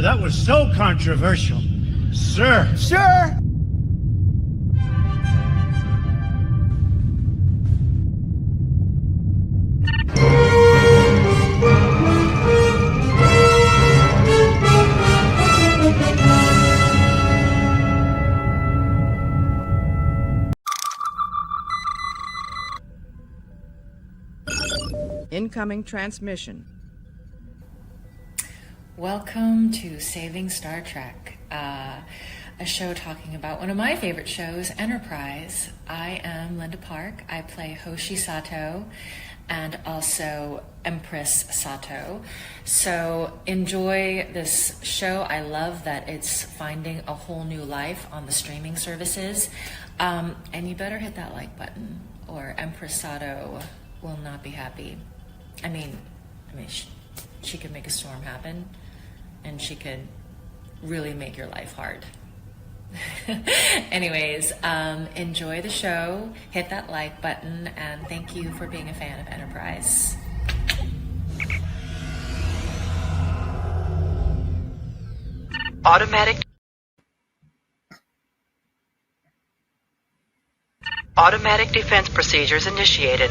That was so controversial. Sir. Sure. Incoming transmission. Welcome to Saving Star Trek, a show talking about one of my favorite shows, Enterprise. I am Linda Park. I play Hoshi Sato and also Empress Sato. So enjoy this show. I love that it's finding a whole new life on the streaming services. And you better hit that like button or Empress Sato will not be happy. I mean, she could make a storm happen, and she could really make your life hard. Anyways, enjoy the show, hit that like button, and thank you for being a fan of Enterprise. Automatic defense procedures initiated.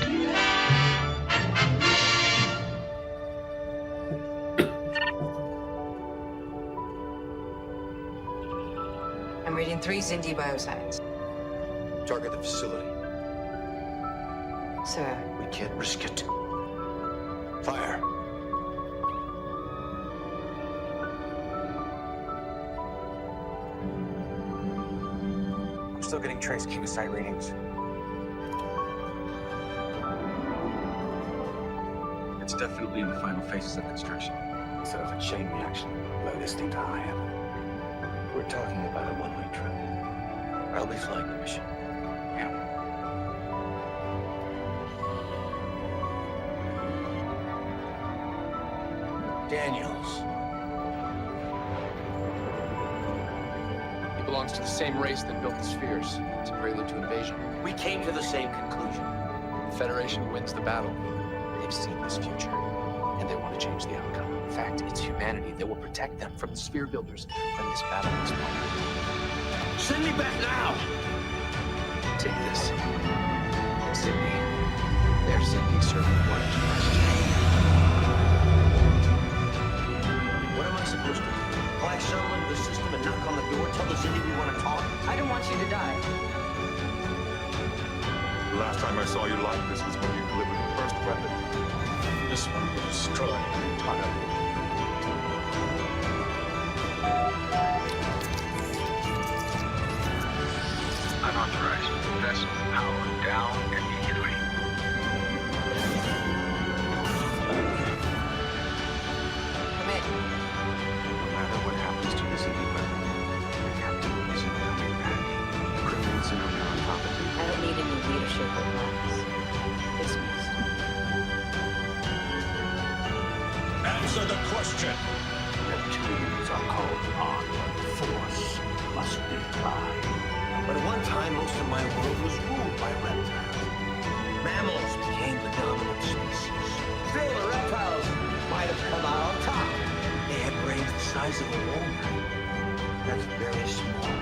I'm reading 3 Zindi biosigns. Target the facility. Sir. We can't risk it. Fire. I'm still getting trace chemosite readings. It's definitely in the final phases of construction. Instead of a chain reaction, blow this thing to high heaven. We're talking about a one-way trip. I'll be flying the mission. Yeah. Daniels. He belongs to the same race that built the spheres. It's a prelude to invasion. We came to the same conclusion. The Federation wins the battle. They've seen this future, and they want to change the outcome. In fact, it's humanity that will protect them from the sphere builders when this battle is won. Send me back now! Take this. It's Sydney. They're sending Servant 1 to question. What am I supposed to do? Fly shuttle into the system and knock on the door, tell the Zindi we want to talk? I don't want you to die. The last time I saw you like this was when you delivered the first weapon. This one will destroy the entire world. Unauthorized vessel power down immediately. Come in. No matter what happens to this Zindi weapon, the captain isn't coming back. Criminals and on top of it. I don't need any leadership advice. Dismissed. Answer the question! Neptunes are called on. Force must be applied. But at one time, most of my world was ruled by reptiles. Mammals became the dominant species. Still, the reptiles might have come out on top. They had brains the size of a walnut. That's very small.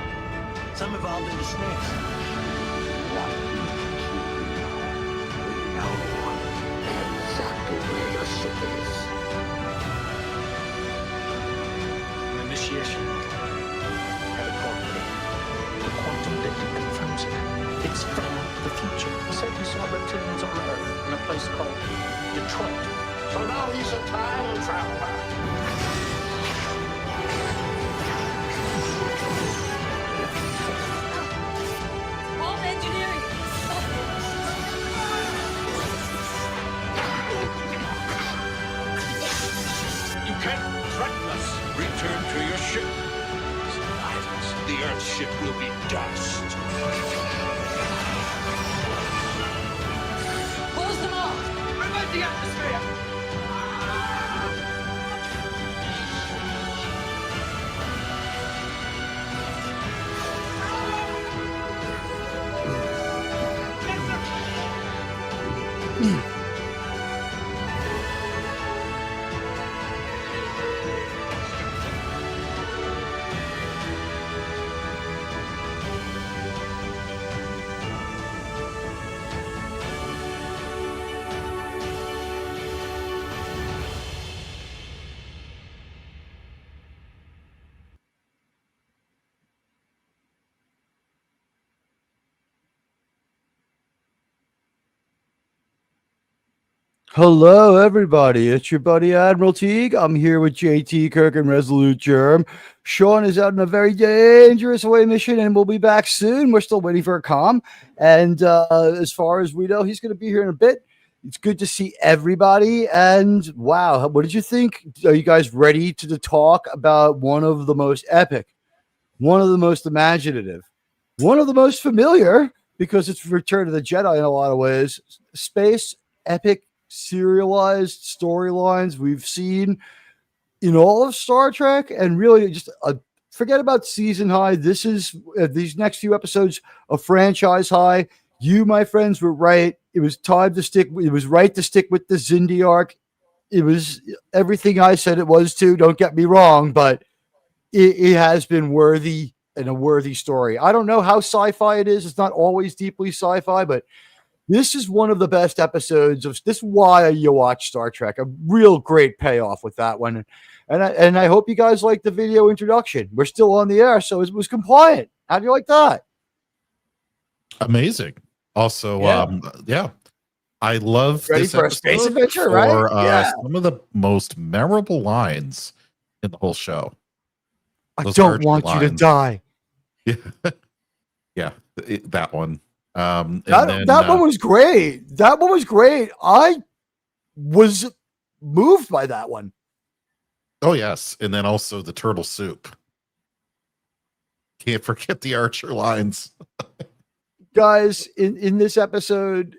Some evolved into snakes. What we know exactly where your ship is. Initiation. Have it coordinated. The quantum dating confirms it. It's from the future. He said he saw reptilians on Earth in a place called Detroit. So now he's a time traveler. All engineering. You can't threaten us. Return to your ship. Survivors, the Earth ship will be dust. Close them off. Prevent the atmosphere! Hello, everybody. It's your buddy Admiral Teague. I'm here with JT Kirk and Resolute Germ. Sean is out on a very dangerous away mission, and we'll be back soon. We're still waiting for a comm. And as far as we know, he's going to be here in a bit. It's good to see everybody. And wow, what did you think? Are you guys ready to talk about one of the most epic, one of the most imaginative, one of the most familiar, because it's Return of the Jedi in a lot of ways, space epic serialized storylines we've seen in all of Star Trek, and really just forget about season high. This is these next few episodes a franchise high. You, my friends, were right. It was time to stick. It was right to stick with the Xindi arc. It was everything I said it was too. Don't get me wrong, but it has been worthy and a worthy story. I don't know how sci-fi it is. It's not always deeply sci-fi, but this is one of the best episodes of this. Is why you watch Star Trek. A real great payoff with that one. And I hope you guys like the video introduction. We're still on the air, so it was compliant. How do you like that? Amazing. Also, yeah. I love Ready this for a space episode adventure, for, right? some of the most memorable lines in the whole show. I Those don't Archie want you to lines. die. Yeah, that one. That one was great. That one was great. I was moved by that one. Oh yes, and then also the turtle soup. Can't forget the Archer lines. Guys, in this episode,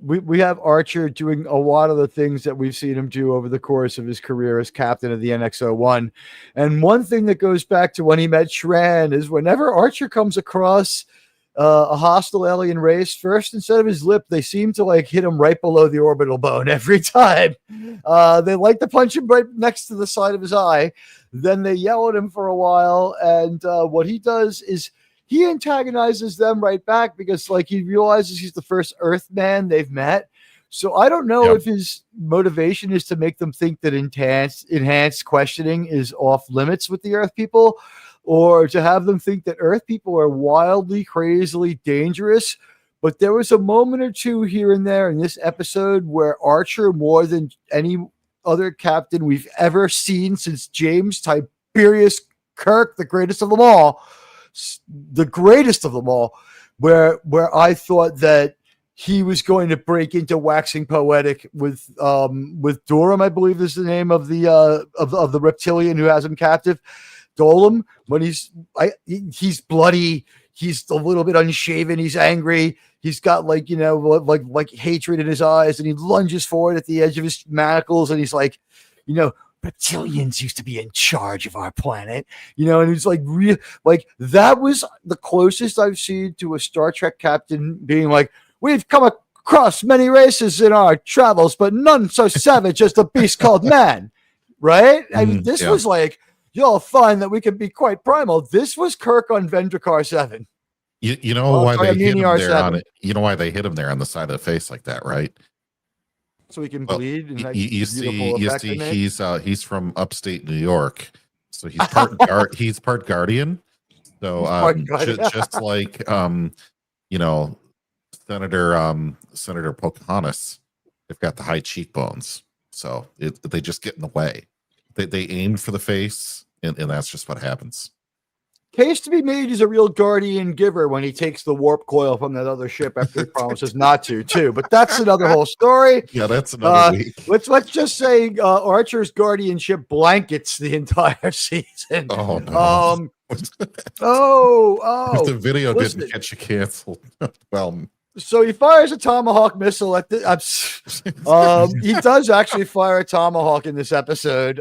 we have Archer doing a lot of the things that we've seen him do over the course of his career as captain of the NX-01. And one thing that goes back to when he met Shran is whenever Archer comes across a hostile alien race, first, instead of his lip, they seem to like hit him right below the orbital bone every time. They like to punch him right next to the side of his eye. Then they yell at him for a while. And what he does is he antagonizes them right back because like he realizes he's the first Earthman they've met. So I don't know if his motivation is to make them think that enhanced questioning is off limits with the Earth people, or to have them think that Earth people are wildly, crazily dangerous. But there was a moment or two here and there in this episode where Archer, more than any other captain we've ever seen since James Tiberius Kirk, the greatest of them all, where I thought that he was going to break into waxing poetic with Durham, I believe is the name of the reptilian who has him captive. Golem, when he's bloody, he's a little bit unshaven, he's angry, he's got like hatred in his eyes, and he lunges forward at the edge of his manacles, and he's like, reptilians used to be in charge of our planet, and he's like, real, like that was the closest I've seen to a Star Trek captain being like, we've come across many races in our travels, but none so savage as the beast called man, right? I mean, this was like, you'll find that we can be quite primal. This was Kirk on Vendrakar 7. You know why they hit him there on it? You know why they hit him there on the side of the face like that, right? So he can bleed. And you see, he's from upstate New York, so he's part Guardian. So just like Senator Pocahontas, they've got the high cheekbones, so they just get in the way. They aimed for the face, and that's just what happens. Case to be made, he's a real guardian giver when he takes the warp coil from that other ship after he promises not to, too. But that's another whole story. Yeah, that's another week. Let's just say Archer's guardianship blankets the entire season. Oh, no. If the video didn't get you canceled, well. So he fires a Tomahawk missile at the. He does actually fire a Tomahawk in this episode.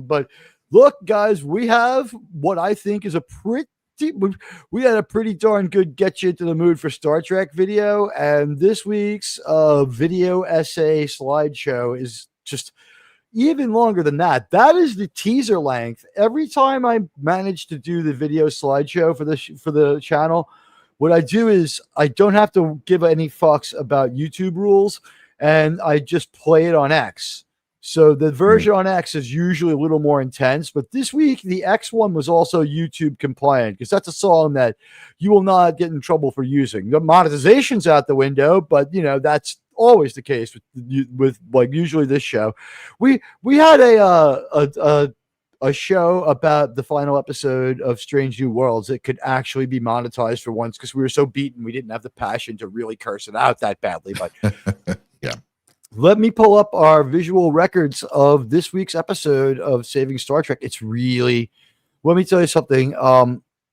But look, guys, we have what I think is we had a pretty darn good get you into the mood for Star Trek video, and this week's video essay slideshow is just even longer than that. That is the teaser length. Every time I manage to do the video slideshow for the channel, what I do is I don't have to give any fucks about YouTube rules, and I just play it on X. So the version on X is usually a little more intense, but this week the X one was also YouTube compliant because that's a song that you will not get in trouble for using. The monetization's out the window, but that's always the case with like usually this show. We had a show about the final episode of Strange New Worlds that could actually be monetized for once because we were so beaten we didn't have the passion to really curse it out that badly. But yeah. Let me pull up our visual records of this week's episode of Saving Star Trek. It's really, let me tell you something.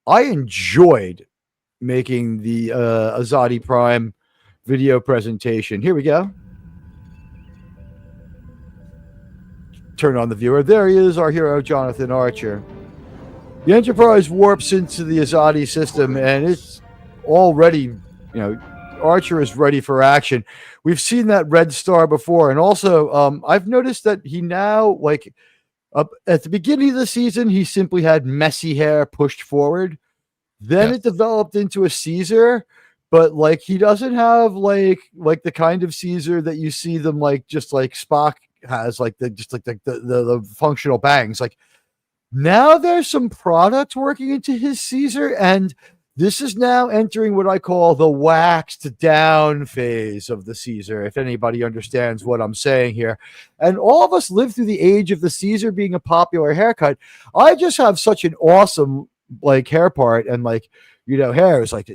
I enjoyed making the Azati Prime video presentation. Here we go. Turn on the viewer. There he is, our hero, Jonathan Archer. The Enterprise warps into the Azati system, and it's already, Archer is ready for action. We've seen that red star before, and also I've noticed that he now, like, at the beginning of the season, he simply had messy hair pushed forward. Then it developed into a Caesar, but like he doesn't have like the kind of Caesar that you see them like just like Spock has, like the functional bangs. Like now there's some product working into his Caesar, and this is now entering what I call the waxed down phase of the Caesar, if anybody understands what I'm saying here. And all of us lived through the age of the Caesar being a popular haircut. I just have such an awesome like hair part, and like, hair is like,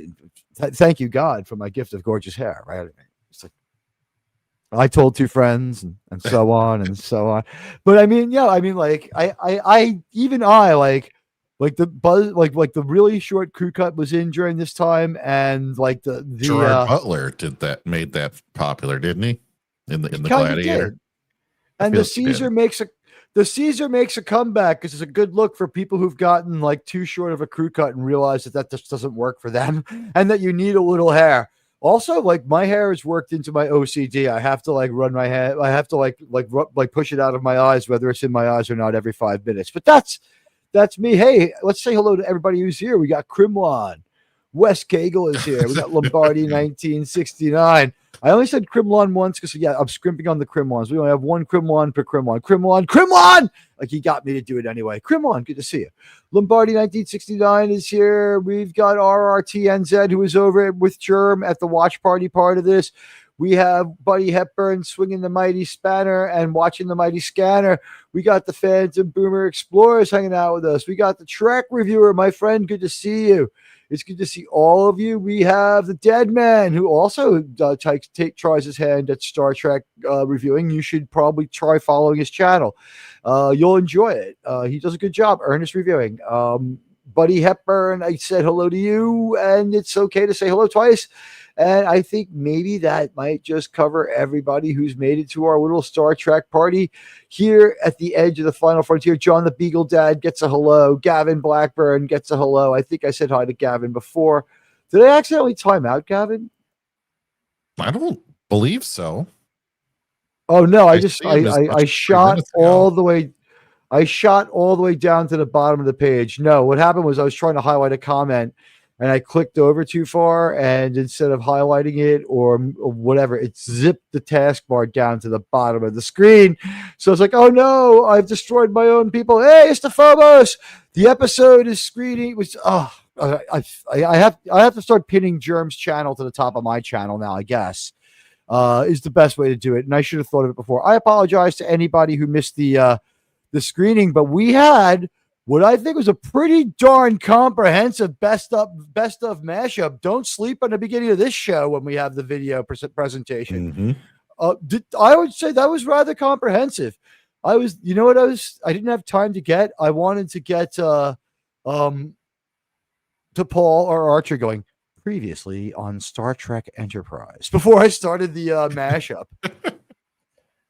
thank you God for my gift of gorgeous hair, right? It's like, I told two friends and so on and so on. But I mean, like I like the buzz, like the really short crew cut was in during this time, and like the Gerard Butler made that popular, didn't he? In the Gladiator. Did. And the Caesar makes a comeback because it's a good look for people who've gotten like too short of a crew cut and realize that just doesn't work for them, and that you need a little hair. Also, like my hair is worked into my OCD. I have to like run my hair. I have to like push it out of my eyes, whether it's in my eyes or not, every 5 minutes. But that's me. Hey, let's say hello to everybody who's here. We got Krimlon. Wes Cagle is here. We got Lombardi 1969. I only said Krimlon once because, I'm scrimping on the Krimlons. We only have one Krimlon per Krimlon. Krimlon! Like, he got me to do it anyway. Krimlon, good to see you. Lombardi 1969 is here. We've got RRTNZ, who is over with Germ at the watch party part of this. We have Buddy Hepburn swinging the mighty spanner and watching the mighty scanner. We got the fans and Boomer Explorers hanging out with us. We got the Trek reviewer, my friend. Good to see you. It's good to see all of you. We have the Dead Man, who also tries his hand at Star Trek reviewing. You should probably try following his channel. You'll enjoy it. He does a good job. Earnest reviewing. Buddy Hepburn, I said hello to you, and it's okay to say hello twice. And I think maybe that might just cover everybody who's made it to our little Star Trek party here at the edge of the final frontier. John the Beagle Dad gets a hello. Gavin Blackburn gets a hello. I think I said hi to Gavin before. Did I accidentally time out, Gavin? I don't believe so. Oh no, I shot all the way. I shot all the way down to the bottom of the page. No, what happened was I was trying to highlight a comment, and I clicked over too far, and instead of highlighting it or whatever, it zipped the taskbar down to the bottom of the screen. So it's like, oh no, I've destroyed my own people. Hey, it's the Phobos. The episode is screening. I have to start pinning Germ's channel to the top of my channel now, I guess, is the best way to do it. And I should have thought of it before. I apologize to anybody who missed the screening, but we had what I think was a pretty darn comprehensive best of mashup. Don't sleep on the beginning of this show when we have the video presentation. Mm-hmm. I would say that was rather comprehensive. I didn't have time to get. I wanted to get to Paul or Archer going previously on Star Trek Enterprise before I started the mashup.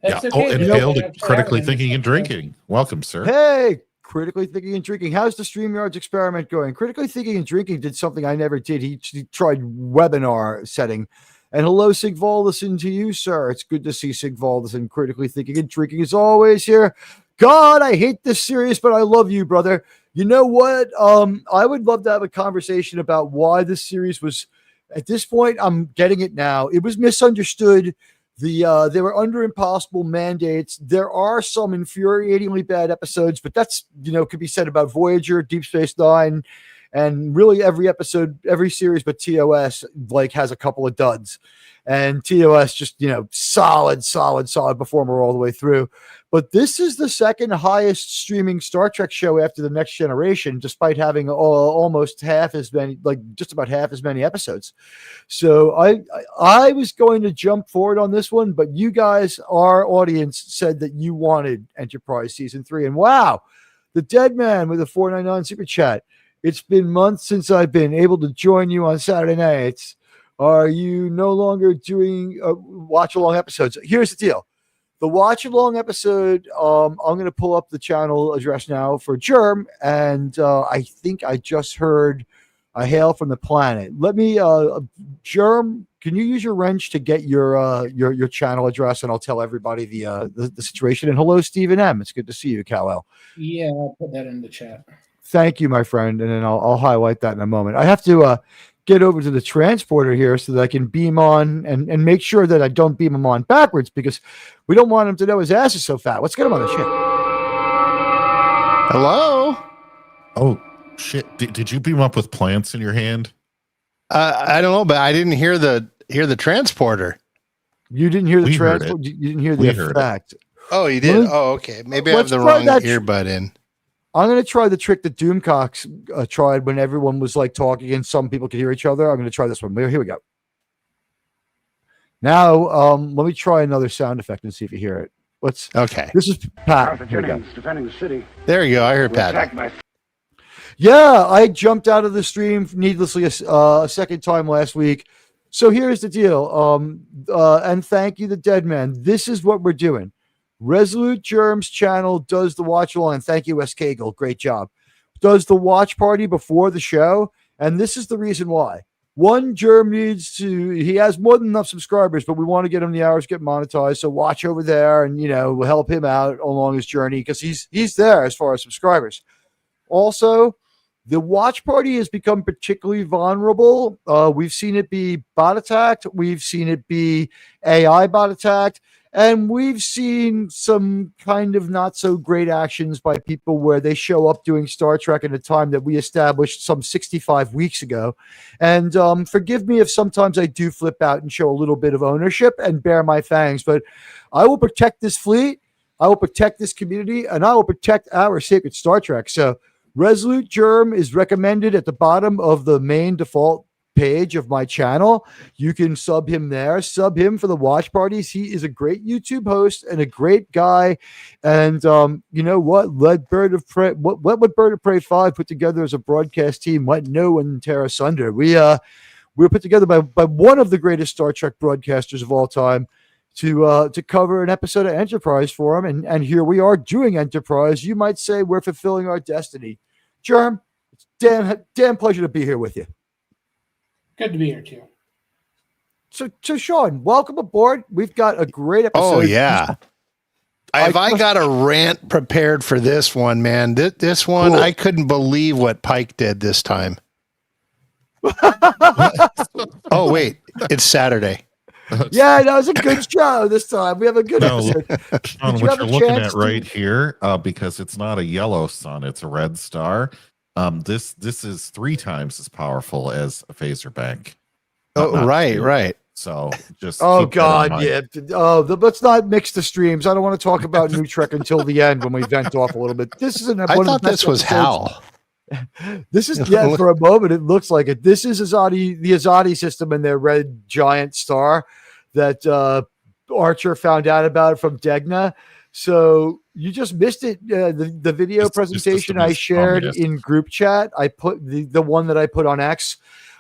Okay. And hail to Critically Thinking and Drinking. Welcome, sir. Hey. Critically Thinking and Drinking. How's the StreamYards experiment going? Critically Thinking and Drinking did something I never did. He tried webinar setting. And hello, Sigvaldason, to you, sir. It's good to see Sigvaldason. Critically Thinking and Drinking is always here. God, I hate this series, but I love you, brother. You know what? I would love to have a conversation about why this series was, at this point, I'm getting it now. It was misunderstood. They were under impossible mandates. There are some infuriatingly bad episodes, but that's, could be said about Voyager, Deep Space Nine, and really every episode, every series but TOS, like, has a couple of duds. and TOS just, solid performer all the way through. But this is the second highest streaming Star Trek show after The Next Generation, despite having almost just about half as many episodes. So I was going to jump forward on this one, but you guys, our audience, said that you wanted Enterprise Season 3. And wow, the Dead Man with a $4.99 super chat. It's been months since I've been able to join you on Saturday nights. Are you no longer doing watch-along episodes? Here's the deal. The watch-along episode, I'm going to pull up the channel address now for Germ, and I think I just heard a hail from the planet. Let me, Germ, can you use your wrench to get your channel address, and I'll tell everybody the situation. And hello, Stephen M. It's good to see you, Kal-El. Yeah, I'll put that in the chat. Thank you, my friend, and then I'll highlight that in a moment. I have to get over to the transporter here so that I can beam on and make sure that I don't beam him on backwards, because we don't want him to know his ass is so fat. Let's get him on the ship. Hello? Oh, shit. Did you beam up with plants in your hand? I don't know, but I didn't hear the transporter. You didn't hear the transport? You didn't hear the effect. Oh, you did? Okay. Maybe I have the wrong earbud in. I'm going to try the trick that Doomcox tried when everyone was like talking and some people could hear each other. I'm going to try this one. Here we go. Now, let me try another sound effect and see if you hear it. Okay. This is Pat. Here we go. Defending the city. There you go. I heard Pat. Yeah, I jumped out of the stream needlessly a second time last week. So here's the deal. And thank you, the Dead Man. This is what we're doing. Resolute Germ's channel does the watch along. Thank you, S. Kagel. Great job. Does the watch party before the show. And this is the reason why. One, Germ he has more than enough subscribers, but we want to get him the hours, get monetized. So watch over there and, we'll help him out along his journey because he's there as far as subscribers. Also, the watch party has become particularly vulnerable. We've seen it be bot attacked. We've seen it be AI bot attacked. And we've seen some kind of not so great actions by people where they show up doing Star Trek at a time that we established some 65 weeks ago. And forgive me if sometimes I do flip out and show a little bit of ownership and bare my fangs, but I will protect this fleet. I will protect this community, and I will protect our sacred Star Trek. So Resolute Germ is recommended at the bottom of the main default page of my channel. You can sub him there. Sub him for the watch parties. He is a great YouTube host and a great guy. And you know what? Let Bird of Prey. What would Bird of Prey 5 put together as a broadcast team? Let no one tear asunder. We were put together by one of the greatest Star Trek broadcasters of all time to cover an episode of Enterprise for him. And here we are doing Enterprise. You might say we're fulfilling our destiny. Germ, it's damn pleasure to be here with you. Good to be here too. So Sean, welcome aboard. We've got a great episode. Oh yeah. I got a rant prepared for this one, man. This one, cool. I couldn't believe what Pike did this time. Oh wait, it's Saturday. Yeah, that was a good show this time. We have a good episode. Sean, what you're looking at right here, because it's not a yellow sun, it's a red star. This is 3 times as powerful as a phaser bank. Right. So just God, yeah. Let's not mix the streams. I don't want to talk about New Trek until the end when we vent off a little bit. This is I thought this was Hal. This is for a moment it looks like it. This is the Azati system and their red giant star that Archer found out about from Degna. So you just missed it. The video presentation I shared in group chat. I put the one that I put on X.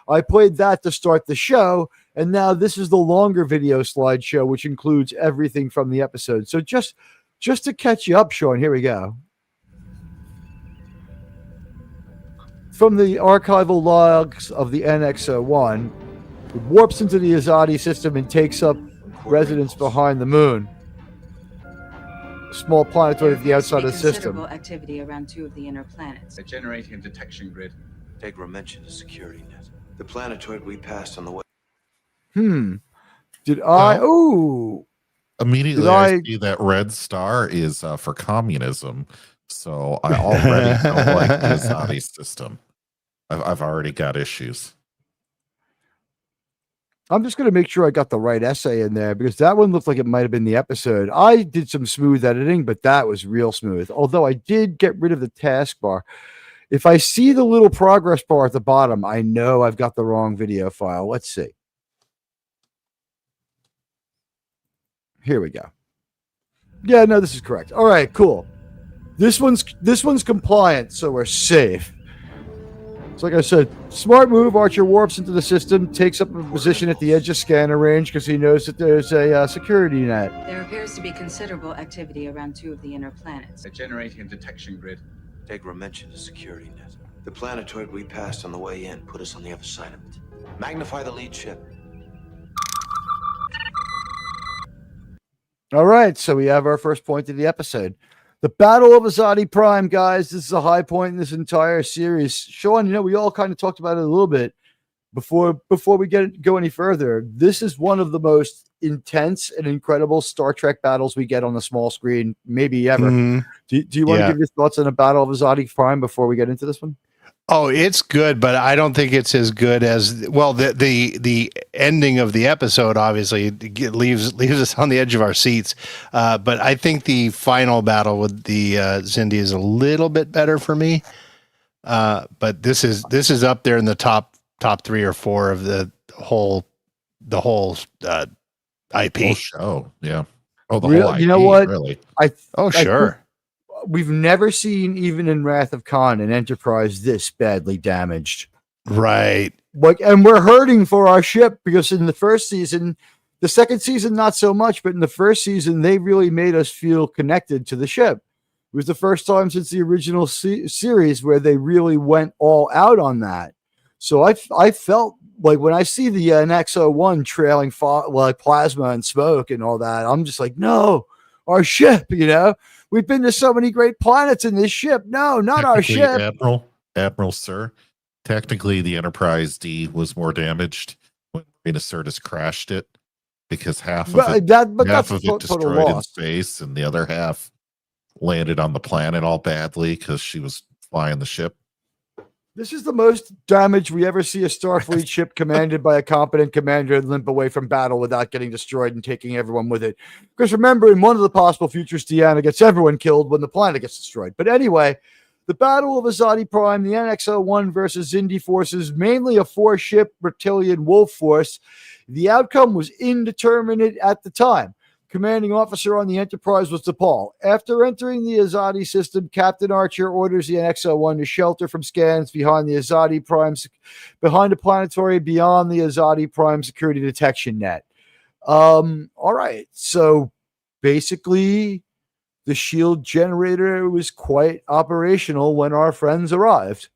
I played that to start the show, and now this is the longer video slideshow, which includes everything from the episode. So just to catch you up, Sean, here we go. From the archival logs of the NX-01, it warps into the Azati system and takes up residence behind the moon. Small planetoid at the outside of the system. Considerable activity around 2 of the inner planets. They're generating a detection grid. Tegra mentioned a security net. The planetoid we passed on the way. Immediately I see that red star is for communism. So I already don't like the Azati system. I've already got issues. I'm just going to make sure I got the right essay in there because that one looked like it might have been the episode. I did some smooth editing, but that was real smooth. Although I did get rid of the taskbar. If I see the little progress bar at the bottom, I know I've got the wrong video file. Let's see. Here we go. Yeah, no, this is correct. All right, cool. This one's compliant, so we're safe. So like I said, smart move. Archer warps into the system, takes up a position at the edge of scanner range because he knows that there's a security net. There appears to be considerable activity around 2 of the inner planets. They're generating a detection grid. Degra mentioned a security net. The planetoid we passed on the way in put us on the other side of it. Magnify the lead ship. All right, so we have our first point of the episode. The Battle of Azati Prime, guys. This is a high point in this entire series. Sean, we all kind of talked about it a little bit before we go any further. This is one of the most intense and incredible Star Trek battles we get on the small screen, maybe ever. Mm-hmm. Do you want to give your thoughts on the Battle of Azati Prime before we get into this one? Oh, it's good, but I don't think it's as good as the ending of the episode. Obviously, leaves us on the edge of our seats. But I think the final battle with the Xindi is a little bit better for me. But this is up there in the top 3 or 4 of the whole IP whole show. Yeah. Oh, the Real, whole IP. you know what? Really? Sure. We've never seen, even in Wrath of Khan, an Enterprise this badly damaged. Right. And we're hurting for our ship because in the first season, the second season, not so much, but in the first season, they really made us feel connected to the ship. It was the first time since the original series where they really went all out on that. So I felt like when I see the NX-01 trailing like plasma and smoke and all that, I'm just like, no, our ship, We've been to so many great planets in this ship. No, not our ship. Admiral Sir. Technically, the Enterprise D was more damaged when Marina Sirtis crashed it because half of it destroyed in space and the other half landed on the planet all badly because she was flying the ship. This is the most damage we ever see a Starfleet ship commanded by a competent commander limp away from battle without getting destroyed and taking everyone with it. Because remember, in one of the possible futures, Deanna gets everyone killed when the planet gets destroyed. But anyway, the Battle of Azati Prime, the NX-01 versus Xindi forces, mainly a 4-ship Reptilian Wolf force. The outcome was indeterminate at the time. Commanding officer on the Enterprise was DePaul. After entering the Azati system, Captain Archer orders the NX-01 to shelter from scans behind the Azati Prime, behind a planetoid beyond the Azati Prime security detection net. All right. So basically, the shield generator was quite operational when our friends arrived.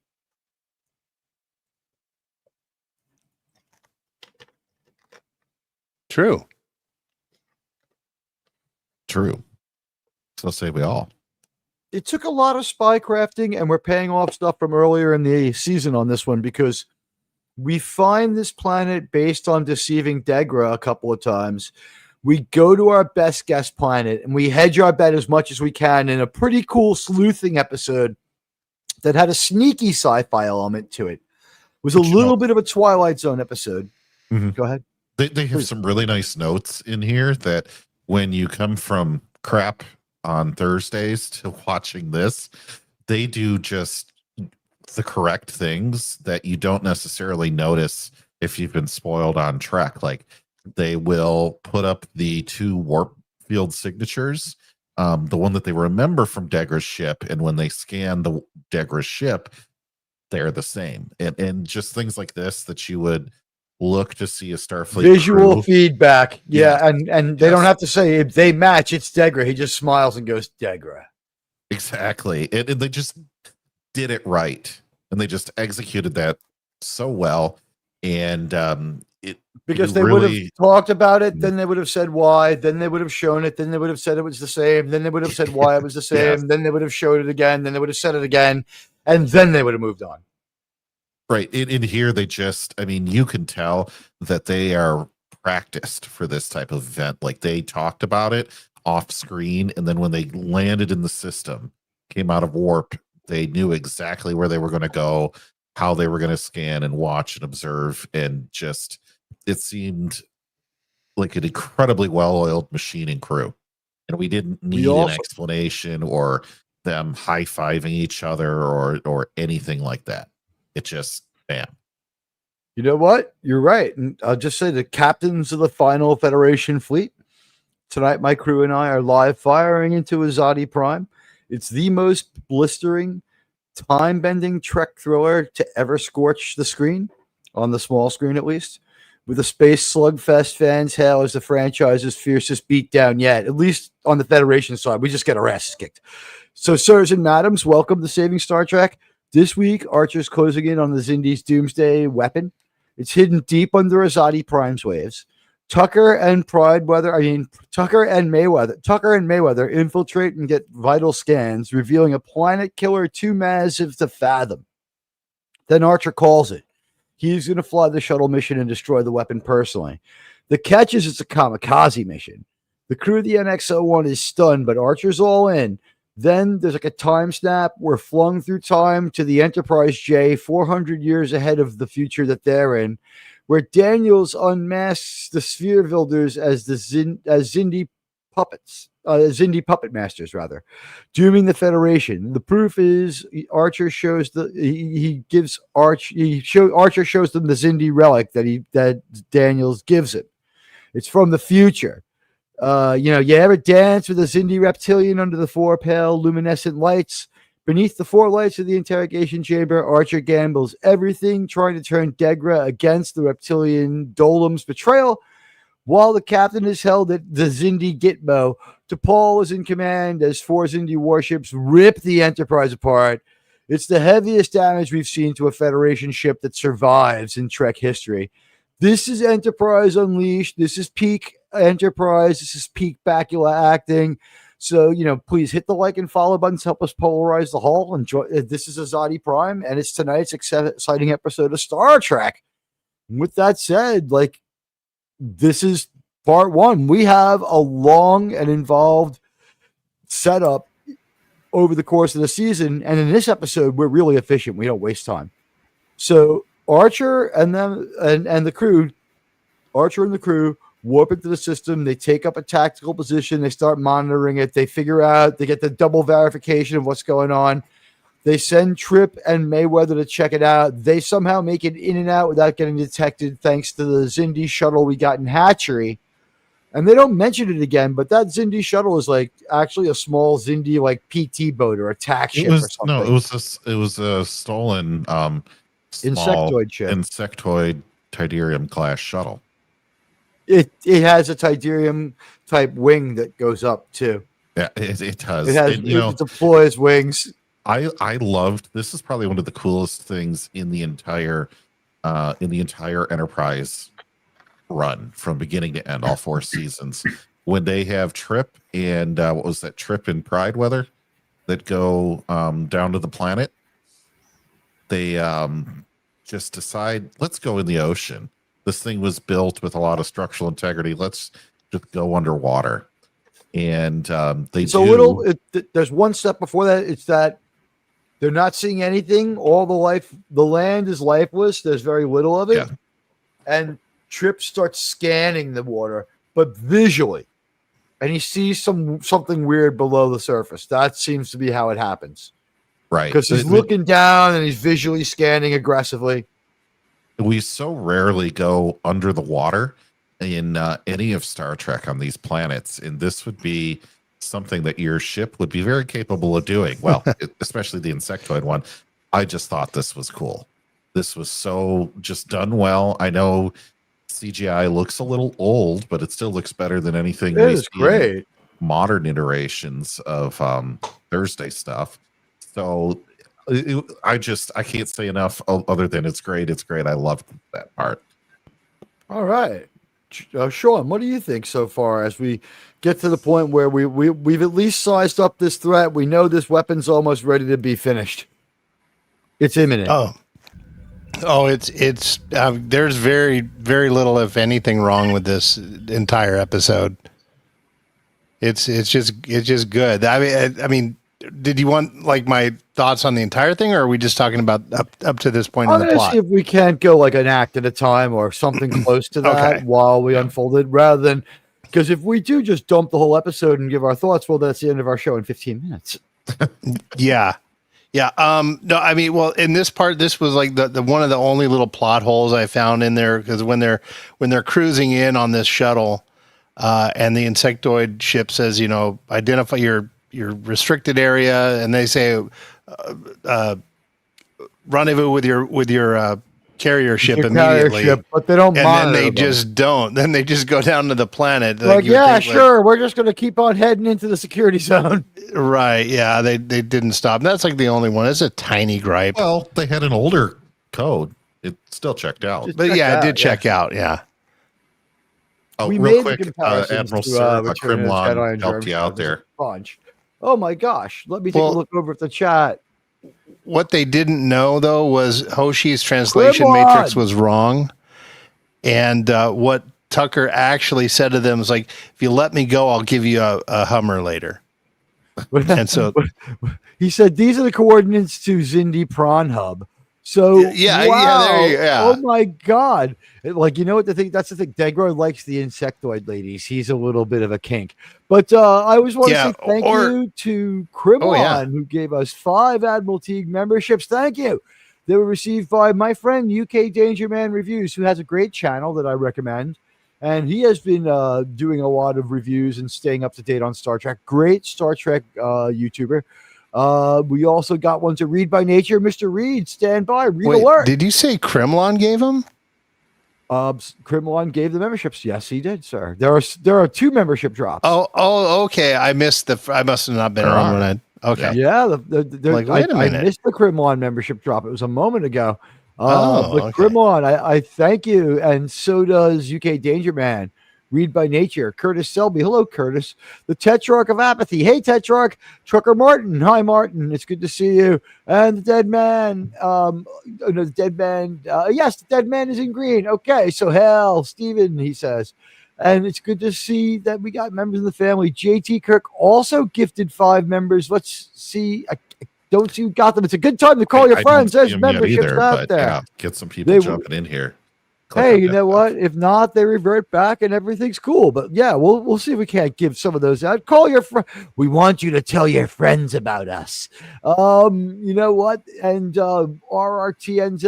True. So say we all. It took a lot of spy crafting, and we're paying off stuff from earlier in the season on this one because we find this planet based on deceiving Degra a couple of times. We go to our best guess planet, and we hedge our bet as much as we can in a pretty cool sleuthing episode that had a sneaky sci-fi element to it. It was a little bit of a Twilight Zone episode. Mm-hmm. Go ahead. They have some really nice notes in here that when you come from crap on Thursdays to watching this, they do just the correct things that you don't necessarily notice if you've been spoiled on Trek. Like they will put up the 2 warp field signatures, the one that they remember from Degra's ship, and when they scan the Degra's ship, they're the same. And just things like this that you would look to see a Starfleet visual crew. feedback. Yeah. And they don't have to say if they match, it's Degra. He just smiles and goes, Degra. Exactly. And they just did it right. And they just executed that so well. And because they would have talked about it, then they would have said why, then they would have shown it, then they would have said it was the same, then they would have said why it was the same, then they would have showed it again, then they would have said it again, and then they would have moved on. Right. In here, they just, you can tell that they are practiced for this type of event. Like they talked about it off screen. And then when they landed in the system, came out of warp, they knew exactly where they were going to go, how they were going to scan and watch and observe. And just, it seemed like an incredibly well-oiled machine and crew, and we didn't need an explanation or them high-fiving each other or anything like that. It just, bam. You know what? You're right. And I'll just say the captains of the final Federation fleet. Tonight, my crew and I are live firing into Azati Prime. It's the most blistering, time-bending Trek thriller to ever scorch the screen, on the small screen at least, with the space slugfest fans hail as the franchise's fiercest beatdown yet, at least on the Federation side. We just get our asses kicked. So, sirs and madams, welcome to Saving Star Trek. This week, Archer's closing in on the Xindi's doomsday weapon. It's hidden deep under Azati Prime's waves. Tucker and Mayweather infiltrate and get vital scans, revealing a planet killer too massive to fathom. Then Archer calls it. He's going to fly the shuttle mission and destroy the weapon personally. The catch is it's a kamikaze mission. The crew of the NX-01 is stunned, but Archer's all in. Then there's like a time snap. We're flung through time to the Enterprise J, 400 years ahead of the future that they're in, where Daniels unmasks the Sphere Builders as Xindi puppet masters, rather, dooming the Federation. The proof is Archer shows Archer shows them the Xindi relic that Daniels gives him. It's from the future. You ever dance with a Xindi reptilian under the four pale luminescent lights? Beneath the four lights of the interrogation chamber, Archer gambles everything, trying to turn Degra against the reptilian Dolem's betrayal, while the captain is held at the Xindi Gitmo. T'Pol is in command as four Xindi warships rip the Enterprise apart. It's the heaviest damage we've seen to a Federation ship that survives in Trek history. This is Enterprise Unleashed. This is peak Enterprise. This is peak Bakula acting. So, please hit the like and follow buttons. Help us polarize the hull. Enjoy. This is Azati Prime, and it's tonight's exciting episode of Star Trek. And with that said, this is part one. We have a long and involved setup over the course of the season, and in this episode, we're really efficient. We don't waste time. So Archer and the crew, warp into the system. They take up a tactical position. They start monitoring it. They figure out, they get the double verification of what's going on. They send Trip and Mayweather to check it out. They somehow make it in and out without getting detected thanks to the Xindi shuttle we got in Hatchery. And they don't mention it again, but that Xindi shuttle is actually a small Xindi PT boat or a tack ship or something. No, it was a stolen insectoid ship. Insectoid Tidarium class shuttle. It has a Tidarium type wing that goes up too. Yeah, it does. It deploys wings. I loved this. Is probably one of the coolest things in the entire Enterprise run from beginning to end, all four seasons. When they have Trip and what was that, Trip and Pride Weather that go down to the planet, they just decide, let's go in the ocean. This thing was built with a lot of structural integrity. Let's just go underwater. And there's one step before that. It's that they're not seeing anything. The land is lifeless. There's very little of it. Yeah. And Trip starts scanning the water, but visually. And he sees something weird below the surface. That seems to be how it happens. Right. Because he's looking down and he's visually scanning aggressively. We so rarely go under the water in any of Star Trek on these planets, and this would be something that your ship would be very capable of doing. Well, especially the insectoid one. I just thought this was cool. This was so just done well. I know CGI looks a little old, but it still looks better than anything we see great in modern iterations of Thursday stuff. So I can't say enough other than it's great. It's great. I loved that part. All right. Sean, what do you think so far as we get to the point where we've at least sized up this threat? We know this weapon's almost ready to be finished. It's imminent. It's there's very, very little, if anything, wrong with this entire episode. It's just good. I mean, did you want like my thoughts on the entire thing, or are we just talking about up to this point I'm in the gonna plot? see if we can't go like an act at a time or something close to that Okay. while we unfold it, rather than because if we do just dump the whole episode and give our thoughts, well, that's the end of our show in 15 minutes. Yeah. Yeah. No, I mean, well, in this part, this was like the one of the only little plot holes I found in there, because when they're cruising in on this shuttle, and the insectoid ship says, identify your restricted area, and they say, rendezvous with your carrier ship Your immediately. carrier ship, but they don't And then they monitor them. just don't. Then they just go down to the planet. Like, you would yeah, think, sure, we're just gonna keep on heading into the security zone. Right. Yeah. They didn't stop. That's like the only one. It's a tiny gripe. Well, they had an older code. It still checked out. But yeah, it did check out. Yeah. Oh, We real made the quick, comparisons Admiral to, Sir, Return of the Jedi Krimlon and helped you Germ out There's a there. bunch. Oh my gosh, let me take a Well- look over at the chat. What they didn't know though was Hoshi's translation Krimlon! matrix was wrong, and what Tucker actually said to them was like, "If you let me go, I'll give you a Hummer later." And so, He said these are the coordinates to Zindi Prawn Hub. So Yeah, wow. there you- yeah. Oh my god! Like, you know what the thing? That's the thing. Degro likes the insectoid ladies. He's a little bit of a kink. But I always want to Yeah, say thank or- you to Krimlon, Oh, yeah. who gave us 5 Admiral Teague memberships. Thank you. They were received by my friend UK Danger Man Reviews, who has a great channel that I recommend. And he has been doing a lot of reviews and staying up to date on Star Trek. Great Star Trek YouTuber. We also got one to Read by Nature. Mr. Reed, stand by. Read wait, alert. did you say Krimlon gave him? Krimlon gave the memberships. Yes, he did, sir. There are 2 membership drops. Oh, okay. I missed I must have not been There around are. when I. Okay. Yeah, Like, wait a I minute. missed the Krimlon membership drop. It was a moment ago. Oh, But okay. Krimlon, I thank you, and so does UK Danger Man. Read by Nature. Curtis Selby. Hello, Curtis. The Tetrarch of Apathy. Hey, Tetrarch. Trucker Martin. Hi, Martin. It's good to see you. And the Dead Man. The Dead Man. Yes, the Dead Man is in green. Okay, so hell, Steven, he says. And it's good to see that we got members of the family. JT Kirk also gifted 5 members. Let's see. I don't see who got them. It's a good time to call your I friends. don't see There's 'em yet memberships either, out but there. yeah, get some people They- jumping in here. Click Hey, on you that know stuff. what? If not, they revert back and everything's cool. But yeah, we'll see if we can't give some of those out. Call your friend. We want you to tell your friends about us. You know what? And RRTNZ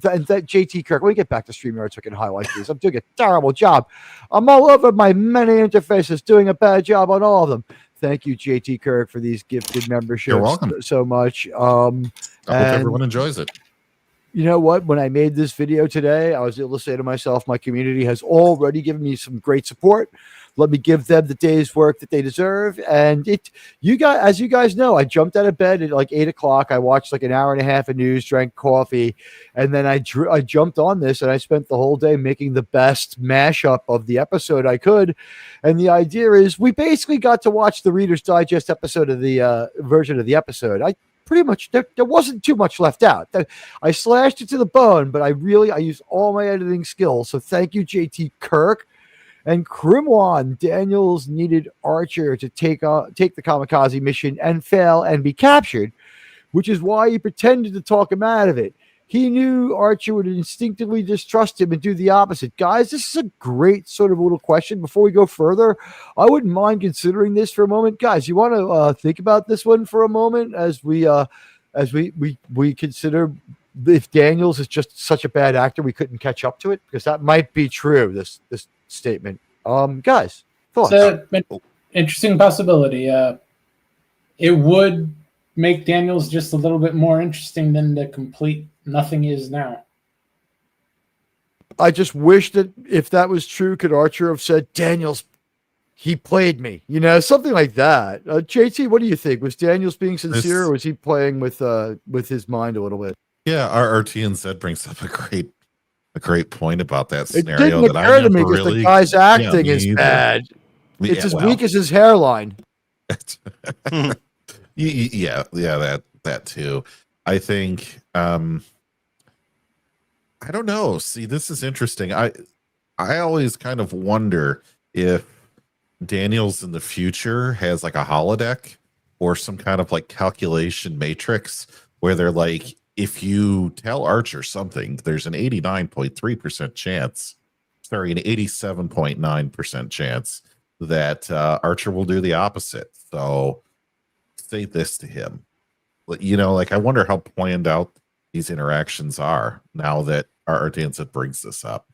and that JT Kirk. When we get back to StreamYard so I can highlight these. I'm doing a terrible job. I'm all over my many interfaces, doing a bad job on all of them. Thank you, JT Kirk, for these gifted memberships. You're welcome. So much. I hope and- everyone enjoys it. You know what? When I made this video today, I was able to say to myself, my community has already given me some great support. Let me give them the day's work that they deserve. And as you guys know, I jumped out of bed at like 8 o'clock. I watched like an hour and a half of news, drank coffee, and then I jumped on this and I spent the whole day making the best mashup of the episode I could. And the idea is we basically got to watch the Reader's Digest episode of the version of the episode. Pretty much there wasn't too much left out. I slashed it to the bone, but I used all my editing skills. So thank you, JT Kirk and Krimwan. Daniels needed Archer to take the kamikaze mission and fail and be captured, which is why he pretended to talk him out of it. He knew Archer would instinctively distrust him and do the opposite. Guys, this is a great sort of little question. Before we go further, I wouldn't mind considering this for a moment. Guys, you want to think about this one for a moment as we consider if Daniels is just such a bad actor we couldn't catch up to it? Because that might be true, this statement. Guys, thoughts? It's an interesting possibility. It would make Daniels just a little bit more interesting than the complete nothing is now. I just wish that if that was true, could Archer have said, Daniels, he played me, something like that. JT, what do you think? Was Daniels being sincere, or was he playing with his mind a little bit? Yeah, our TNZ brings up a great point about that It scenario didn't that I occur to me never because really. the guy's acting me is either. bad. Yeah, It's as well, weak as his hairline. yeah, that too. I think I don't know. See, this is interesting. I always kind of wonder if Daniels in the future has like a holodeck or some kind of like calculation matrix where they're like, if you tell Archer something, there's an 89.3% chance, sorry, an 87.9% chance that Archer will do the opposite. So say this to him. You know, like I wonder how planned out these interactions are now that our Artansett brings this up.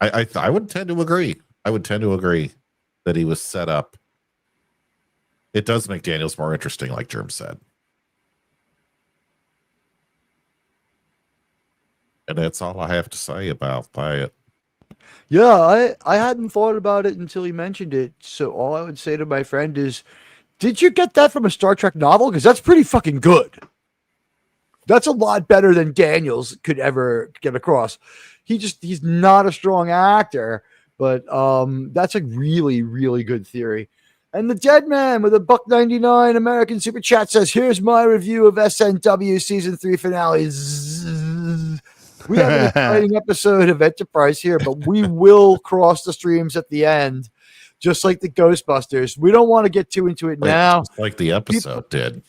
I would tend to agree. I would tend to agree that he was set up. It does make Daniels more interesting, like Germ said. And that's all I have to say about that. Yeah, I hadn't thought about it until he mentioned it. So all I would say to my friend is, did you get that from a Star Trek novel? Because that's pretty fucking good. That's a lot better than Daniels could ever get across. He's not a strong actor, but that's a really, really good theory. And the Dead Man with a $1.99 American Super Chat says, here's my review of SNW Season 3 finale. We have an exciting episode of Enterprise here, but we will cross the streams at the end, just like the Ghostbusters. We don't want to get too into it now. Just like the episode did.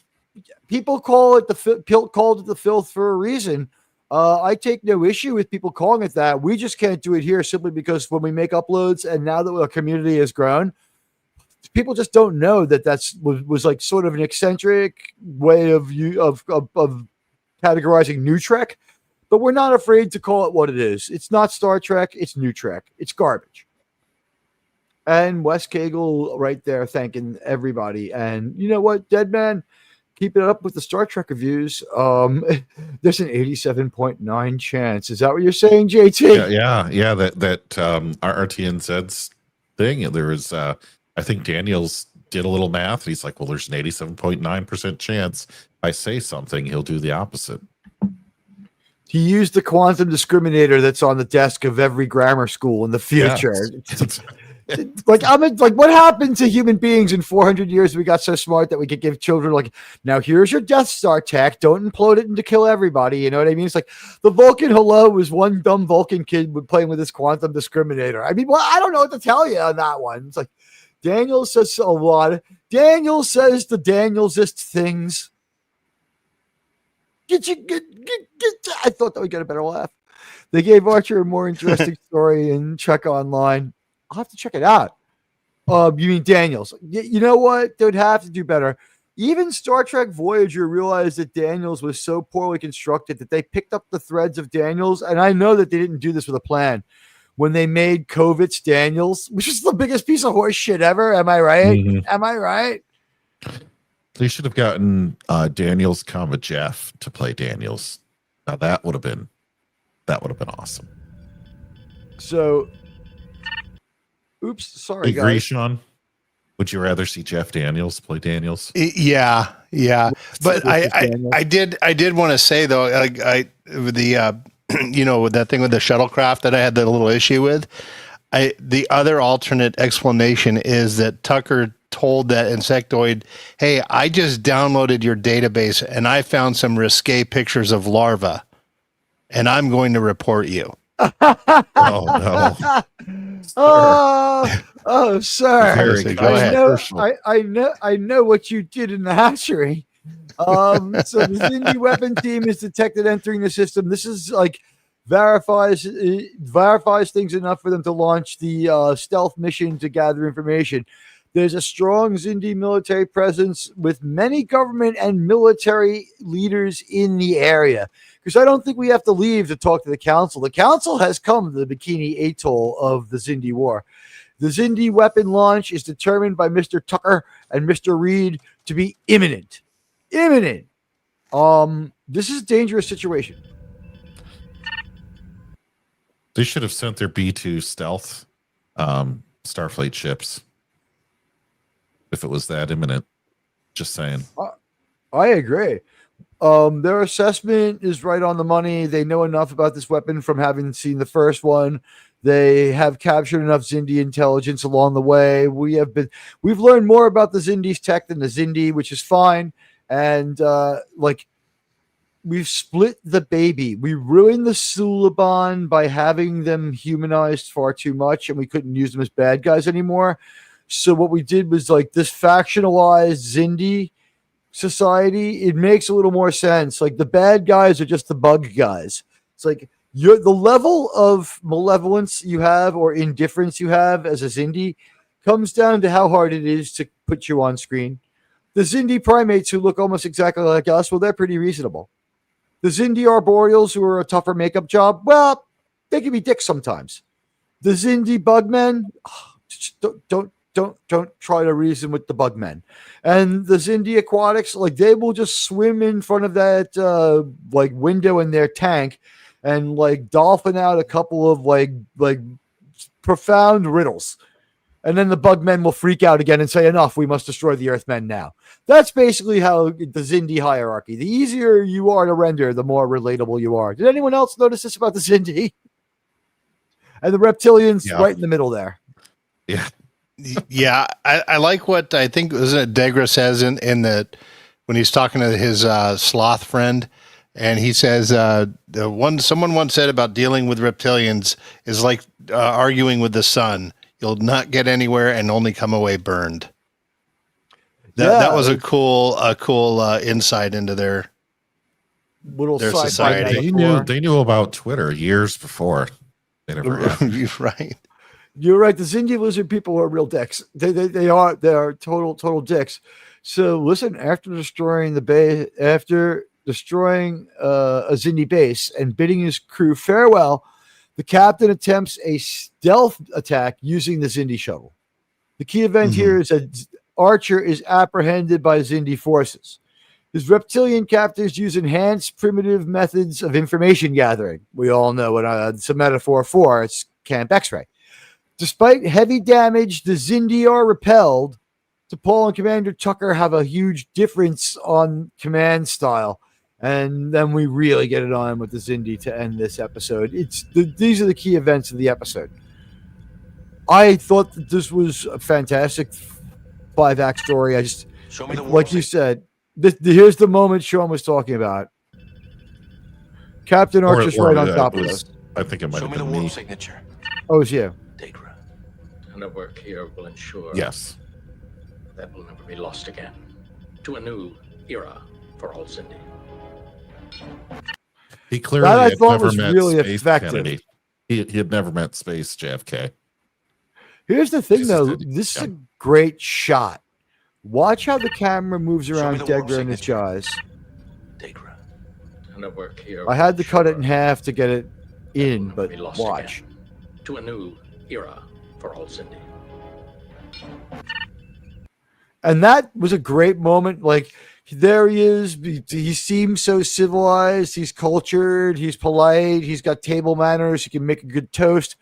People called it the filth for a reason. I take no issue with people calling it that. We just can't do it here simply because when we make uploads, and now that our community has grown, people just don't know that was like sort of an eccentric way of categorizing New Trek. But we're not afraid to call it what it is. It's not Star Trek. It's New Trek. It's garbage. And Wes Cagle right there thanking everybody. And you know what, Dead Man? Keep it up with the Star Trek reviews. There's an 87.9 chance. Is that what you're saying, JT? Yeah. That our RTNZ's thing. There was, I think Daniels did a little math. And he's like, well, there's an 87.9% chance if I say something, he'll do the opposite. He used the quantum discriminator that's on the desk of every grammar school in the future. Yes. Like what happened to human beings in 400 years? We got so smart that we could give children like, now here's your Death Star tech. Don't implode it to kill everybody. You know what I mean? It's like the Vulcan hello was one dumb Vulcan kid playing with his quantum discriminator. I mean, well, I don't know what to tell you on that one. It's like Daniel says a lot. Daniel says the Danielsist things. I thought that would get a better laugh. They gave Archer a more interesting story in Trek Online. I'll have to check it out. You mean Daniels? You know what? They would have to do better. Even Star Trek Voyager realized that Daniels was so poorly constructed that they picked up the threads of Daniels. And I know that they didn't do this with a plan. When they made Kovitz Daniels, which is the biggest piece of horse shit ever. Am I right? Mm-hmm. Am I right? They should have gotten Daniels, Jeff to play Daniels. Now that would have been awesome. So, oops, sorry, Agree, guys. Sean? Would you rather see Jeff Daniels play Daniels? Yeah. But I did want to say though, with that thing with the shuttlecraft that I had the little issue with. The other alternate explanation is that Tucker told that insectoid, hey, I just downloaded your database and I found some risque pictures of larvae and I'm going to report you. Oh no. Sir. Go ahead. I know what you did in the hatchery. So the Xindi weapon team is detected entering the system. This is like verifies things enough for them to launch the stealth mission to gather information. There's a strong Xindi military presence with many government and military leaders in the area. Because I don't think we have to leave to talk to the council. The council has come to the Bikini Atoll of the Xindi War. The Xindi weapon launch is determined by Mr. Tucker and Mr. Reed to be imminent. Imminent. This is a dangerous situation. They should have sent their B-2 stealth Starfleet ships if it was that imminent. Just saying. I agree. Their assessment is right on the money. They know enough about this weapon from having seen the first one. They have captured enough Xindi intelligence along the way. We've learned more about the Xindi's tech than the Xindi, which is fine. And we've split the baby. We ruined the Suliban by having them humanized far too much, and we couldn't use them as bad guys anymore. So what we did was like this factionalized Xindi society, it makes a little more sense. Like the bad guys are just the bug guys. It's like the level of malevolence you have or indifference you have as a Zindi comes down to how hard it is to put you on screen. The Zindi primates who look almost exactly like us, well, they're pretty reasonable. The Zindi arboreals who are a tougher makeup job, well, they can be dicks sometimes. The Zindi bugmen, just don't try to reason with the bugmen. And the Zindi aquatics, like they will just swim in front of that like window in their tank and like dolphin out a couple of like profound riddles. And then the bugmen will freak out again and say, enough, we must destroy the Earthmen now. That's basically how the Zindi hierarchy. The easier you are to render, the more relatable you are. Did anyone else notice this about the Zindi? And the reptilians right in the middle there. Yeah. Yeah, I like what I think Degra says in the when he's talking to his sloth friend, and he says someone once said about dealing with reptilians is like arguing with the sun. You'll not get anywhere and only come away burned. That was a cool insight into their society. They knew about Twitter years before. They never You're right. You're right. The Zindi lizard people are real dicks. They are total dicks. So listen, after destroying a Zindi base and bidding his crew farewell, the captain attempts a stealth attack using the Zindi shuttle. The key event here is that Archer is apprehended by Zindi forces. His reptilian captors use enhanced primitive methods of information gathering. We all know what it's a metaphor for. It's Camp X-Ray. Despite heavy damage, the Zindi are repelled. T'Pol and Commander Tucker have a huge difference on command style. And then we really get it on with the Zindi to end this episode. These are the key events of the episode. I thought that this was a fantastic 5-act story. I just, like you said, here's the moment Sean was talking about. Captain Archer's right on top of us. I think it might have been me. Signature. Oh, it's you. Degra. And our work here will ensure Yes. that will never be lost again. To a new era for all Zindi. He clearly That I had thought never was met really Space effective. Kennedy. He had never met Space JFK. Here's the thing, though. This is a great shot. Watch how the camera moves around Degra and his jaws. Degra. And our work here I had to cut it in half to get it in, but watch. again. To a new era for all Zindi. And that was a great moment. Like, there he is. He seems so civilized. He's cultured. He's polite. He's got table manners. He can make a good toast.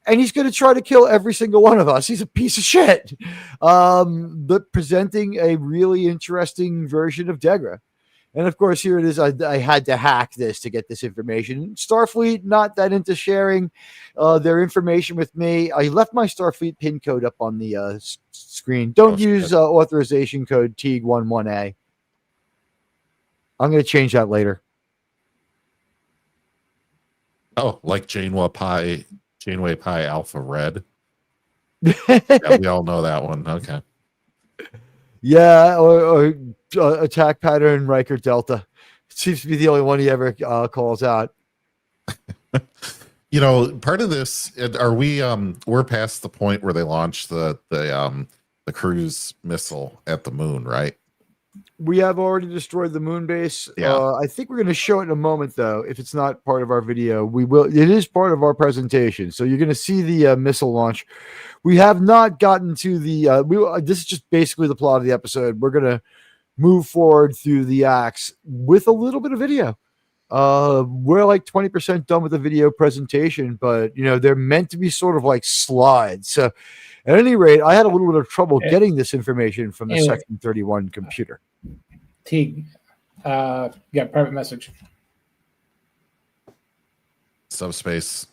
And he's going to try to kill every single one of us. He's a piece of shit. But presenting a really interesting version of Degra. And of course, here it is. I had to hack this to get this information. Starfleet, not that into sharing their information with me. I left my Starfleet pin code up on the screen. Don't use authorization code TEAG11A. I'm going to change that later. Oh, like Janeway Pi Alpha Red. Yeah, we all know that one. Okay. Yeah, or attack pattern Riker Delta. It seems to be the only one he ever calls out. You know, part of this, are we we're past the point where they launched the cruise missile at the moon, right? We have already destroyed the moon base. Yeah. I think we're going to show it in a moment, though. If it's not part of our video, we will. It is part of our presentation, so you're going to see the missile launch. We have not gotten to the. This is just basically the plot of the episode. We're going to move forward through the acts with a little bit of video. We're like 20% done with the video presentation, but they're meant to be sort of like slides. So, at any rate, I had a little bit of trouble getting this information from the Section 31 computer. Teague, yeah, private message. Subspace.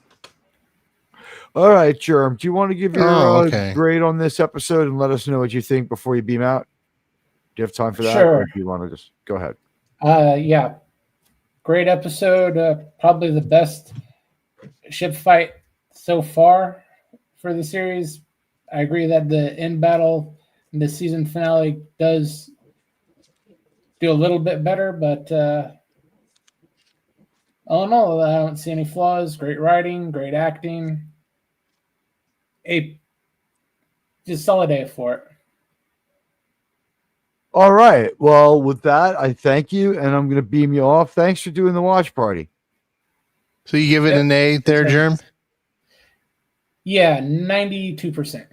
All right, Germ. Do you want to give your grade on this episode and let us know what you think before you beam out? Do you have time for that? Sure. Or do you want to just go ahead? Yeah. Great episode. Probably the best ship fight so far for the series. I agree that the end battle in the season finale does do a little bit better, but all in all, I don't see any flaws. Great writing, great acting. Just solid A for it. All right. Well, with that, I thank you, and I'm going to beam you off. Thanks for doing the watch party. So you give it an A there, Germ? Yeah, 92%.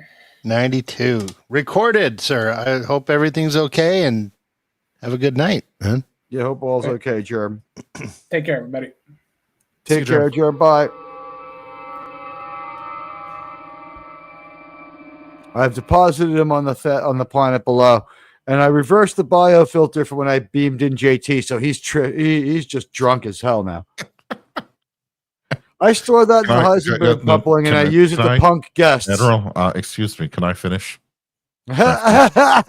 92. Recorded, sir. I hope everything's okay, and have a good night, man. Yeah, hope all's okay, Germ. Take care, everybody. Take care, Germ. Bye. I've deposited him on the planet below, and I reversed the biofilter for when I beamed in JT, so he's just drunk as hell now. I store that in the Heisenberg coupling, and I use it to punk guests. Admiral, excuse me, can I finish? I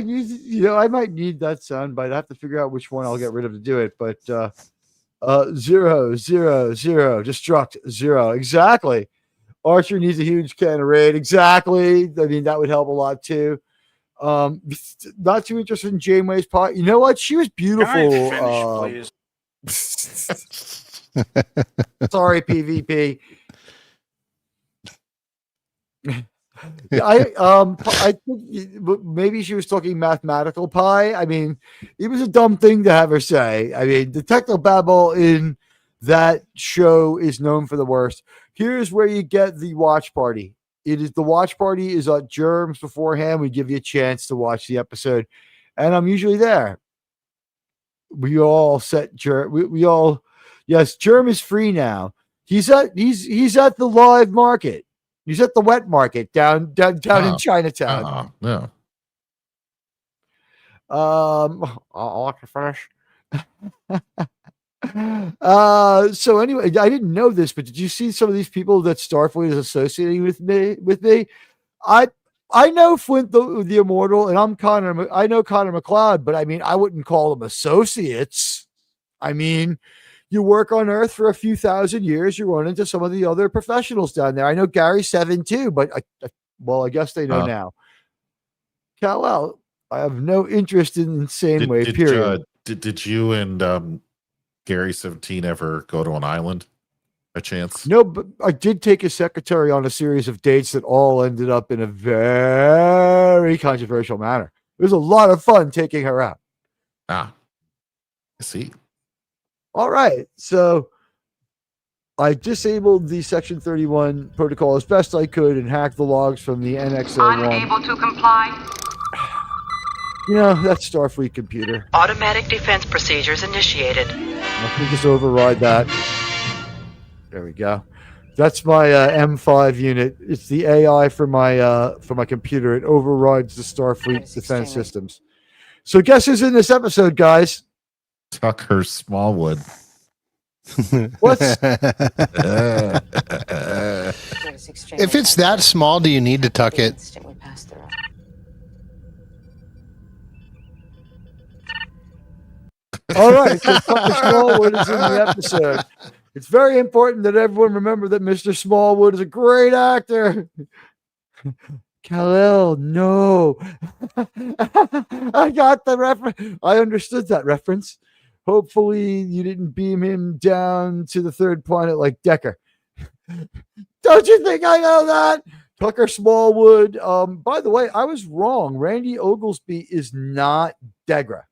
need, I might need that sound, but I have to figure out which one I'll get rid of to do it. But 0, 0, 0, destruct 0. Exactly. Archer needs a huge can of raid. Exactly. I mean, that would help a lot too. Not too interested in Janeway's pot. You know what? She was beautiful. Can I finish, please? Sorry, PvP. I think maybe she was talking mathematical pi. I mean, it was a dumb thing to have her say. I mean, the technobabble in that show is known for the worst. Here's where you get the watch party. The watch party is at Germs beforehand. We give you a chance to watch the episode, and I'm usually there. We all set Germ. We all, yes, Germ is free now. He's at the live market. He's at the wet market down in Chinatown. No. I'll finish. So anyway, I didn't know this, but did you see some of these people that Starfleet is associating with me? I know Flint the Immortal, and I know Connor McLeod, but I mean, I wouldn't call them associates. I mean, you work on Earth for a few thousand years, you run into some of the other professionals down there. I know Gary Seven too, but I guess they know now. Kal-El, I have no interest in the same way. Period. Did you and Gary 17 ever go to an island? A chance? No, but I did take his secretary on a series of dates that all ended up in a very controversial manner. It was a lot of fun taking her out. I see. All right. So I disabled the Section 31 protocol as best I could and hacked the logs from the NX-01. Unable to comply. That's Starfleet computer. Automatic defense procedures initiated. I can just override that. There we go. That's my M5 unit. It's the AI for my computer. It overrides the Starfleet defense systems. So guess who's in this episode, guys? Tucker Smallwood. If it's that small, do you need to tuck it? All right, so Tucker Smallwood is in the episode. It's very important that everyone remember that Mr. Smallwood is a great actor. Kal-El, no. I got the reference. I understood that reference. Hopefully you didn't beam him down to the third planet like Decker. Don't you think I know that? Tucker Smallwood. By the way, I was wrong. Randy Oglesby is not Degra.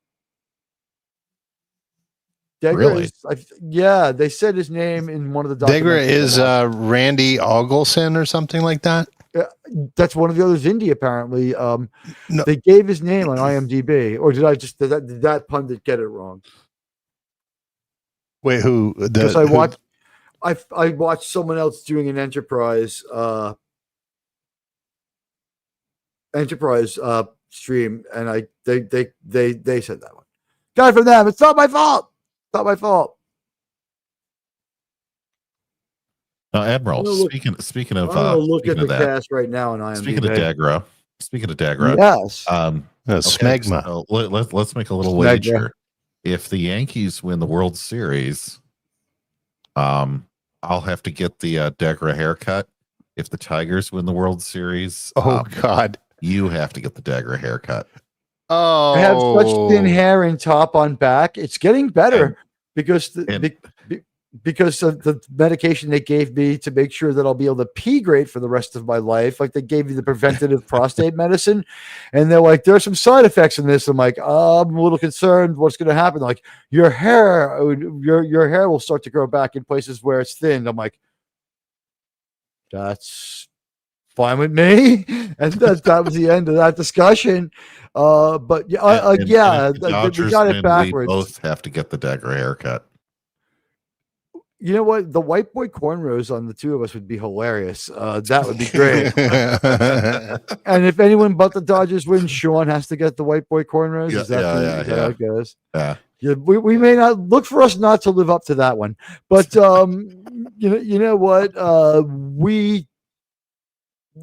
Really? Yeah, they said his name in one of the documentaries. Degra is Randy Ogleson or something like that. That's one of the others. Indie apparently. No. They gave his name on IMDb, or did that pundit get it wrong? Wait, who? Because I watched someone else doing an Enterprise stream, and they said that one. Got it from them. It's not my fault. Not my fault. Admiral, speaking of look at the cast right now on IMDb. Speaking of Dagra, yes, Smegma. So let's make a little wager. If the Yankees win the World Series, I'll have to get the Dagra haircut. If the Tigers win the World Series, God, you have to get the Dagra haircut. I have such thin Oh, hair and top on back. It's getting better because because of the medication they gave me to make sure that I'll be able to pee great for the rest of my life. Like they gave me the preventative prostate medicine, and they're like, "There's some side effects in this." I'm like, "I'm a little concerned. What's going to happen?" Like your hair will start to grow back in places where it's thin. I'm like, that's fine with me, and that was the end of that discussion. But yeah, if the we Dodgers got it win, we backwards. both have to get the dagger haircut. You know what? The white boy cornrows on the two of us would be hilarious. That would be great. And if anyone but the Dodgers win, Sean has to get the white boy cornrows. Is that how it goes? Yeah. Yeah, we may not look for us not to live up to that one, but you know what?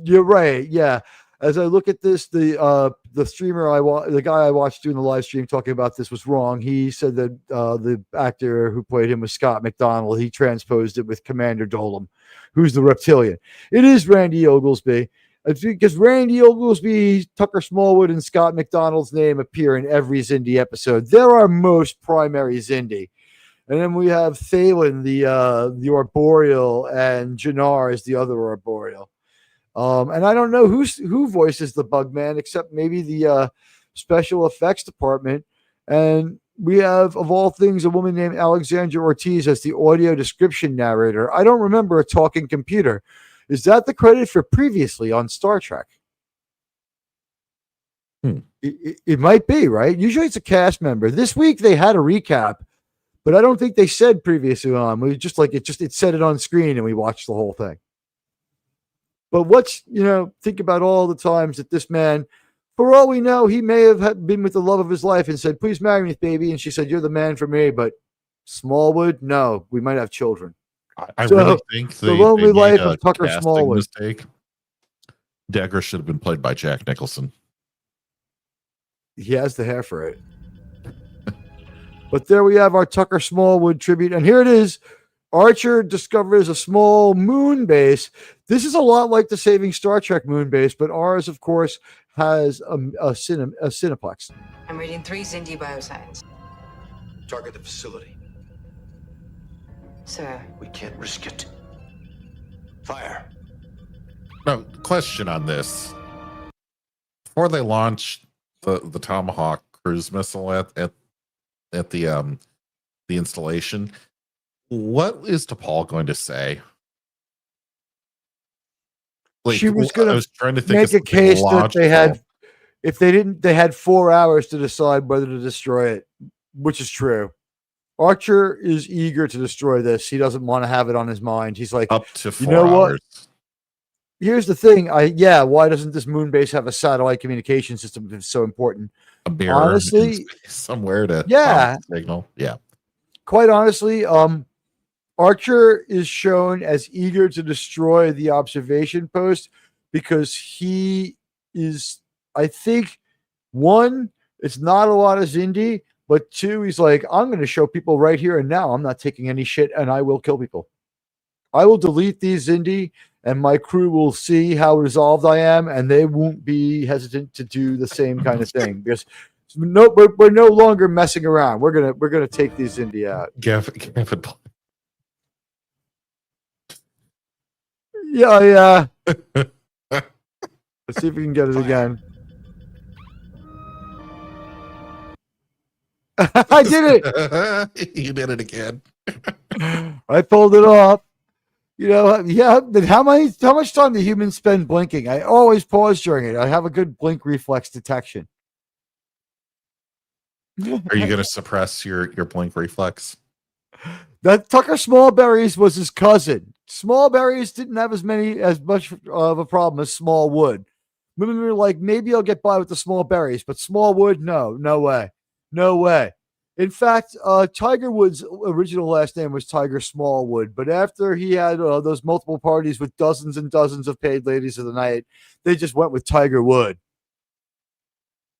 You're right. Yeah. As I look at this, the streamer the guy I watched doing the live stream talking about this was wrong. He said that the actor who played him was Scott McDonald. He transposed it with Commander Dolam, who's the reptilian. It is Randy Oglesby. It's because Randy Oglesby, Tucker Smallwood, and Scott McDonald's name appear in every Zindi episode. They're our most primary Zindi. And then we have Thalen, the Arboreal, and Jannar is the other Arboreal. And I don't know who voices the Bugman except maybe the special effects department. And we have, of all things, a woman named Alexandra Ortiz as the audio description narrator. I don't remember a talking computer. Is that the credit for previously on Star Trek? It might be, right? Usually it's a cast member. This week they had a recap, but I don't think they said previously on. We just like it said it on screen and we watched the whole thing. But think about all the times that this man, for all we know, he may have been with the love of his life and said, "Please marry me, baby." And she said, "You're the man for me." But Smallwood, no, we might have children. I really think the lonely they life made of Tucker casting Smallwood. mistake. Dagger should have been played by Jack Nicholson. He has the hair for it. But there we have our Tucker Smallwood tribute. And here it is. Archer discovers a small moon base. This is a lot like the Saving Star Trek moon base, but ours, of course, has a Cineplex. I'm reading 3 Zindi biosigns. Target the facility. Sir. We can't risk it. Fire. No, question on this. Before they launch the Tomahawk cruise missile at the installation, what is T'Pol going to say? She was going to make a case that they had, if they didn't, they had 4 hours to decide whether to destroy it, which is true. Archer is eager to destroy this. He doesn't want to have it on his mind. He's like, up to 4 hours. What? Here's the thing. Why doesn't this moon base have a satellite communication system if it's so important? A mirror, honestly, somewhere to signal. Yeah. Quite honestly, Archer is shown as eager to destroy the observation post because he is, I think, one, it's not a lot of Zindi, but two, he's like, I'm going to show people right here and now I'm not taking any shit and I will kill people. I will delete these Zindi and my crew will see how resolved I am and they won't be hesitant to do the same kind of thing because we're no longer messing around. We're gonna take these Zindi out. Gavin. Yeah. Let's see if we can get it again. I did it. You did it again. I pulled it off. How much time do humans spend blinking? I always pause during it. I have a good blink reflex detection. Are you going to suppress your blink reflex? That Tucker Smallberries was his cousin. Smallberries didn't have as much of a problem as Smallwood. Women were like, maybe I'll get by with the Smallberries, but Smallwood, no way. In fact, Tiger Woods' original last name was Tiger Smallwood, but after he had those multiple parties with dozens and dozens of paid ladies of the night, they just went with Tiger Wood.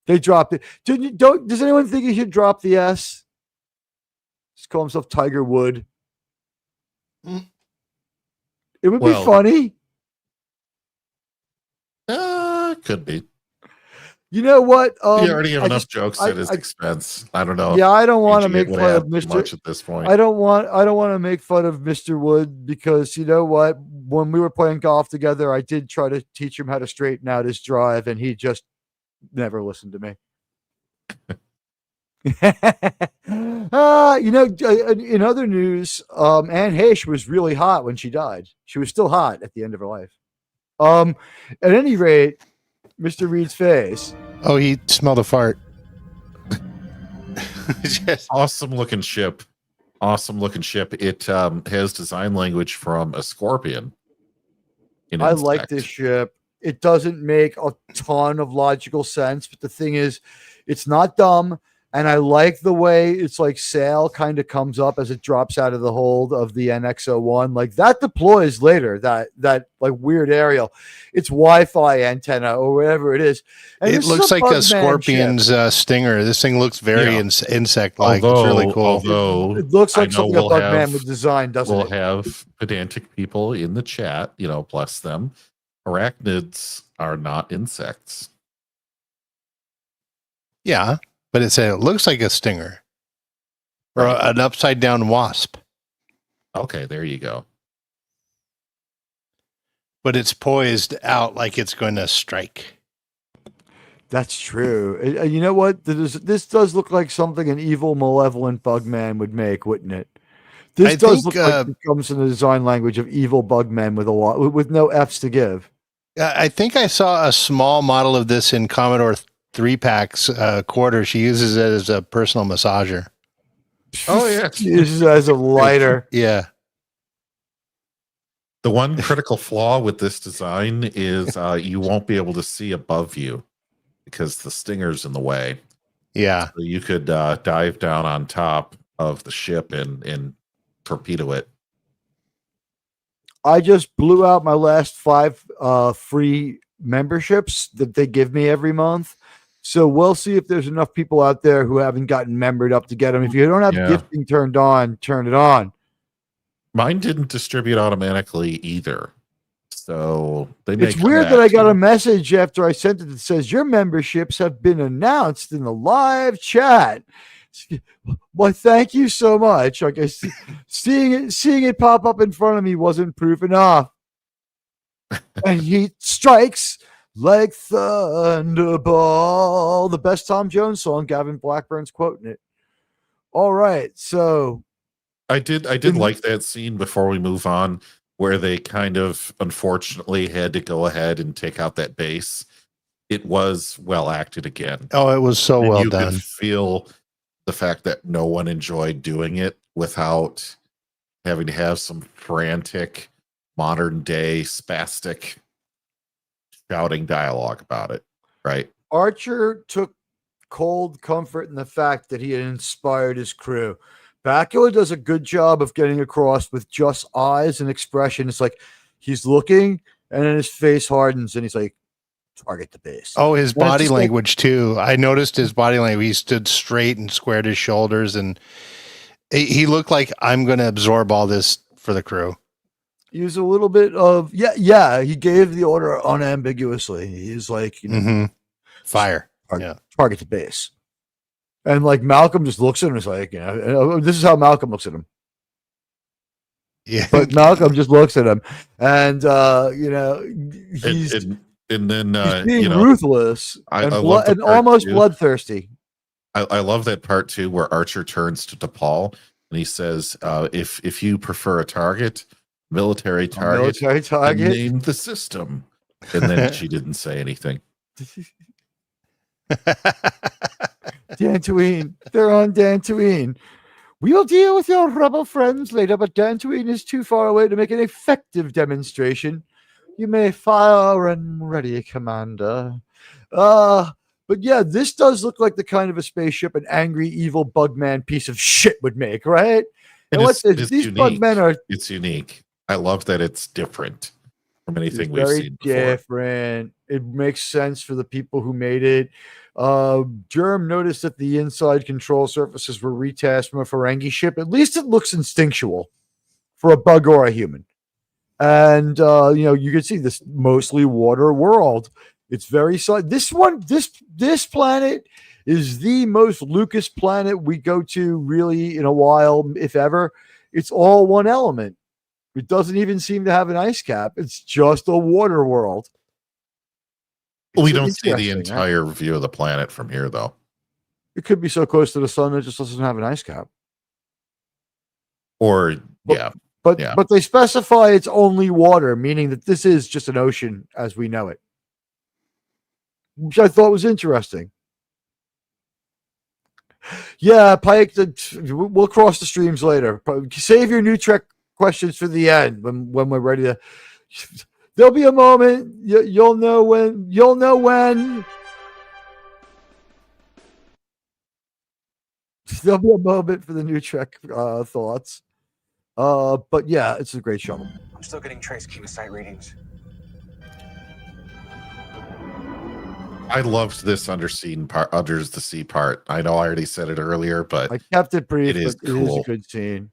They dropped it. Does anyone think he should drop the S? Just call himself Tiger Wood. It would be funny. Could be. You know what? You already have I enough just, jokes at his expense. I don't know. yeah, I don't want to changing it make would fun of add too Mr. much at this point. I don't want to make fun of Mr. Wood because you know what? When we were playing golf together, I did try to teach him how to straighten out his drive, and he just never listened to me. In other news, Anne Heche was really hot when she died. She was still hot at the end of her life. At any rate, Mr. Reed's face. Oh, he smelled a fart. Awesome looking ship. Awesome looking ship. It has design language from a scorpion. I like this ship. It doesn't make a ton of logical sense, but the thing is, it's not dumb. And I like the way it's like sail kind of comes up as it drops out of the hold of the NX-01. Like that deploys later, that like weird aerial. It's Wi-Fi antenna or whatever it is. And it looks like a scorpion's stinger. This thing looks very insect-like. It's really cool. Although it looks like something a Bugman have, would design, doesn't we'll it? We'll have pedantic people in the chat, bless them. Arachnids are not insects. Yeah. But it looks like a stinger or an upside down wasp. Okay, there you go. But it's poised out like it's going to strike. That's true. You know what? This does look like something an evil, malevolent Bugman would make, wouldn't it? This does look like it comes from the design language of evil Bugmen with no F's to give. I think I saw a small model of this in Commodore 3-packs quarter. She uses it as a personal massager. Oh yeah, she uses it as a lighter. Yeah. The one critical flaw with this design is you won't be able to see above you because the stinger's in the way. Yeah, so you could dive down on top of the ship and torpedo it. I just blew out my last 5 free memberships that they give me every month. So we'll see if there's enough people out there who haven't gotten membered up to get them. If you don't have gifting turned on, turn it on. Mine didn't distribute automatically either. So it's weird that I got a message after I sent it that says your memberships have been announced in the live chat. Well, thank you so much. Like seeing it pop up in front of me wasn't proof enough. And he strikes like Thunderball, the best Tom Jones song. Gavin Blackburn's quoting it. All right, so I did like that scene before we move on, where they kind of unfortunately had to go ahead and take out that base. It was well acted again. Oh, it was so well done. You could feel the fact that no one enjoyed doing it without having to have some frantic, modern day, spastic shouting dialogue about it, right? Archer took cold comfort in the fact that he had inspired his crew. Bakula does a good job of getting across with just eyes and expression. It's like he's looking and then his face hardens and he's like, target the base. Oh, his body language too. I noticed his body language. He stood straight and squared his shoulders and he looked like I'm going to absorb all this for the crew. He was a little bit of, yeah. He gave the order unambiguously. He's like, fire. Target the base. And like Malcolm just looks at him and is like, this is how Malcolm looks at him. Yeah. But Malcolm just looks at him and, he's and then he's being ruthless and almost bloodthirsty. I love that part too, where Archer turns to DePaul and he says, if you prefer a target, military target, name the system. And then she didn't say anything. Dantooine. They're on Dantooine. We'll deal with your rebel friends later, but Dantooine is too far away to make an effective demonstration. You may fire when ready, Commander. But yeah, this does look like the kind of a spaceship an angry, evil Bugman piece of shit would make, right? And what's this? These Bugmen are... It's unique. I love that it's different from anything we've very seen before. Different. It makes sense for the people who made it. Germ noticed that the inside control surfaces were retest from a Ferengi ship. At least it looks instinctual for a bug or a human. And, you can see this mostly water world. It's very this planet is the most Lucas planet we go to really in a while, if ever. It's all one element. It doesn't even seem to have an ice cap. It's just a water world. We don't see the entire view of the planet from here, though. It could be so close to the sun that it just doesn't have an ice cap. Or but they specify it's only water, meaning that this is just an ocean as we know it, which I thought was interesting. Yeah, Pike, we'll cross the streams later. Save your new Trek questions for the end when we're ready to. There'll be a moment. You'll know when. You'll know when. There'll be a moment for the new Trek thoughts. But yeah, it's a great shuttle. I'm still getting trace chemosite readings. I loved this under the sea part. I know I already said it earlier, but I kept it brief. It is It is a cool. good scene.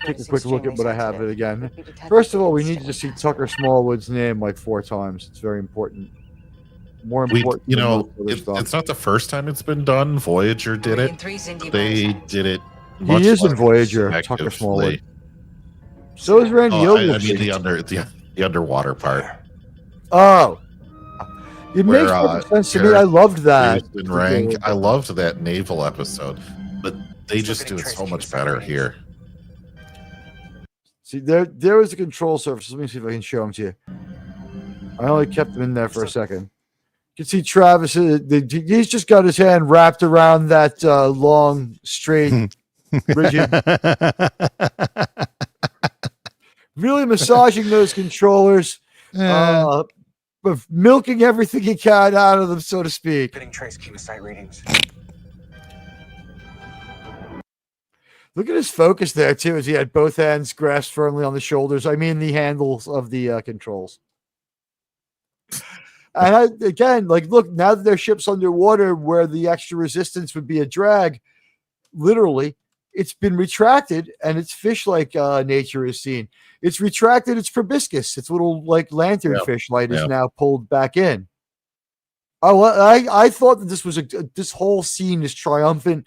Take a quick look at what I have it again. First of all, we need to see Tucker Smallwood's name like 4 times. It's very important. More important. It's not the first time it's been done. Voyager did it. They did it. He is in Voyager, Tucker Smallwood. So is Randy Ogilvy. I mean the underwater part. Oh. It makes perfect sense to me. I loved that. Rank. I loved that naval episode, but they just do it so much better here. See, there was a control surface. Let me see if I can show them to you. I only kept them in there for a second. You can see Travis. He's just got his hand wrapped around that long, straight, rigid. Really massaging those controllers. But milking everything he can out of them, so to speak. Getting trace chemosite readings. Look at his focus there, too, as he had both hands grasped firmly on the shoulders. I mean, the handles of the controls. And again, look, now that their ship's underwater where the extra resistance would be a drag, literally, it's been retracted and its fish-like nature is seen. It's retracted its proboscis. Its little lanternfish light is now pulled back in. I thought that this was this whole scene is triumphant,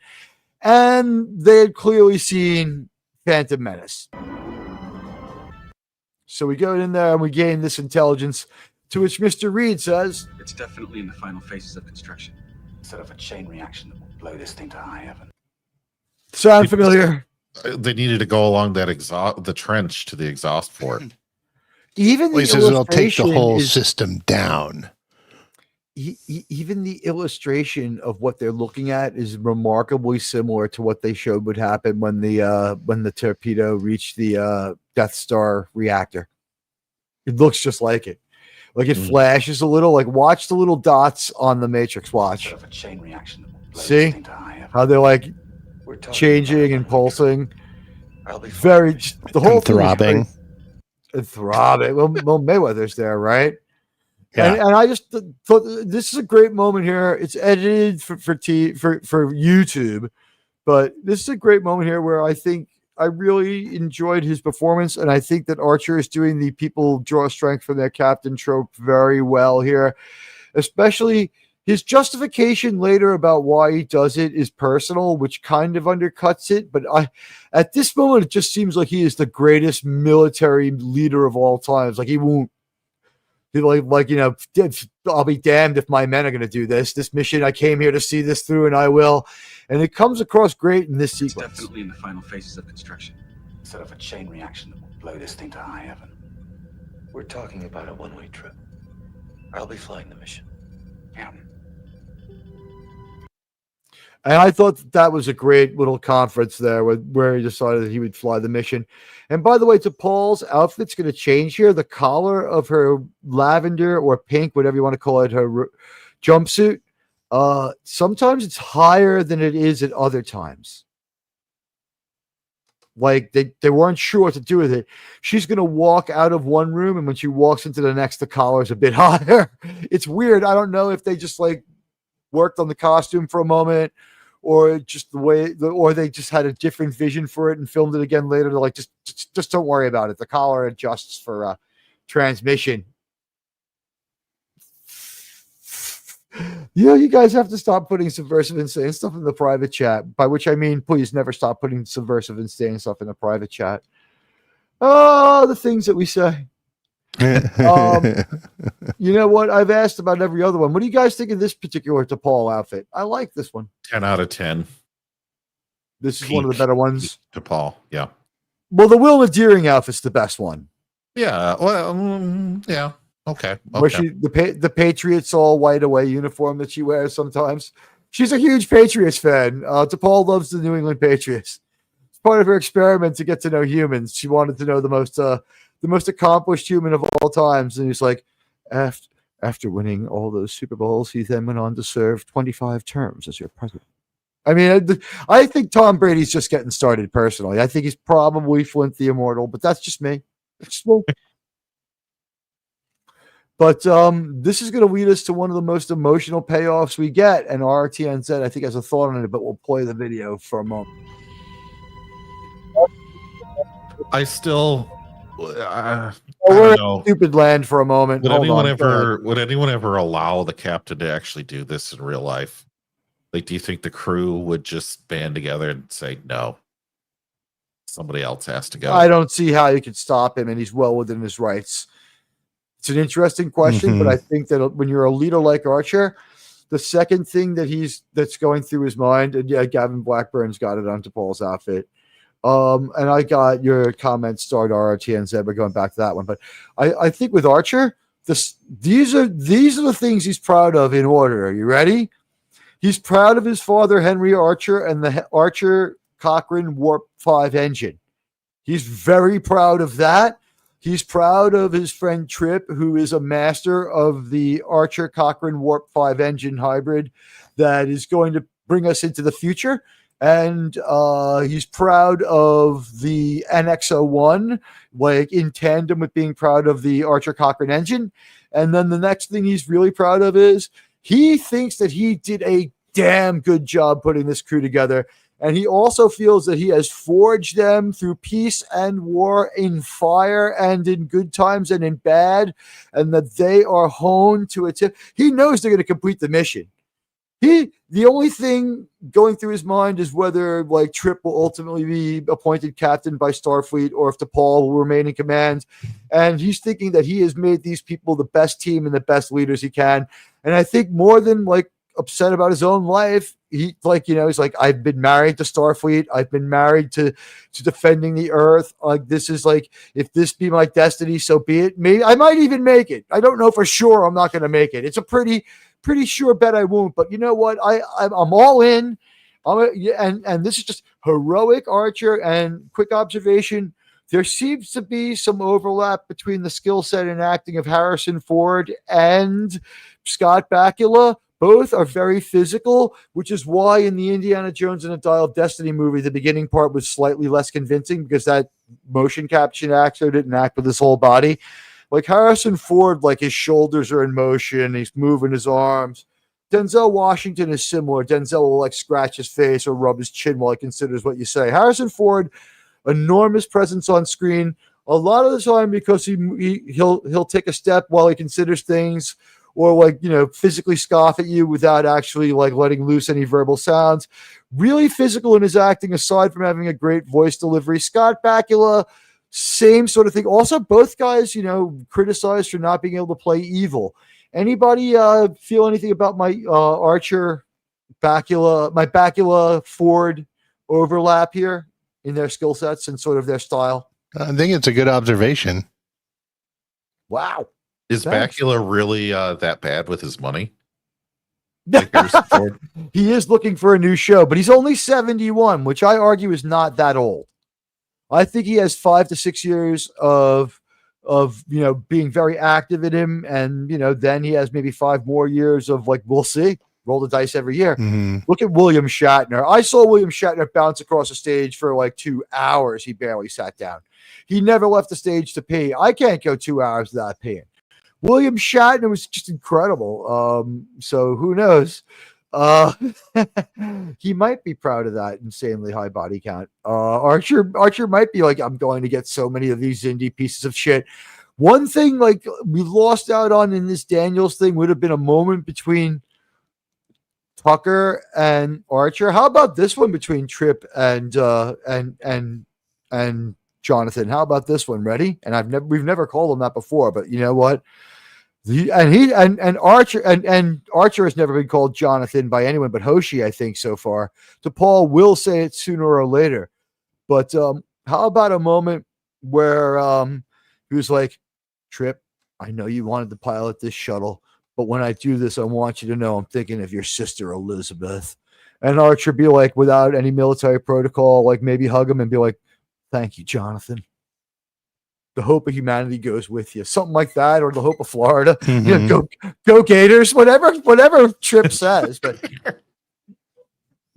and they had clearly seen Phantom Menace. So we go in there and we gain this intelligence, to which Mr. Reed says, "It's definitely in the final phases of construction. Instead of a chain reaction that will blow this thing to high heaven." Sound familiar? They needed to go along the trench to the exhaust port. Even the he says it'll take the illustration whole is- system down. even the illustration of what they're looking at is remarkably similar to what they showed would happen when the torpedo reached the Death Star reactor. It looks just like it. Like it flashes a little. Like watch the little dots on the Matrix watch. Instead of a chain reaction that will blow this See thing to high heaven. how they're like changing and pulsing. Very the whole And throbbing. thing is and throbbing. Well, Mayweather's there, right? Yeah. And I just thought this is a great moment here. It's edited for YouTube, but this is a great moment here where I think I really enjoyed his performance, and I think that Archer is doing the people draw strength from their captain trope very well here, especially his justification later about why he does it is personal, which kind of undercuts it. But at this moment, it just seems like he is the greatest military leader of all times. Like he won't. I'll be damned if my men are going to do this. This mission, I came here to see this through, and I will. And it comes across great in this It's sequence. definitely in the final phases of construction. Instead of a chain reaction that will blow this thing to high heaven. We're talking about a one-way trip. I'll be flying the mission. Yeah. And I thought that was a great little conference there where he decided that he would fly the mission. And by the way, to Paul's outfit's going to change here. The collar of her lavender or pink, whatever you want to call it, her jumpsuit, sometimes it's higher than it is at other times. Like they weren't sure what to do with it. She's going to walk out of one room, and when she walks into the next, the collar is a bit higher. It's weird. I don't know if they just worked on the costume for a moment, or just or they just had a different vision for it and filmed it again later. They're like, just don't worry about it. The collar adjusts for transmission. You guys have to stop putting subversive insane stuff in the private chat. By which I mean, please never stop putting subversive insane stuff in the private chat. Oh, the things that we say. You know what? I've asked about every other one. What do you guys think of this particular T'Pol outfit? I like this one. 10 out of 10. This is one of the better ones. T'Pol, yeah. Well, the Wilma Deering outfit's the best one. Yeah, well, yeah. Okay. Where the Patriots all white away uniform that she wears sometimes. She's a huge Patriots fan. T'Pol loves the New England Patriots. It's part of her experiment to get to know humans. She wanted to know the most accomplished human of all times, and he's like, after winning all those Super Bowls, he then went on to serve 25 terms as your president. I mean, I think Tom Brady's just getting started personally. I think he's probably Flint the Immortal, but that's just me. But this is going to lead us to one of the most emotional payoffs we get, and RTNZ, I think, has a thought on it, but we'll play the video for a moment. I still... I we're don't know. in stupid land for a moment. Would anyone ever allow the captain to actually do this in real life? Like, do you think the crew would just band together and say no? Somebody else has to go. I don't see how you could stop him, and he's well within his rights. It's an interesting question, but I think that when you're a leader like Archer, the second thing that's going through his mind, and yeah, Gavin Blackburn's got it on T'Pol's outfit. And I got your comment start RTNZ. We're going back to that one, but I think with Archer, these are the things he's proud of in order. Are you ready? He's proud of his father Henry Archer and the Archer Cochrane Warp 5 engine. He's very proud of that. He's proud of his friend Trip, who is a master of the Archer Cochrane Warp 5 engine hybrid that is going to bring us into the future. And he's proud of the NX-01, like in tandem with being proud of the Archer Cochrane engine. And then the next thing he's really proud of is he thinks that he did a damn good job putting this crew together. And he also feels that he has forged them through peace and war, in fire and in good times and in bad, and that they are honed to a tip. He knows they're going to complete the mission. The only thing going through his mind is whether like Trip will ultimately be appointed captain by Starfleet or if T'Pol will remain in command. And he's thinking that he has made these people the best team and the best leaders he can. And I think more than like upset about his own life, he's like, I've been married to Starfleet. I've been married to defending the Earth. Like, this is like, if this be my destiny, so be it. Maybe I might even make it. I don't know for sure. I'm not going to make it. It's a pretty sure bet I won't, but you know what? I'm all in. And this is just heroic Archer. And quick observation, there seems to be some overlap between the skill set and acting of Harrison Ford and Scott Bakula. Both are very physical, which is why in the Indiana Jones and the Dial of Destiny movie, the beginning part was slightly less convincing because that motion capture actor didn't act with his whole body. Like Harrison Ford, like his shoulders are in motion, he's moving his arms. Denzel Washington is similar. Denzel will like scratch his face or rub his chin while he considers what you say. Harrison Ford, enormous presence on screen, a lot of the time because he'll take a step while he considers things, or like, physically scoff at you without actually like letting loose any verbal sounds. Really physical in his acting, aside from having a great voice delivery. Scott Bakula, same sort of thing. Also, both guys, criticized for not being able to play evil. Anybody feel anything about my Archer Bakula, my Bakula Ford overlap here in their skill sets and sort of their style? I think it's a good observation. Wow. Is Bakula really that bad with his money? He is looking for a new show, but he's only 71, which I argue is not that old. I think he has 5 to 6 years of being very active in him, and then he has maybe 5 more years of like, we'll see. Roll the dice every year. Mm-hmm. Look at William Shatner. I saw William Shatner bounce across the stage for like 2 hours. He barely sat down. He never left the stage to pee. I can't go 2 hours without peeing. William Shatner was just incredible. So who knows? He might be proud of that insanely high body count. Archer might be like, I'm going to get so many of these indie pieces of shit. One thing like we lost out on in this Daniels thing would have been a moment between Tucker and Archer. How about this one between Trip and Jonathan? How about this one? Ready? And we've never called him that before, but you know what? Archer has never been called Jonathan by anyone but Hoshi, I think, so far. Paul will say it sooner or later. But how about a moment where he was like, Trip, I know you wanted to pilot this shuttle, but when I do this, I want you to know I'm thinking of your sister, Elizabeth. And Archer be like, without any military protocol, like maybe hug him and be like, thank you, Jonathan. The hope of humanity goes with you. Something like that, or the hope of Florida. Mm-hmm. You know, go Gators, whatever Trip says. But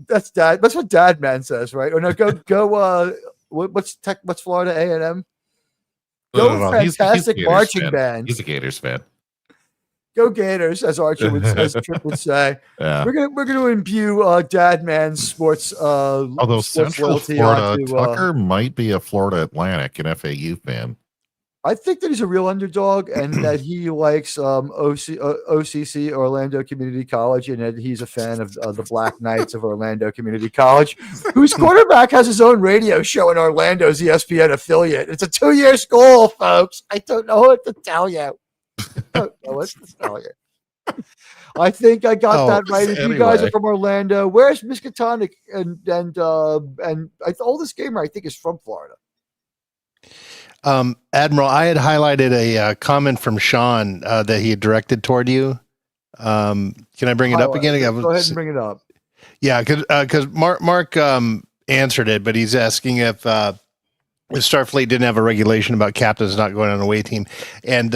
that's what Dad Man says, right? Or no, go what's Florida A&M? Go fantastic marching band. He's a Gators fan. Go Gators, as Trip would say. Yeah. We're gonna imbue Dad Man's sports. Although sports Central loyalty Florida, onto, Tucker might be a Florida Atlantic and FAU fan. I think that he's a real underdog, and that he likes OCC, Orlando Community College, and that he's a fan of the Black Knights of Orlando Community College, whose quarterback has his own radio show in Orlando's ESPN affiliate. It's a 2-year school, folks. I don't know what to tell you. I think I got that right. If you guys are from Orlando, where's Miskatonic and oldest gamer I think is from Florida. Admiral, I had highlighted a comment from Sean that he had directed toward you. Can I bring it up again? Go ahead and bring it up. Yeah, because Mark answered it, but he's asking if Starfleet didn't have a regulation about captains not going on an away team, and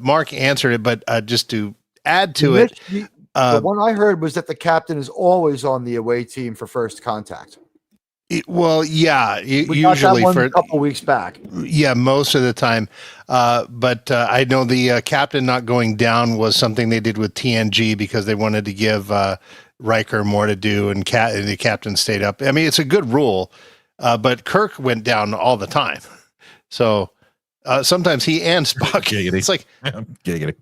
Mark answered it. But just to add to it, the one I heard was that the captain is always on the away team for first contact. Usually got that one a couple weeks back. Yeah, most of the time. But I know the captain not going down was something they did with TNG because they wanted to give Riker more to do, and the captain stayed up. I mean, it's a good rule, but Kirk went down all the time. So sometimes he and Spock. It's like giggity.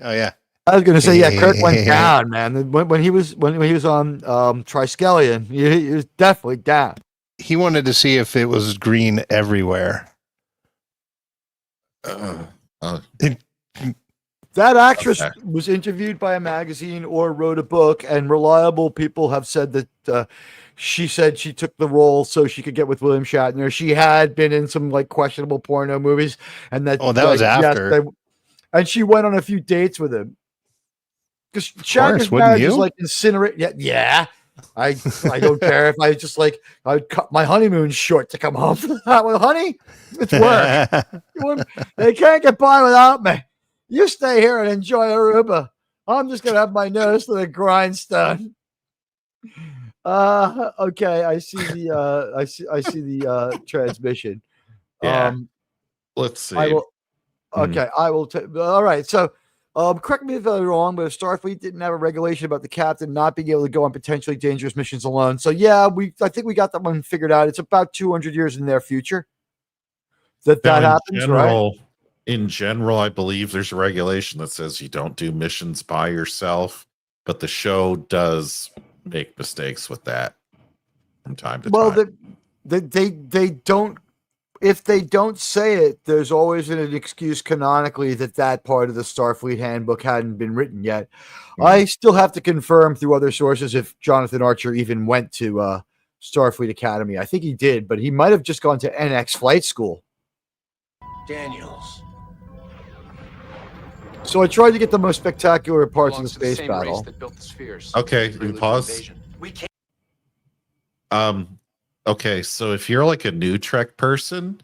Oh yeah. I was going to say, yeah, Kirk went down, man. When he was on Triskelion, he was definitely down. He wanted to see if it was green everywhere. That actress was interviewed by a magazine or wrote a book, and reliable people have said that she said she took the role so she could get with William Shatner. She had been in some like questionable porno movies, and that was after. And she went on a few dates with him. Because Shatner's marriage is like incinerate. Yeah. I don't care if I just I would cut my honeymoon short to come home from that. Well, honey, it's work. They can't get by without me. You stay here and enjoy Aruba. I'm just gonna have my nose to the grindstone. Okay, I see the I see the transmission. Yeah. Let's see. I will. Okay, I will. All right, so. Correct me if I'm wrong, but if Starfleet didn't have a regulation about the captain not being able to go on potentially dangerous missions alone. So yeah, I think we got that one figured out. It's about 200 years in their future that happens, right? In general, I believe there's a regulation that says you don't do missions by yourself, but the show does make mistakes with that from time to time. Well, they don't. If they don't say it, there's always an excuse canonically that part of the Starfleet handbook hadn't been written yet. Mm-hmm. I still have to confirm through other sources if Jonathan Archer even went to Starfleet Academy. I think he did, but he might have just gone to NX flight school. Daniels. So I tried to get the most spectacular parts of the space battle. Okay, you pause. Okay, so if you're like a new Trek person,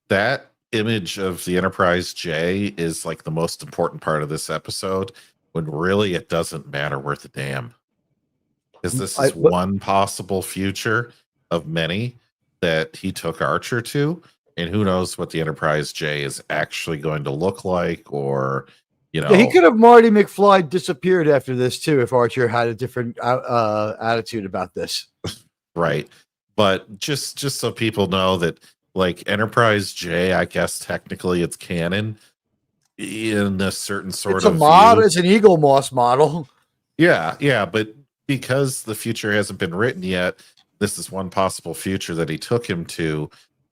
that image of the Enterprise J is like the most important part of this episode, when really it doesn't matter worth a damn. Because this is one possible future of many that he took Archer to, and who knows what the Enterprise J is actually going to look like, or, you know. Yeah, he could have Marty McFly disappeared after this too if Archer had a different attitude about this. Right. But just so people know that, like, Enterprise J, I guess technically it's canon in a certain sort of model. It's an Eagle Moss model. Yeah, but because the future hasn't been written yet, this is one possible future that he took him to.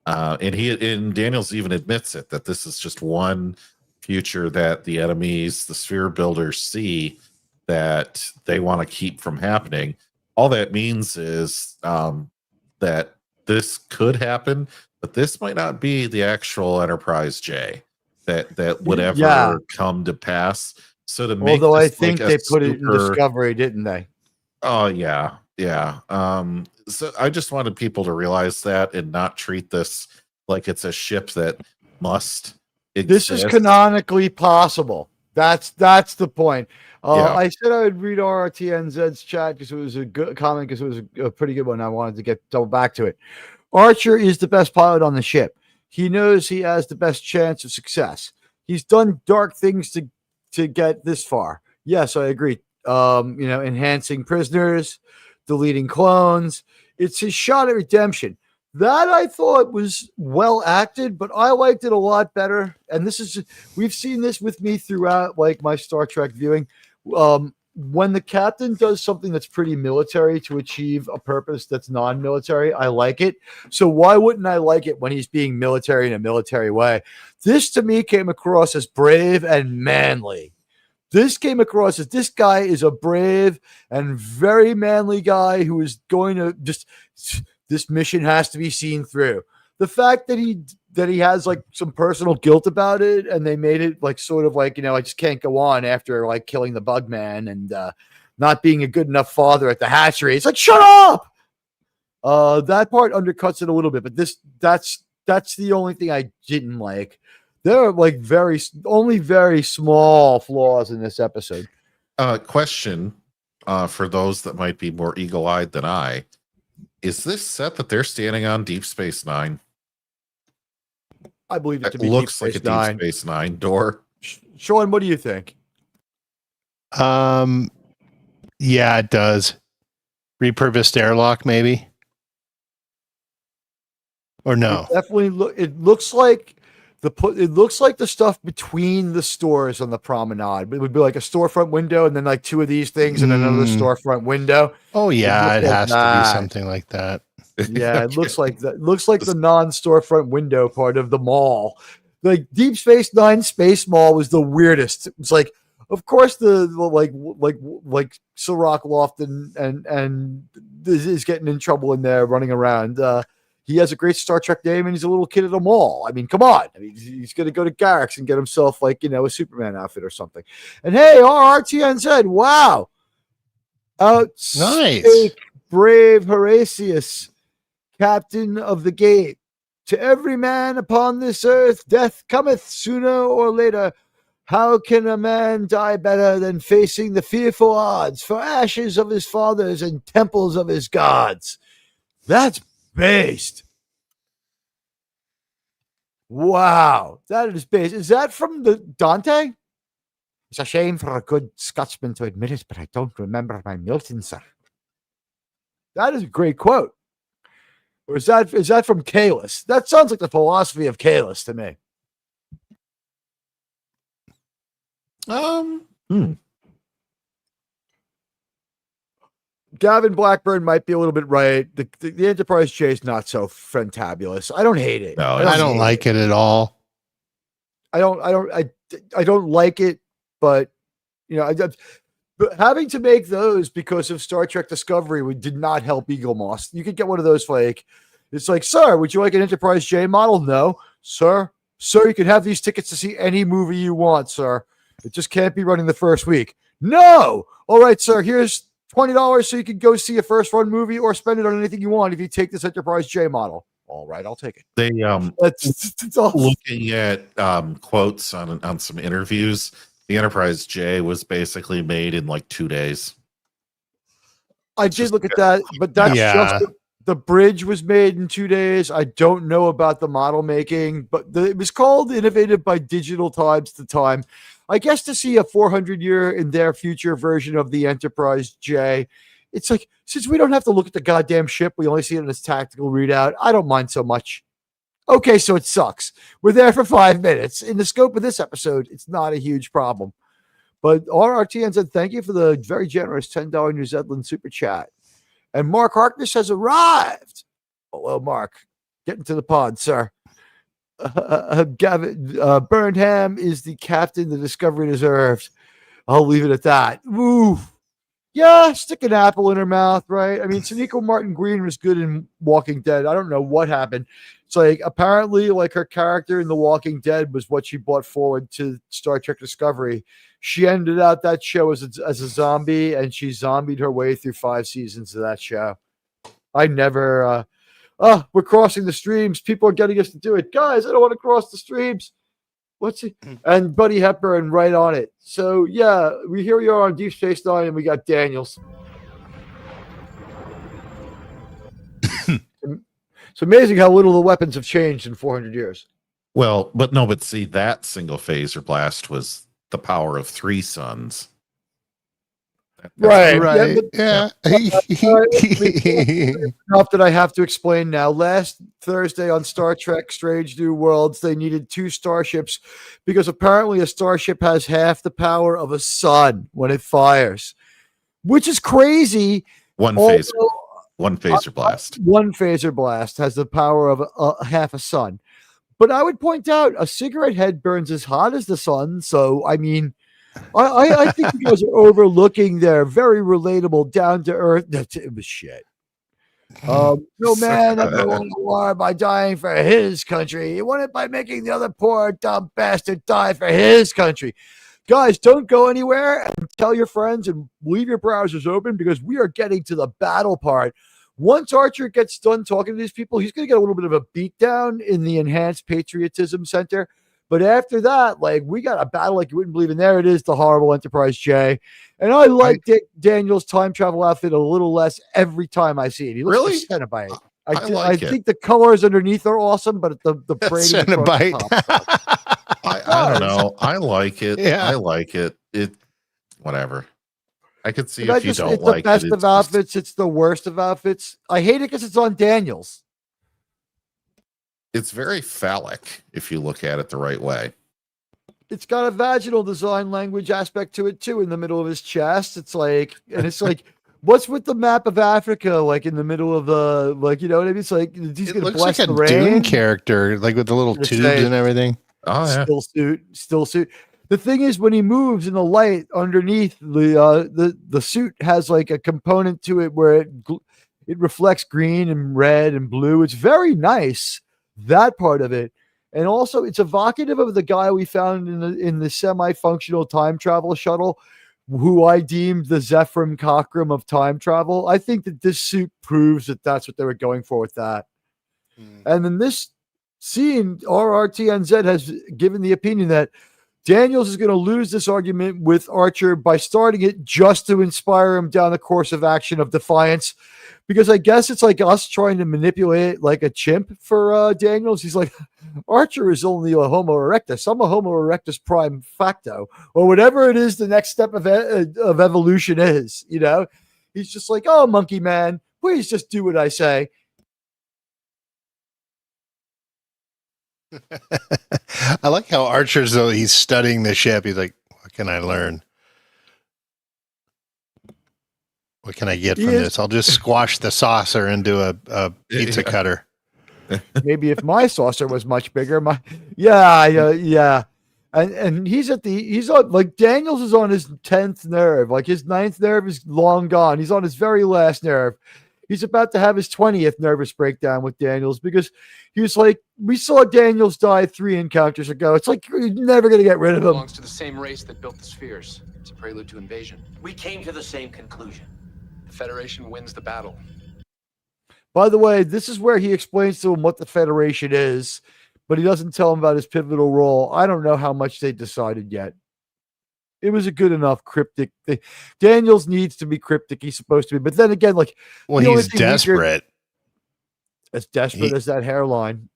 And Daniels even admits it, that this is just one future that the enemies, the sphere builders, see that they want to keep from happening. All that means is that this could happen, but this might not be the actual Enterprise J that would ever come to pass. So to make Although I this think like they a put it in super, Discovery, didn't they? oh yeah, yeah. So I just wanted people to realize that and not treat this like it's a ship that must exist. This is canonically possible. That's the point. Yeah. I said I would read RTNZ's chat because it was a good comment, because it was a pretty good one. I wanted to double back to it. Archer is the best pilot on the ship. He knows he has the best chance of success. He's done dark things to get this far. Yes, I agree. Enhancing prisoners, deleting clones. It's his shot at redemption. That I thought was well acted, but I liked it a lot better. And we've seen this with me throughout like my Star Trek viewing. When the captain does something that's pretty military to achieve a purpose that's non-military, I like it. So why wouldn't I like it when he's being military in a military way? This to me came across as brave and manly. This came across as this guy is a brave and very manly guy who is going to this mission has to be seen through. The fact that he has like some personal guilt about it, and they made it like sort of like, I just can't go on after like killing the bug man and not being a good enough father at the hatchery. It's like, shut up. That part undercuts it a little bit, but that's the only thing I didn't like. There are like very small flaws in this episode. Question for those that might be more eagle-eyed than I. Is this set that they're standing on Deep Space Nine? I believe it to be looks Deep like Space a Nine. Deep Space Nine door. Sean, what do you think? Yeah, it does. Repurposed airlock, maybe, or no? It definitely it looks like the stuff between the stores on the promenade. It would be like a storefront window, and then like two of these things, and another storefront window. Oh yeah, it has to be something like that. Yeah, it looks like that. Looks like the non-storefront window part of the mall. Like Deep Space Nine Space Mall was the weirdest. It's like, of course, the like Sirach Lofton and is getting in trouble in there running around. He has a great Star Trek name, and he's a little kid at a mall. I mean, come on. I mean, he's going to go to Garrick's and get himself like, a Superman outfit or something. And hey, RTN said, wow. Nice. Brave Horatius, captain of the gate. To every man upon this earth, death cometh sooner or later. How can a man die better than facing the fearful odds for ashes of his fathers and temples of his gods? That's based. Wow, that is based. Is that from the Dante? It's a shame for a good Scotsman to admit it, but I don't remember my Milton, sir. That is a great quote. Or is that from Kalis? That sounds like the philosophy of Kalis to me. Gavin Blackburn might be a little bit right. The Enterprise J is not so fantabulous. I don't hate it. No, I don't like it at all. I don't like it, but but having to make those because of Star Trek Discovery did not help Eagle Moss. You could get one of those it's like, sir, would you like an Enterprise J model? No, sir. Sir, you can have these tickets to see any movie you want, sir. It just can't be running the first week. No. All right, sir. Here's $20 so you can go see a first run movie or spend it on anything you want if you take this Enterprise J model. All right, I'll take it. They it's awesome. Looking at quotes on some interviews, the Enterprise J was basically made in like 2 days. I did look at that, but that's just the bridge was made in 2 days. I don't know about the model making, but it was called Innovated by Digital Times at the time. I guess to see a 400-year in their future version of the Enterprise J, it's like, since we don't have to look at the goddamn ship, we only see it in its tactical readout. I don't mind so much. Okay, so it sucks. We're there for 5 minutes. In the scope of this episode, it's not a huge problem. But RRTN said, thank you for the very generous $10 New Zealand super chat. And Mark Harkness has arrived. Oh, well, Mark, get into the pod, sir. Gavin Burnham is the captain the Discovery deserves. I'll leave it at that. Ooh. Yeah, stick an apple in her mouth, right? I mean, Sonequa Martin Green was good in Walking Dead. I don't know what happened. It's like apparently, like her character in The Walking Dead was what she brought forward to Star Trek Discovery. She ended out that show as a zombie, and she zombied her way through 5 seasons of that show. I never. We're crossing the streams. People are getting us to do it, guys. I don't want to cross the streams. What's he? And Buddy Hepburn right on it. So yeah, here we are on Deep Space Nine, and we got Daniels. It's amazing how little the weapons have changed in 400 years. Well, but see, that single phaser blast was the power of 3 suns. Right. Yeah. Enough that I have to explain now. Last Thursday on Star Trek Strange New Worlds, they needed 2 starships because apparently a starship has half the power of a sun when it fires, which is crazy. One phaser blast. One phaser blast has the power of half a sun. But I would point out a cigarette head burns as hot as the sun. So, I mean, I think you guys are overlooking their very relatable, down to earth. It was shit. No man ever won the war by dying for his country. He won it by making the other poor, dumb bastard die for his country. Guys, don't go anywhere and tell your friends and leave your browsers open because we are getting to the battle part. Once Archer gets done talking to these people, he's going to get a little bit of a beatdown in the Enhanced Patriotism Center. But after that, like, we got a battle like you wouldn't believe. And there it is, the horrible Enterprise J. And I like Dick Daniels' time travel outfit a little less every time I see it. He looks Really? like Cenobite. I think the colors underneath are awesome, but the braiding Cenobite. I don't know. I like it. Yeah. I like it. It whatever. I could see But if you don't it's like the best it. of outfits. It's the worst of outfits. I hate it because it's on Daniels. It's very phallic if you look at it the right way. It's got a vaginal design language aspect to it too in the middle of his chest. It's like, and it's like, what's with the map of Africa, like in the middle of the, like, you know what I mean? It's like he's going to looks bless like a the rain. Dune character, like with the little It's tubes a- and everything. Oh yeah. Still suit. The thing is, when he moves in the light underneath the suit has like a component to it where it reflects green and red and blue. It's very nice, that part of it. And also it's evocative of the guy we found in the semi-functional time travel shuttle, who I deemed the Zephram Cochrane of time travel. I think that this suit proves that that's what they were going for with that. And then this scene, RRTNZ has given the opinion that Daniels is going to lose this argument with Archer by starting it just to inspire him down the course of action of defiance. Because I guess it's like us trying to manipulate it like a chimp for Daniels. He's like, Archer is only a Homo erectus. I'm a Homo erectus prime facto, or whatever it is the next step of evolution is. You know, he's just like, oh, monkey man, please just do what I say. I like how Archer's, though, he's studying the ship. He's like, what can I learn? What can I get from this? I'll just squash the saucer into a pizza cutter. Maybe if my saucer was much bigger, yeah. And he's on, like, Daniels is on his 10th nerve. Like, his 9th nerve is long gone. He's on his very last nerve. He's about to have his 20th nervous breakdown with Daniels because he was like, we saw Daniels die 3 encounters ago. It's like, you're never going to get rid of him. Belongs to the same race that built the spheres. It's a prelude to invasion. We came to the same conclusion. The Federation wins the battle. By the way, this is where he explains to him what the Federation is, but he doesn't tell him about his pivotal role. I don't know how much they decided yet. It was a good enough cryptic thing. Daniels needs to be cryptic. He's supposed to be. But then again, like, well, he's desperate. As desperate as that hairline.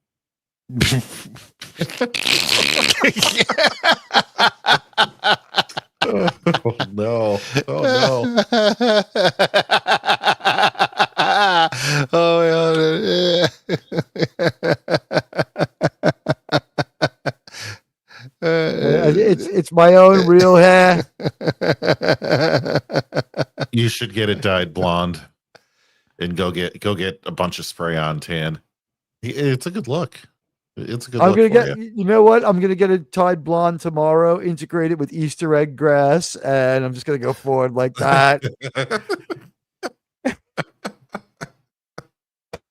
Oh no. Oh no. As It's my own real hair. You should get it dyed blonde and go get a bunch of spray on tan. It's a good look. It's a good I'm look gonna for get. you. You know what? I'm gonna get it dyed blonde tomorrow, integrated with Easter egg grass, and I'm just gonna go forward like that.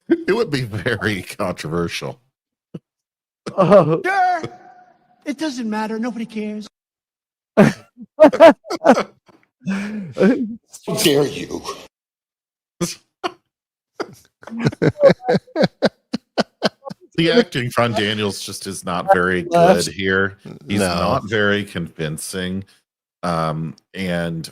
It would be very controversial. Oh. Sure. It doesn't matter. Nobody cares. How dare you? The acting from Daniels just is not very good here. He's not very convincing. And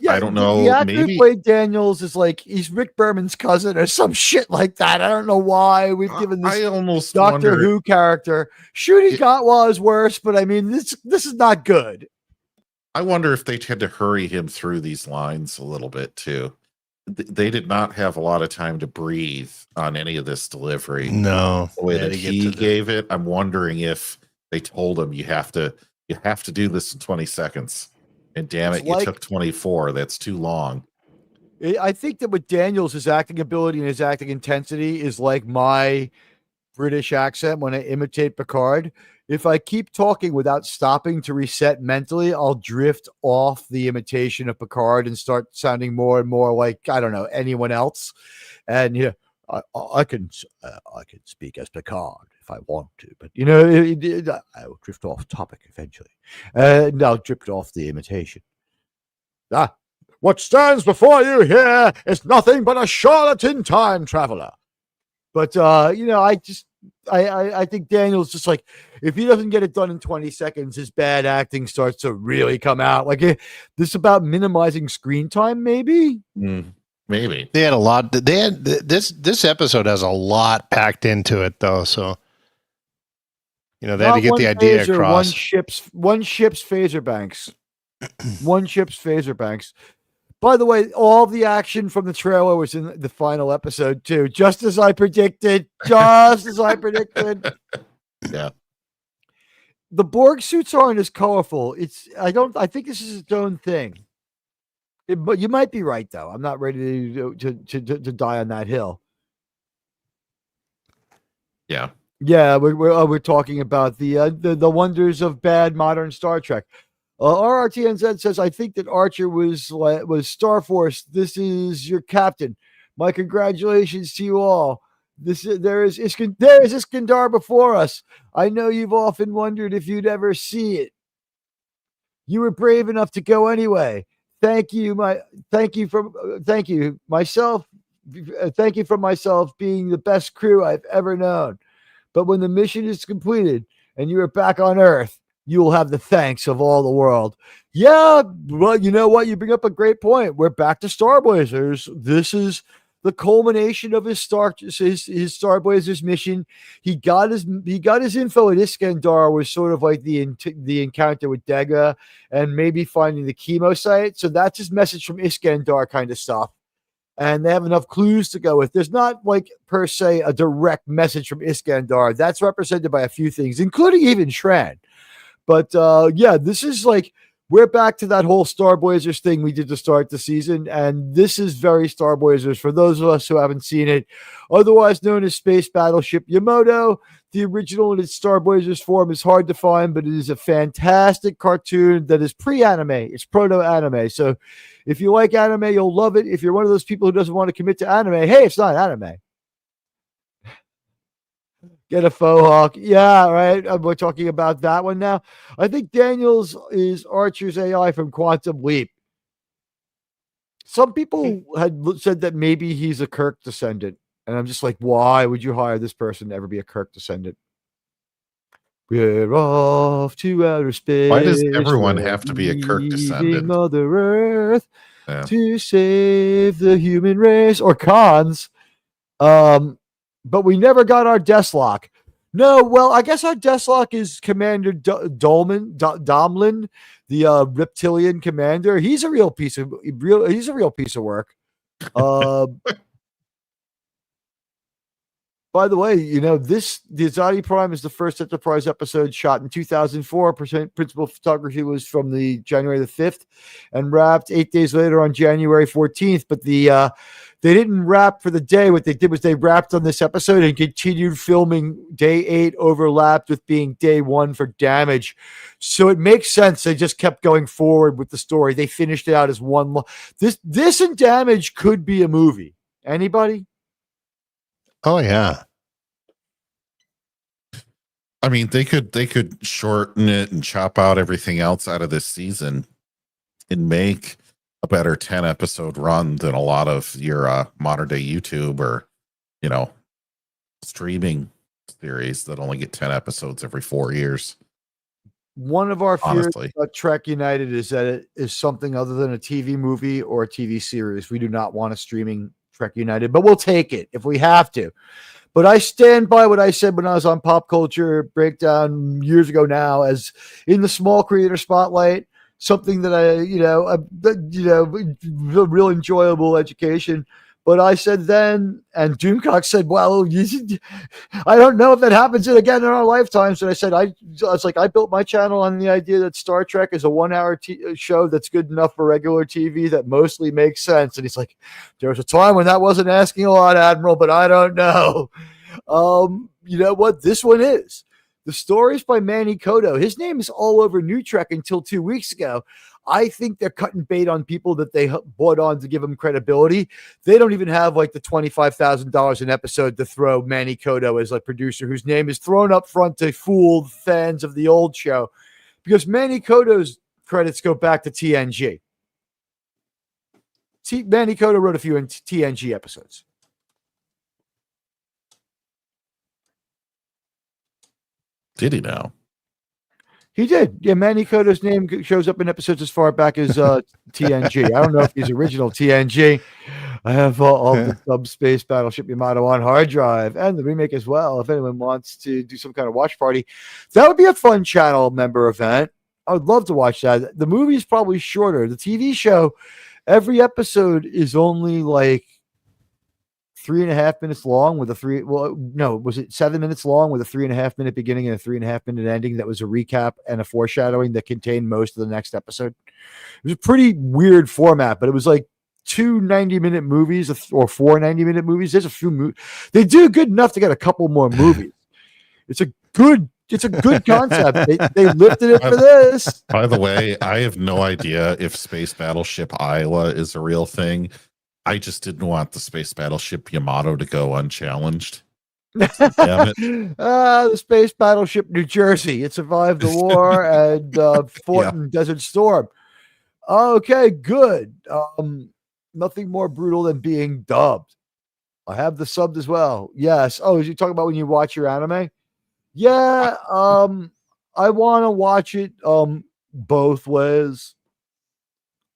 I don't know, The actor who maybe played Daniels is like he's Rick Berman's cousin or some shit like that. I don't know why we've given this I almost Doctor wonder, Who character. Shooting Gatwa is worse, but I mean this is not good. I wonder if they had to hurry him through these lines a little bit too. They did not have a lot of time to breathe on any of this delivery. No, the way that he gave it. I'm wondering if they told him you have to do this in 20 seconds. And damn it, you took 24. That's too long. I think that with Daniels, his acting ability and his acting intensity is like my British accent when I imitate Picard. If I keep talking without stopping to reset mentally, I'll drift off the imitation of Picard and start sounding more and more like, I don't know, anyone else. And yeah, I can speak as Picard if I want to, but you know, I'll drift off topic eventually. And I'll drift off the imitation. What stands before you here is nothing but a charlatan time traveler. But you know, I think Daniel's just like, if he doesn't get it done in 20 seconds, his bad acting starts to really come out. Like this is about minimizing screen time, maybe. Maybe they had a lot. They had this episode has a lot packed into it, though. So you know they had to get the idea across. One ship's phaser banks. One ship's phaser banks. By the way, all the action from the trailer was in the final episode too, just as I predicted. Just as I predicted. Yeah. The Borg suits aren't as colorful. I think this is its own thing. But you might be right, though. I'm not ready to die on that hill. Yeah. Yeah, we're talking about the wonders of bad modern Star Trek. RRTNZ says, I think that Archer was Star Force. This is your captain. My congratulations to you all. There is Iskandar before us. I know you've often wondered if you'd ever see it. You were brave enough to go anyway. Thank you from myself being the best crew I've ever known. But when the mission is completed and you are back on Earth, you will have the thanks of all the world. Yeah, well, you know what? You bring up a great point. We're back to Starblazers. This is the culmination of his Starblazers mission. He got his info at Iskandar was sort of like the encounter with Dega and maybe finding the chemo site. So that's his message from Iskandar kind of stuff. And they have enough clues to go with. There's not like per se a direct message from Iskandar. That's represented by a few things, including even Shran. But yeah, this is like, we're back to that whole Starblazers thing we did to start the season. And this is very Starblazers for those of us who haven't seen it. Otherwise known as Space Battleship Yamato. The original in its Starblazers form is hard to find, but it is a fantastic cartoon that is pre-anime. It's proto-anime. So if you like anime, you'll love it. If you're one of those people who doesn't want to commit to anime, hey, it's not anime. Get a faux hawk. Yeah, right. We're talking about that one now. I think Daniels is Archer's AI from Quantum Leap. Some people had said that maybe he's a Kirk descendant. And I'm just like, why would you hire this person to ever be a Kirk descendant? We're off to outer space. Why does everyone have to be a Kirk descendant? Mother Earth to save the human race. Or Khans. But we never got our Deathlock. No, well, I guess our Deathlock is Commander Domlin, the reptilian commander. He's a real piece of work. By the way, the Azati Prime is the first Enterprise episode shot in 2004. Principal photography was from the January the 5th and wrapped 8 days later on January 14th. But they didn't wrap for the day. What they did was they wrapped on this episode and continued filming. Day 8 overlapped with being day 1 for Damage. So it makes sense. They just kept going forward with the story. They finished it out as one. This and Damage could be a movie. Anybody? Oh yeah. I mean, they could shorten it and chop out everything else out of this season and make a better 10 episode run than a lot of your modern day YouTube or, streaming series that only get 10 episodes every 4 years. One of our fears Honestly. about Trek United is that it is something other than a TV movie or a TV series. We do not want a streaming Trek United, but we'll take it if we have to. But I stand by what I said when I was on Pop Culture Breakdown years ago now, as in the small creator spotlight, something that a real enjoyable education. But I said then, and Doomcock said, well, I don't know if that happens again in our lifetimes. And I said, I was like, I built my channel on the idea that Star Trek is a 1 hour show that's good enough for regular TV that mostly makes sense. And he's like, there was a time when that wasn't asking a lot, Admiral, but I don't know. You know what? This one is. The story's by Manny Koto. His name is all over New Trek until 2 weeks ago. I think they're cutting bait on people that they bought on to give them credibility. They don't even have like the $25,000 an episode to throw Manny Koto as a producer whose name is thrown up front to fool fans of the old show, because Manny Koto's credits go back to TNG. Manny Koto wrote a few in TNG episodes. Did he now? He did. Yeah, Manny Koto's name shows up in episodes as far back as TNG. I don't know if he's original TNG. I have all the Subspace Battleship Yamato on hard drive and the remake as well. If anyone wants to do some kind of watch party, that would be a fun channel member event. I would love to watch that. The movie is probably shorter. The TV show, every episode is only like 3.5 minutes long with was it 7 minutes long with a 3.5 minute beginning and a 3.5 minute ending that was a recap and a foreshadowing that contained most of the next episode. It was a pretty weird format, but it was like 2 90-minute movies or 4 90-minute movies. There's a few movies. They do good enough to get a couple more movies. It's a good concept. They lifted it for this. By the way, I have no idea if Space Battleship Iowa is a real thing. I just didn't want the Space Battleship Yamato to go unchallenged. Damn it. The Space Battleship New Jersey. It survived the war and fought in Desert Storm. Okay, good. Nothing more brutal than being dubbed. I have the subbed as well. Yes. Oh, is you talking about when you watch your anime? Yeah. I want to watch it both ways.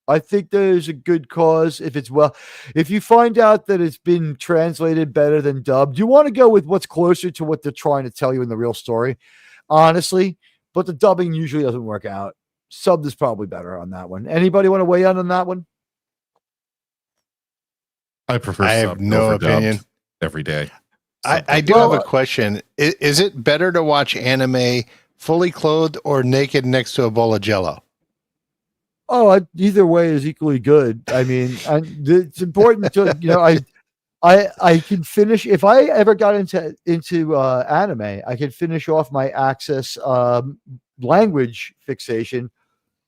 I think there's a good cause if you find out that it's been translated better than dubbed, you want to go with what's closer to what they're trying to tell you in the real story, honestly. But the dubbing usually doesn't work out. Subbed is probably better on that one. Anybody want to weigh in on that one? I prefer. I have no opinion. Every day. I do have a question. Is it better to watch anime fully clothed or naked next to a bowl of Jello? Oh, either way is equally good. I mean, it's important to I can finish if I ever got into anime. I can finish off my Access language fixation.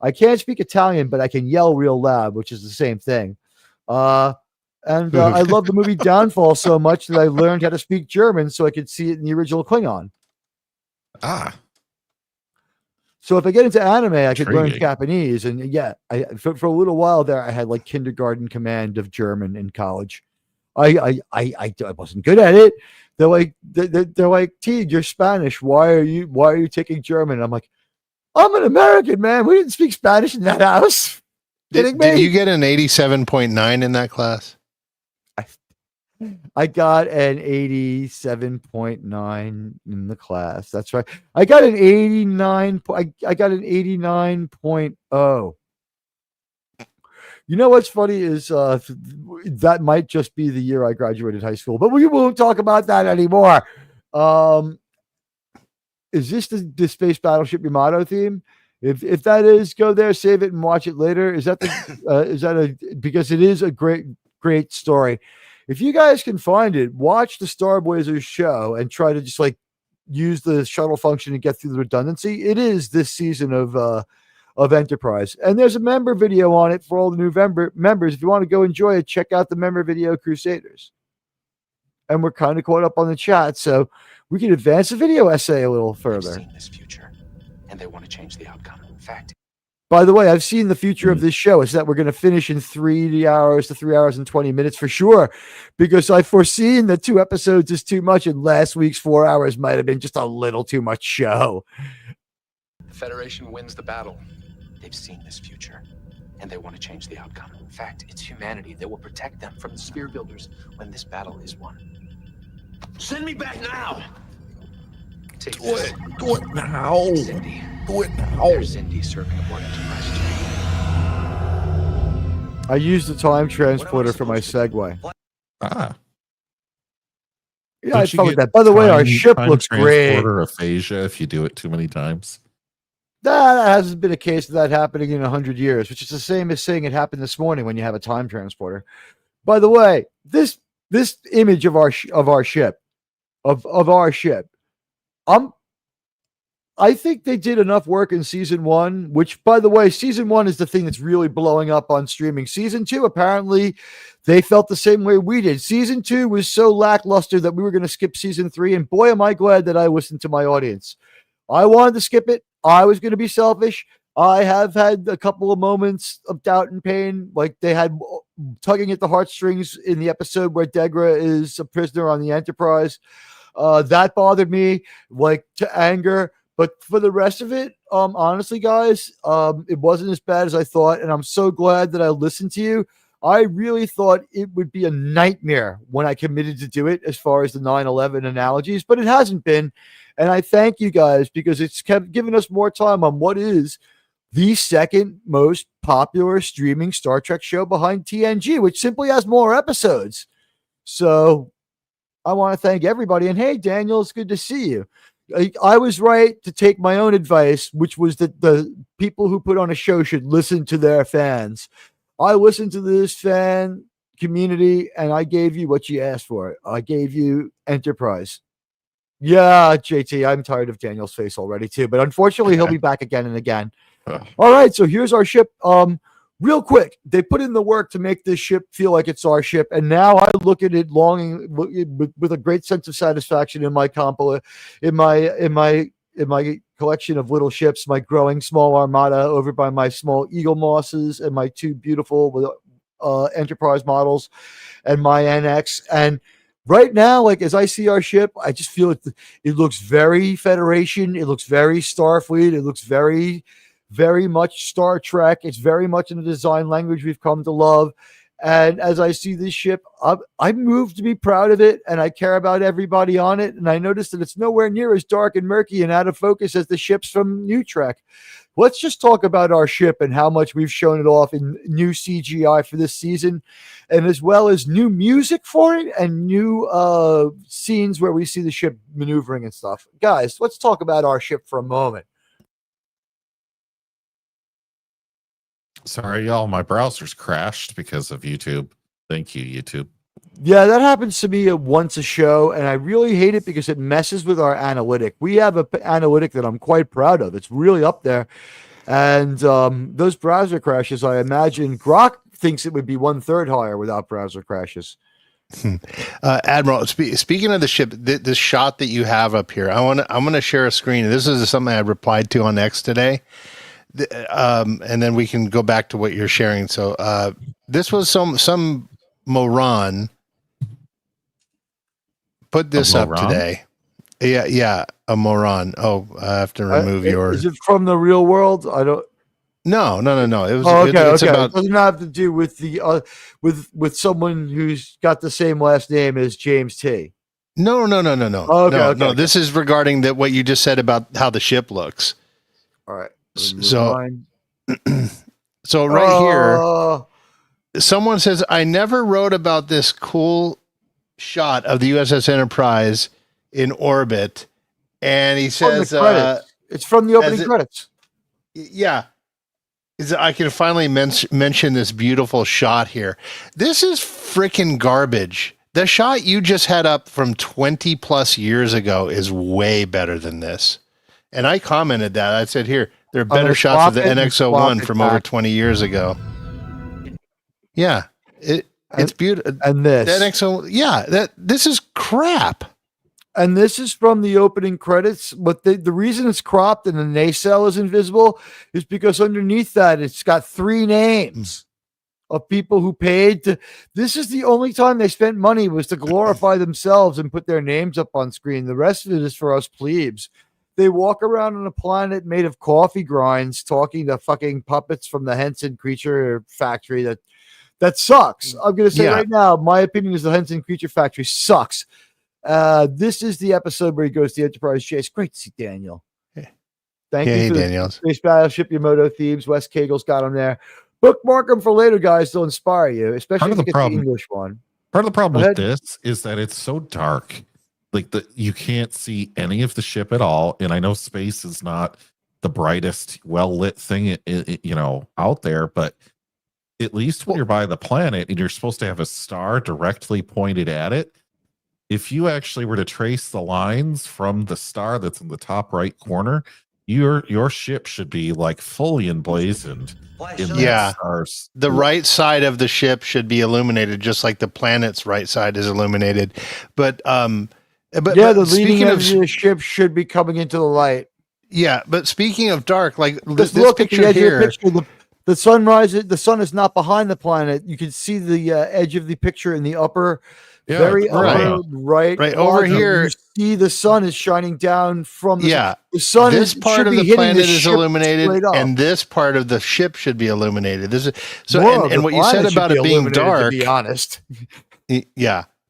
I can't speak Italian, but I can yell real loud, which is the same thing. I love the movie Downfall so much that I learned how to speak German so I could see it in the original Klingon. So if I get into anime, I could learn Japanese. And yeah, for a little while there, I had like kindergarten command of German in college. I wasn't good at it. They're like, Teague, you're Spanish. Why are you taking German? I'm like, I'm an American, man. We didn't speak Spanish in that house. Did you get an 87.9 in that class? I got an 87.9 in the class. That's right. I got an 89. I got an 89.0. You know what's funny is that might just be the year I graduated high school, but we won't talk about that anymore. Is this the Space Battleship Yamato theme? If that is, go there, save it, and watch it later. Is that because it is a great story. If you guys can find it, watch the Star Blazers show and try to just like use the shuttle function to get through the redundancy. It is this season of Enterprise, and there's a member video on it for all the new members. If you want to go enjoy it, check out the member video Crusaders. And we're kind of caught up on the chat, so we can advance the video essay a little further. They've seen this future, and they want to change the outcome. In fact, by the way, I've seen the future of this show. It's that we're going to finish in 3 hours to 3 hours and 20 minutes for sure, because I've foreseen that 2 episodes is too much, and last week's 4 hours might have been just a little too much show. the Federation wins the battle. They've seen this future, and they want to change the outcome. In fact, it's humanity that will protect them from the sphere builders when this battle is won. Send me back now! Take Do this. it. Do it now. It's Cindy. Do it now. There's Cindy serving aboard Enterprise I used the time transporter for my segue. Ah. Yeah, I felt like that. By the way, our ship looks great. Transporter aphasia if you do it too many times. That hasn't been a case of that happening in 100 years, which is the same as saying it happened this morning when you have a time transporter. By the way, this image of our ship, I think they did enough work in season 1, which, by the way, season 1 is the thing that's really blowing up on streaming. Season 2, apparently, they felt the same way we did. Season 2 was so lackluster that we were going to skip season 3, and boy, am I glad that I listened to my audience. I wanted to skip it. I was going to be selfish. I have had a couple of moments of doubt and pain, like they had tugging at the heartstrings in the episode where Degra is a prisoner on the Enterprise. That bothered me, like, to anger. But for the rest of it, honestly, guys, it wasn't as bad as I thought, and I'm so glad that I listened to you. I really thought it would be a nightmare when I committed to do it as far as the 9/11 analogies, but it hasn't been. And I thank you guys because it's kept giving us more time on what is the second most popular streaming Star Trek show behind TNG, which simply has more episodes. So I want to thank everybody. And hey, Daniel, it's good to see you. I was right to take my own advice, which was that the people who put on a show should listen to their fans. I listened to this fan community, and I gave you what you asked for. I gave you Enterprise. Yeah, JT, I'm tired of Daniel's face already too, but unfortunately he'll be back again and again. All right, so here's our ship. Real quick, they put in the work to make this ship feel like it's our ship, and now I look at it longing with a great sense of satisfaction in my collection of little ships, my growing small armada over by my small Eagle Mosses and my 2 beautiful Enterprise models and my NX. And right now, like as I see our ship, I just feel it looks very Federation. It looks very Starfleet. It looks very, very much Star Trek. It's very much in the design language we've come to love. And as I see this ship, I'm moved to be proud of it, and I care about everybody on it. And I noticed that it's nowhere near as dark and murky and out of focus as the ships from New Trek. Let's just talk about our ship and how much we've shown it off in new CGI for this season, and as well as new music for it and new scenes where we see the ship maneuvering and stuff. Guys, let's talk about our ship for a moment. Sorry, y'all. My browser's crashed because of YouTube. Thank you, YouTube. Yeah, that happens to me once a show, and I really hate it because it messes with our analytic. We have an analytic that I'm quite proud of. It's really up there. And those browser crashes, I imagine Grok thinks it would be 1/3 higher without browser crashes. Admiral, speaking of the ship, the shot that you have up here, I'm going to share a screen. This is something I replied to on X today. And then we can go back to what you're sharing. So this was some moron put this up today. Yeah, a moron. Oh, I have to remove yours. Is it from the real world? I don't. No. It was okay. about. It doesn't have to do with the with someone who's got the same last name as James T. No. Okay. No. This is regarding what you just said about how the ship looks. All right. So right here. someone says, I never wrote about this cool shot of the USS Enterprise in orbit. And he says, it's from the opening credits. Yeah. I can finally mention this beautiful shot here. This is freaking garbage. The shot you just had up from 20 plus years ago is way better than this. And I commented that. I said, here, there are better shots of the NX-01 from over 20 years ago. Yeah. It's beautiful. And this. The NX-01, this is crap. And this is from the opening credits. But the reason it's cropped and the nacelle is invisible is because underneath that, it's got 3 names of people who paid to. This is the only time they spent money was to glorify themselves and put their names up on screen. The rest of it is for us plebes. They walk around on a planet made of coffee grinds talking to fucking puppets from the Henson Creature Factory. That sucks. I'm going to say right now, my opinion is the Henson Creature Factory sucks. This is the episode where he goes to the Enterprise chase. Great to see Daniel. Thank you for Daniels. Space Battleship Yamato Thieves. Wes Cagel's got them there. Bookmark them for later, guys. They'll inspire you, especially if you get the English one. Part of the problem with this is that it's so dark. Like you can't see any of the ship at all. And I know space is not the brightest, well-lit thing, out there, but at least when you're by the planet and you're supposed to have a star directly pointed at it, if you actually were to trace the lines from the star that's in the top right corner, your ship should be like fully emblazoned. Stars. The right side of the ship should be illuminated, just like the planet's right side is illuminated. But the leading edge of the ship should be coming into the light. Yeah, but speaking of dark, like just look at the edge of the picture. The sunrise. The sun is not behind the planet. You can see the edge of the picture in the upper. Very right over here. You see the sun is shining down from the sun. This part of the planet is illuminated, and this part of the ship should be illuminated. This is and what you said about it being dark. To be honest,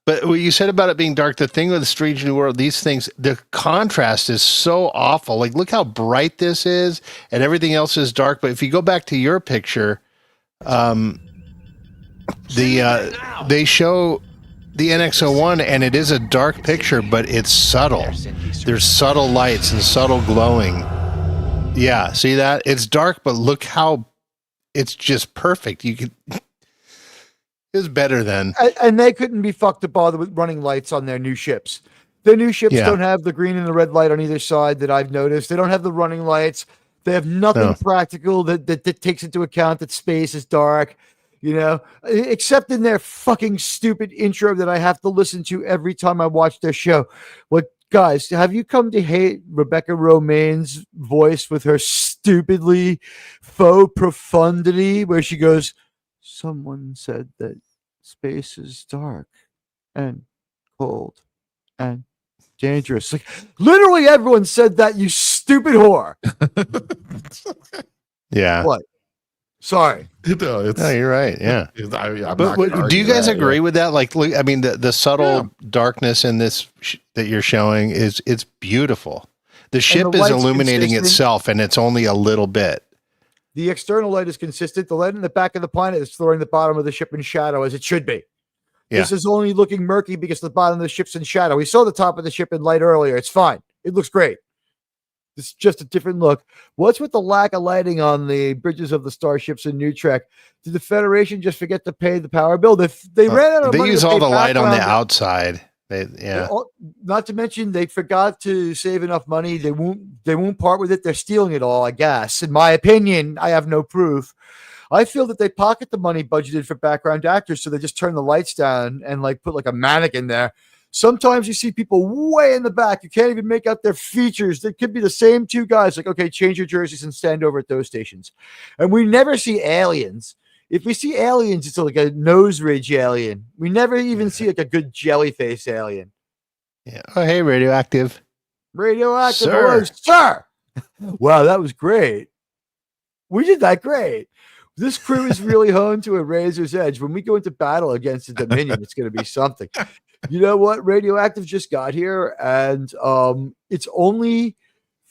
but what you said about it being dark, the thing with the Strange New World, these things, the contrast is so awful. Like, look how bright this is, and everything else is dark. But if you go back to your picture, they show the NX-01, and it is a dark picture, but it's subtle. There's subtle lights and subtle glowing. Yeah, see that? It's dark, but look how it's just perfect. You could. It's better than. And they couldn't be fucked to bother with running lights on their new ships. Their new ships don't have the green and the red light on either side that I've noticed. They don't have the running lights. They have nothing practical that takes into account that space is dark. Except in their fucking stupid intro that I have to listen to every time I watch their show. Guys, have you come to hate Rebecca Romaine's voice with her stupidly faux profundity where she goes, someone said that space is dark and cold and dangerous. Like, literally everyone said that, you stupid whore. Yeah. What? Sorry. No, you're right. Yeah. But do you guys agree with that? Like, look, I mean, the subtle darkness in this that you're showing it's beautiful. The ship is illuminating itself, and it's only a little bit. The external light is consistent. The light in the back of the planet is throwing the bottom of the ship in shadow, as it should be. Yeah. This is only looking murky because the bottom of the ship's in shadow. We saw the top of the ship in light earlier. It's fine. It looks great. It's just a different look. What's with the lack of lighting on the bridges of the starships in New Trek? Did the Federation just forget to pay the power bill? They ran out of money. They use all the light on the outside. Not to mention they forgot to save enough money. They won't part with it. They're stealing it all, I guess. In my opinion, I have no proof. I feel that they pocket the money budgeted for background actors, so they just turn the lights down and put like a mannequin there. Sometimes you see people way in the back. You can't even make out their features. They could be the same 2 guys. Like, okay, change your jerseys and stand over at those stations. And we never see aliens. If we see aliens, it's like a nose ridge alien. We never even see like a good jelly face alien. Yeah. Oh, hey, radioactive. Radioactive. Sir. Sir. Wow, that was great. We did that great. This crew is really honed to a razor's edge. When we go into battle against the Dominion, it's going to be something. You know what? Radioactive just got here, and it's only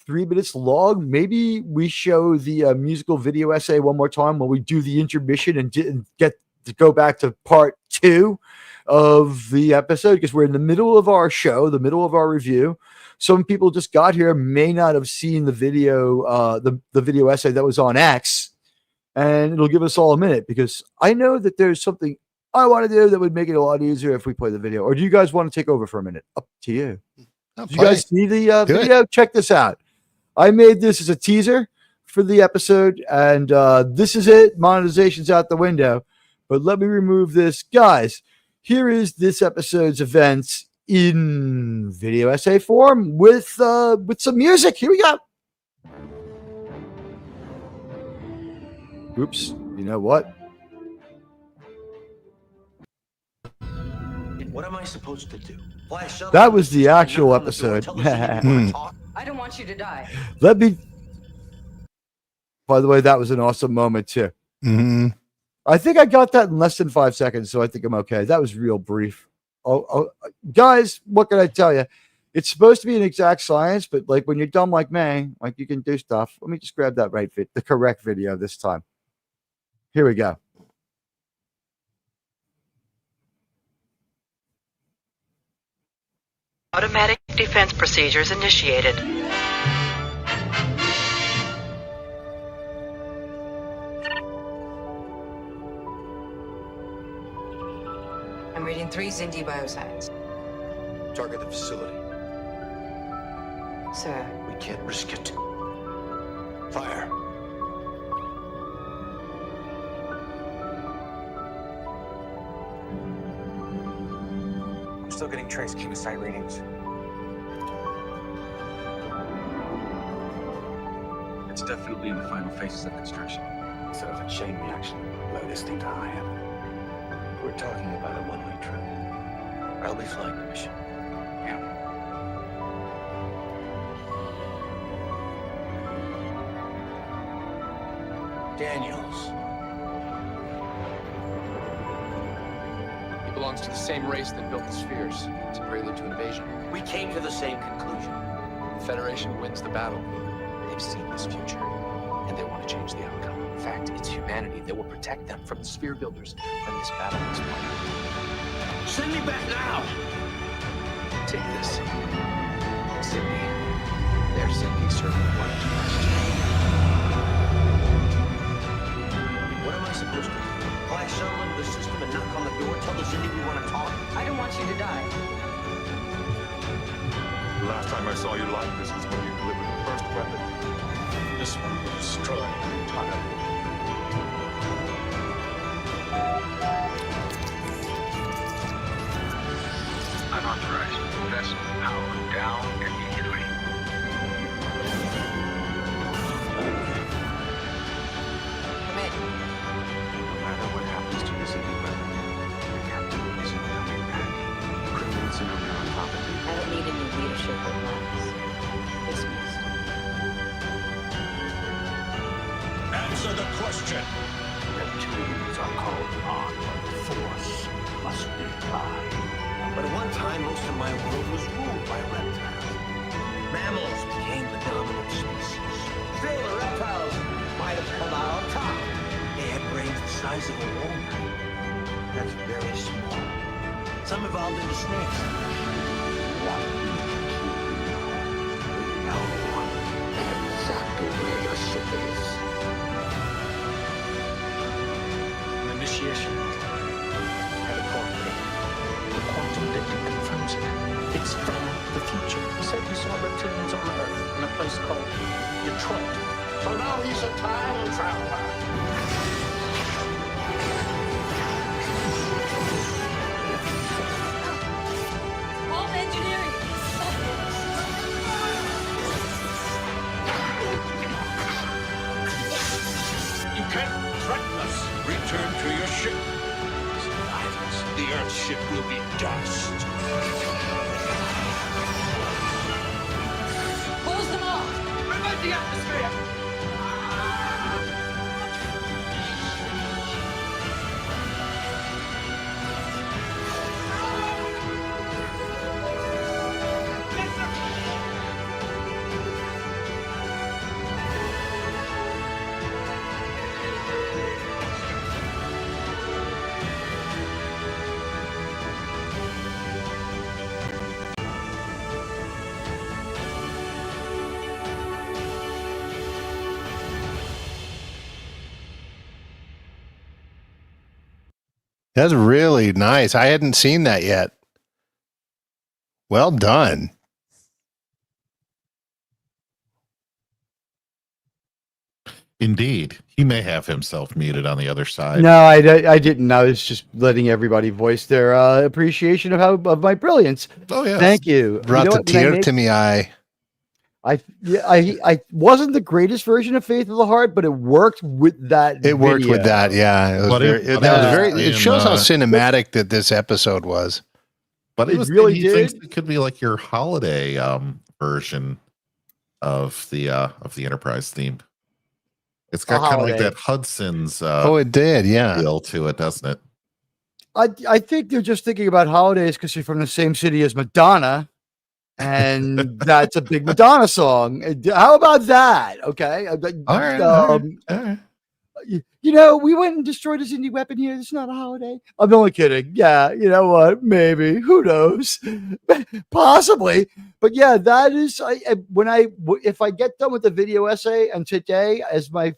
3 minutes long. Maybe we show the musical video essay one more time when we do the intermission and get to go back to part 2 of the episode because we're in the middle of our show, the middle of our review. Some people just got here, may not have seen the video, the video essay that was on X, and it'll give us all a minute because I know that there's something I want to do that would make it a lot easier if we play the video. Or do you guys want to take over for a minute? Up to you. Do you guys see the video? Check this out. I made this as a teaser for the episode, and this is it. Monetization's out the window. But let me remove this. Guys, here is this episode's events in video essay form with some music. Here we go. Oops. You know what? What am I supposed to do? Flash up? That was the actual episode. I don't want you to die. Let me. By the way, that was an awesome moment too. Mm-hmm. I think I got that in less than 5 seconds, so I think I'm okay. That was real brief. Oh, guys, what can I tell you? It's supposed to be an exact science, but like when you're dumb like me, like you can do stuff. Let me just grab that the correct video this time. Here we go. Automatic defense procedures initiated. I'm reading 3 Zindi biosigns. Target the facility. Sir. We can't risk it. Fire. I'm still getting trace chemosite readings. It's definitely in the final phases of construction. Instead of a chain reaction, blow this thing to high heaven. We're talking about a one-way trip. I'll be flying the mission. Yeah. Daniels. He belongs to the same race that built the spheres. It's a prelude to invasion. We came to the same conclusion. The Federation wins the battle. They've seen this future, and they want to change the outcome. In fact, it's humanity that will protect them from the sphere builders when this battle is won. Send me back now! Take this. Sydney. They're sending certain one to us. What am I supposed to do? Fly a shuttle into the system and knock on the door, tell the Zindi we want to talk? I don't want you to die. The last time I saw you like this was when you delivered the first weapon. This one will destroy the entire world. Unauthorized vessel power down immediately. Come in. No matter what happens to this Zindi weapon, the captain isn't coming back. Criminals in on top of me. I don't need any leadership or plans. Dismissed. Answer the question. Reptilians are called on, but the Force must reply. But at one time, most of my world was ruled by reptiles. Mammals became the dominant species. Still, the reptiles might have come out on top. They had brains the size of a walnut. That's very small. Some evolved into snakes. What we know exactly where your ship is. An initiation. Had a coordinate. The quantum dating confirms it. It's from the future. He said he saw reptilians on Earth in a place called Detroit. So now he's a time traveler. All engineering. You can't threaten us. Return to your ship. The Earth ship will be dust. Close them off. Prevent the atmosphere! That's really nice. I hadn't seen that yet. Well done. Indeed. He may have himself muted on the other side. No, I didn't. I was just letting everybody voice their appreciation of my brilliance. Oh, yeah. Thank you. Brought the tear to me eye. I wasn't the greatest version of Faith of the Heart, but it worked with that. It worked with that, yeah. It was it shows how cinematic that this episode was. But it really he thinks it could be like your holiday version of the Enterprise theme. It's got kind of like that Hudson's it did, yeah. feel to it, doesn't it? I think they're just thinking about holidays because you're from the same city as Madonna, and that's a big Madonna song. How about that? Okay. All right. You know, we went and destroyed a Xindi weapon here. It's not a holiday. I'm only kidding. Yeah, you know what? Maybe. Who knows? Possibly. But yeah, that is. If I get done with the video essay, and today, as my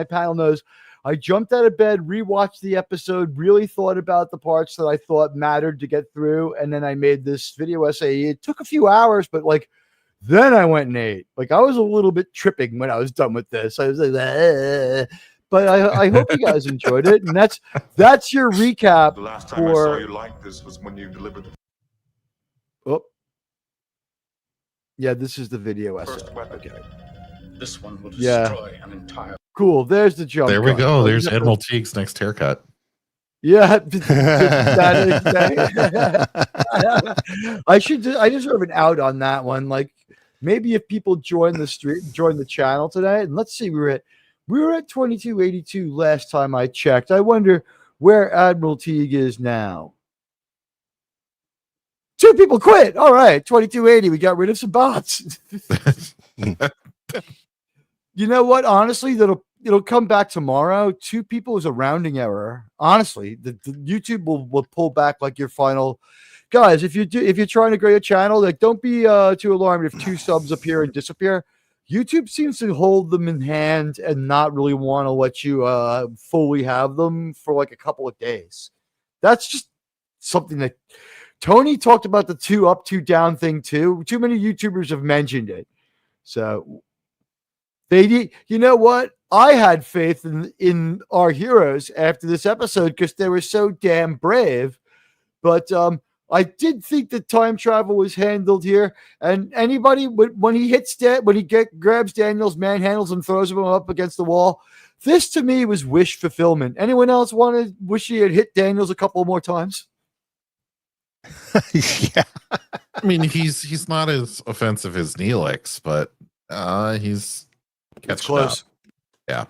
panel knows, I jumped out of bed, rewatched the episode, really thought about the parts that I thought mattered to get through, and then I made this video essay. It took a few hours, but then I went and ate. I was a little bit tripping when I was done with this. I was like, but I hope you guys enjoyed it, and that's your recap. The last time I saw you like this was when you delivered the yeah, this is the video essay. first weapon. Okay. This one will destroy an entire. Cool. There's the jump. There we go. There's Admiral Teague's next haircut. Yeah, I deserve an out on that one. Maybe if people join the channel today, and let's see, we were at 2282 last time I checked. I wonder where Admiral Teague is now. 2 people quit. All right, 2280. We got rid of some bots. You know what? Honestly, it'll come back tomorrow. 2 people is a rounding error. Honestly, the YouTube will pull back your final. Guys, if you're trying to grow your channel, don't be too alarmed if 2 subs appear and disappear. YouTube seems to hold them in hand and not really want to let you fully have them for a couple of days. That's just something that Tony talked about, the 2 up, 2 down thing too. Too many YouTubers have mentioned it. So you know what? I had faith in our heroes after this episode because they were so damn brave. But I did think that time travel was handled here. And anybody, when he grabs Daniels, manhandles him, throws him up against the wall, this to me was wish fulfillment. Anyone else wish he had hit Daniels a couple more times? Yeah. I mean, he's not as offensive as Neelix, but he's It's close. Up. Yeah.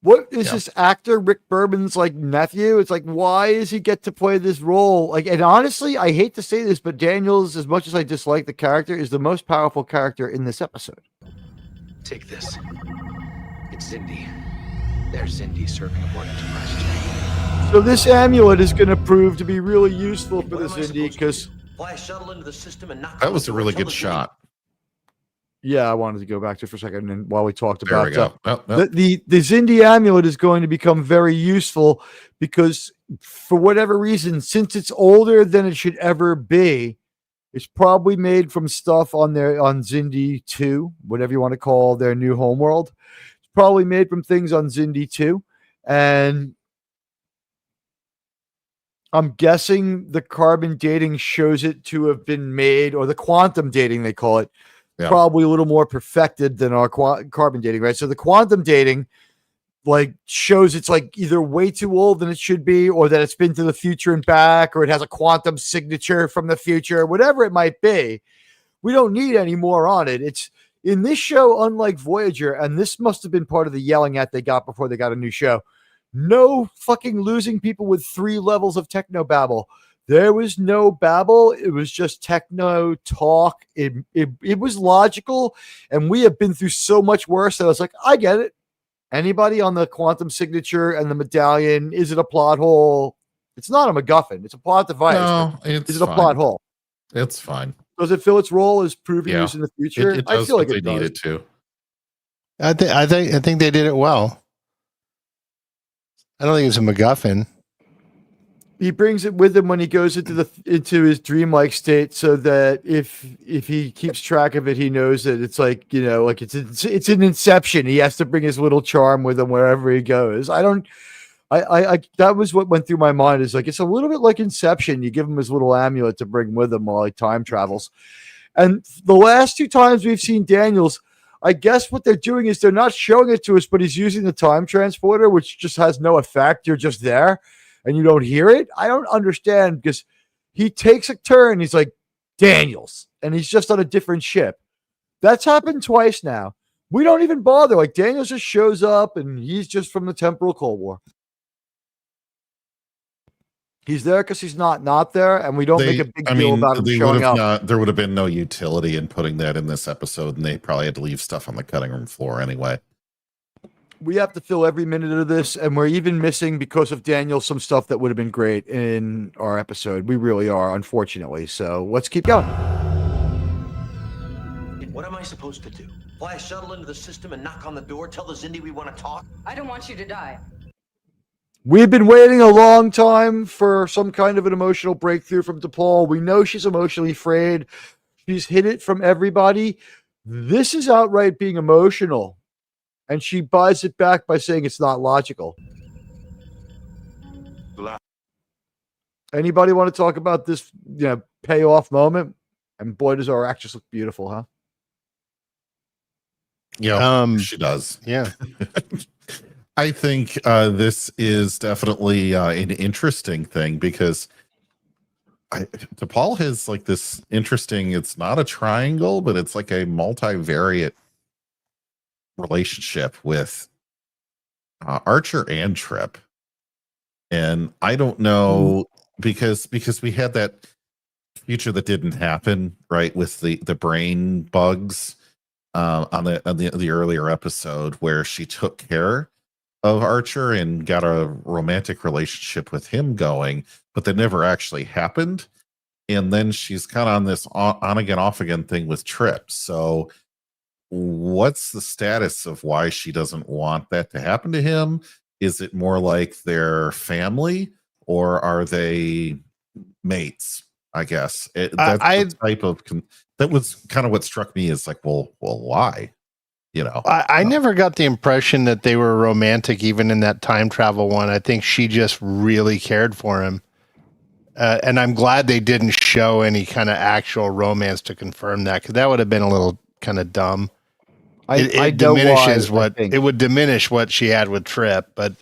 What is this actor, Rick Berman's nephew? It's why does he get to play this role? And honestly, I hate to say this, but Daniels, as much as I dislike the character, is the most powerful character in this episode. Take this. It's Xindi. There's Xindi serving aboard Enterprise. So this amulet is going to prove to be really useful for the Xindi because Fly a shuttle into the system and knock. That was a really good shot. Yeah, I wanted to go back to it for a second, and while we talked There about we go. the Xindi amulet is going to become very useful because for whatever reason, since it's older than it should ever be, it's probably made from stuff on Xindi 2, whatever you want to call their new homeworld. It's probably made from things on Xindi 2, and I'm guessing the carbon dating shows it to have been made, or the quantum dating they call it. Yeah. Probably a little more perfected than our carbon dating, right? So the quantum dating shows it's either way too old than it should be, or that it's been to the future and back, or it has a quantum signature from the future, whatever it might be. We don't need any more on it. It's in this show, unlike Voyager, and this must have been part of the yelling at they got before they got a new show. No fucking losing people with 3 levels of techno babble. There was no babble. It was just techno talk. It was logical, and we have been through so much worse that I was like, I get it. Anybody on the quantum signature and the medallion, is it a plot hole? It's not a MacGuffin. It's a plot device. No, it's is it a plot hole? It's fine. Does it fill its role as proving use in the future? It does I feel like what it they does. needed to. I think they did it well. I don't think it's a MacGuffin. He brings it with him when he goes into his dreamlike state, so that if he keeps track of it, he knows that it's like, you know, like it's an Inception. He has to bring his little charm with him wherever he goes. I that was what went through my mind, is like, it's a little bit like Inception. You give him his little amulet to bring with him while he time travels. And the last 2 times we've seen Daniels, I guess what they're doing is they're not showing it to us, but he's using the time transporter, which just has no effect. You're just there and you don't hear it. I don't understand, because he takes a turn. He's like, Daniels, and he's just on a different ship. That's happened twice now. We don't even bother. Like, Daniels just shows up and he's just from the Temporal Cold War. He's there because he's not there, and we don't make a big deal about him showing up. There would have been no utility in putting that in this episode, and they probably had to leave stuff on the cutting room floor anyway. We have to fill every minute of this, and we're even missing, because of Daniel, some stuff that would have been great in our episode. We really are, unfortunately. So let's keep going. What am I supposed to do? Fly a shuttle into the system and knock on the door, tell the Zindi we want to talk? I don't want you to die. We've been waiting a long time for some kind of an emotional breakthrough from DePaul. We know she's emotionally frayed. She's hid it from everybody. This is outright being emotional. And she buys it back by saying it's not logical. Anybody want to talk about this, payoff moment? And boy, does our actress look beautiful, huh? Yeah, she does. Yeah. I think this is definitely an interesting thing, because DePaul has like this interesting, it's not a triangle, but it's like a multivariate relationship with Archer and Trip. And I don't know, because we had that future that didn't happen, right, with the brain bugs on the earlier episode, where she took care of Archer and got a romantic relationship with him going, but that never actually happened. And then she's kind of on this on again, off again thing with Trip. So what's the status of why she doesn't want that to happen to him? Is it more like they're family, or are they mates? I guess that's the type of that was kind of what struck me, is like, well, why? I never got the impression that they were romantic, even in that time travel one. I think she just really cared for him. And I'm glad they didn't show any kind of actual romance to confirm that, because that would have been a little kind of dumb. It diminishes it would diminish what she had with Trip. But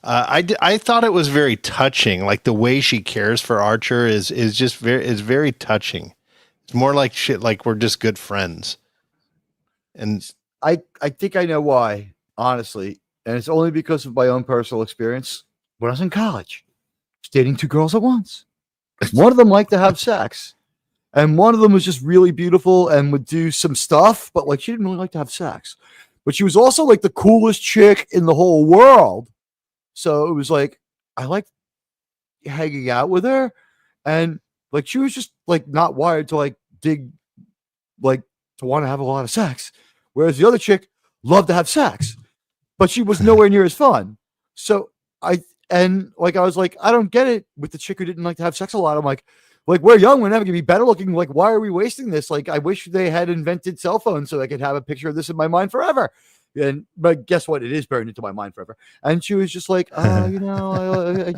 I thought it was very touching. Like, the way she cares for Archer is very touching. It's more like shit, like we're just good friends. And I think I know why, honestly. And it's only because of my own personal experience. When I was in college, I was dating 2 girls at once. One of them liked to have sex. And one of them was just really beautiful and would do some stuff, but like, she didn't really like to have sex. But she was also like the coolest chick in the whole world. So it was like, I liked hanging out with her. And like, she was just like not wired to like dig, like to want to have a lot of sex. Whereas the other chick loved to have sex, but she was nowhere near as fun. So I was like, I don't get it with the chick who didn't like to have sex a lot. I'm like, we're young, we're never gonna be better looking. Like, why are we wasting this? Like, I wish they had invented cell phones so I could have a picture of this in my mind forever. But guess what? It is burned into my mind forever. And she was just like, I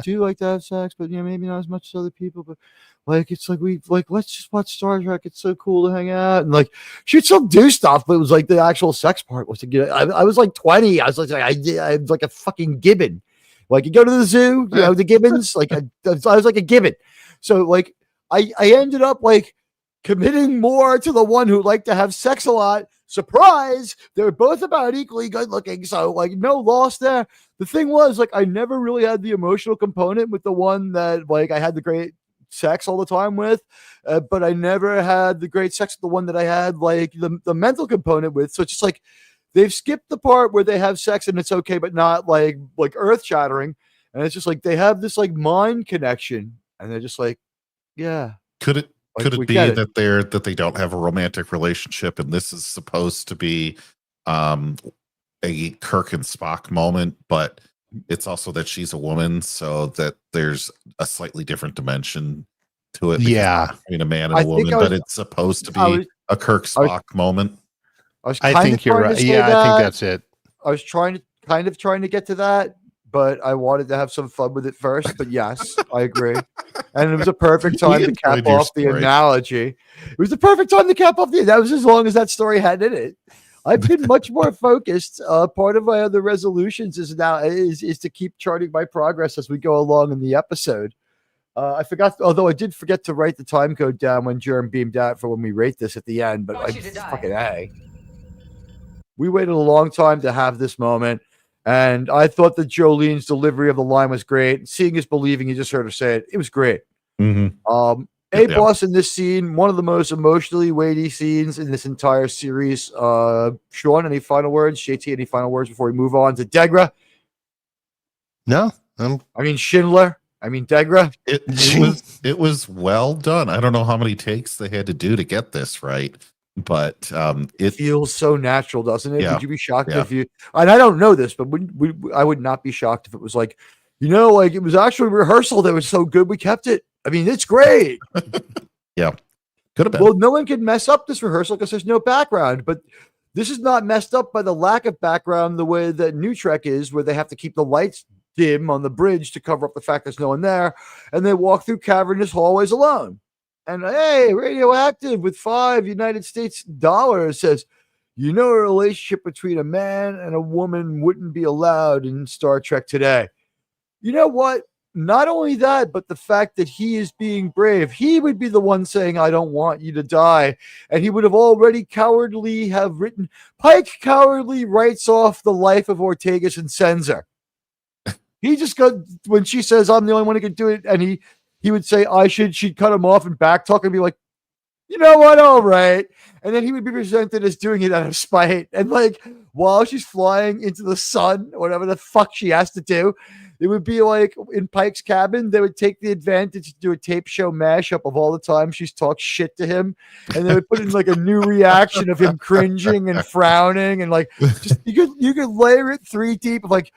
do like to have sex, but maybe not as much as other people. But like, it's like let's just watch Star Trek. It's so cool to hang out, and like she'd still do stuff, but it was like the actual sex part was to get. I was like 20. I was like I was like a fucking gibbon. Like, you go to the zoo, the gibbons. Like I was like a gibbon. So like I ended up like committing more to the one who liked to have sex a lot. Surprise! They're both about equally good looking, so like no loss there. The thing was, like, I never really had the emotional component with the one that like I had the great sex all the time with, but I never had the great sex with the one that I had like the mental component with. So it's just like they've skipped the part where they have sex and it's okay, but not like earth shattering. And it's just like they have this like mind connection, and they're just like, yeah. Could it be that they don't have a romantic relationship, and this is supposed to be a Kirk and Spock moment, but It's also that she's a woman, so that there's a slightly different dimension to it. Yeah. Between a man and I a think woman, I was- but it's supposed to I be was- a Kirk Spock moment. I think you're right. Yeah, I think that's it. I was trying to get to that, but I wanted to have some fun with it first. But yes, I agree. And it was a perfect time to cap enjoyed your off the story. analogy. It was the perfect time to cap off the. That was as long as that story had in it. I've been much more focused. Part of my other resolutions is to keep charting my progress as we go along in the episode. I forgot, although I did forget to write the time code down when Jerem beamed out for when we rate this at the end. But I fucking A. We waited a long time to have this moment, and I thought that Jolene's delivery of the line was great. Seeing is believing. You just heard her say it. It was great. A-Boss in this scene, one of the most emotionally weighty scenes in this entire series. Sean, any final words? JT, any final words before we move on to Degra? No. I mean Schindler. I mean Degra. It was well done. I don't know how many takes they had to do to get this right, but it feels so natural, doesn't it? Yeah. Would you be shocked Yeah. if you? And I don't know this, but I would not be shocked if it was like, like it was actually rehearsal that was so good we kept it. I mean, it's great. Yeah, could have been. Well, no one can mess up this rehearsal because there's no background, but this is not messed up by the lack of background the way that New Trek is, where they have to keep the lights dim on the bridge to cover up the fact there's no one there, and they walk through cavernous hallways alone. And hey, Radioactive with $5 United States says, a relationship between a man and a woman wouldn't be allowed in Star Trek today. You know what? Not only that, but the fact that he is being brave. He would be the one saying, I don't want you to die. And he would have already cowardly have written, Pike cowardly writes off the life of Ortegas and sends her. He just got, when she says, I'm the only one who can do it, and he would say, she'd cut him off and backtalk and be like, you know what? All right. And then he would be presented as doing it out of spite. And like, while she's flying into the sun, or whatever the fuck she has to do, it would be like in Pike's cabin, they would take the advantage to do a tape show mashup of all the time she's talked shit to him. And they would put in like a new reaction of him cringing and frowning. And like, just, you could layer it 3 deep of like,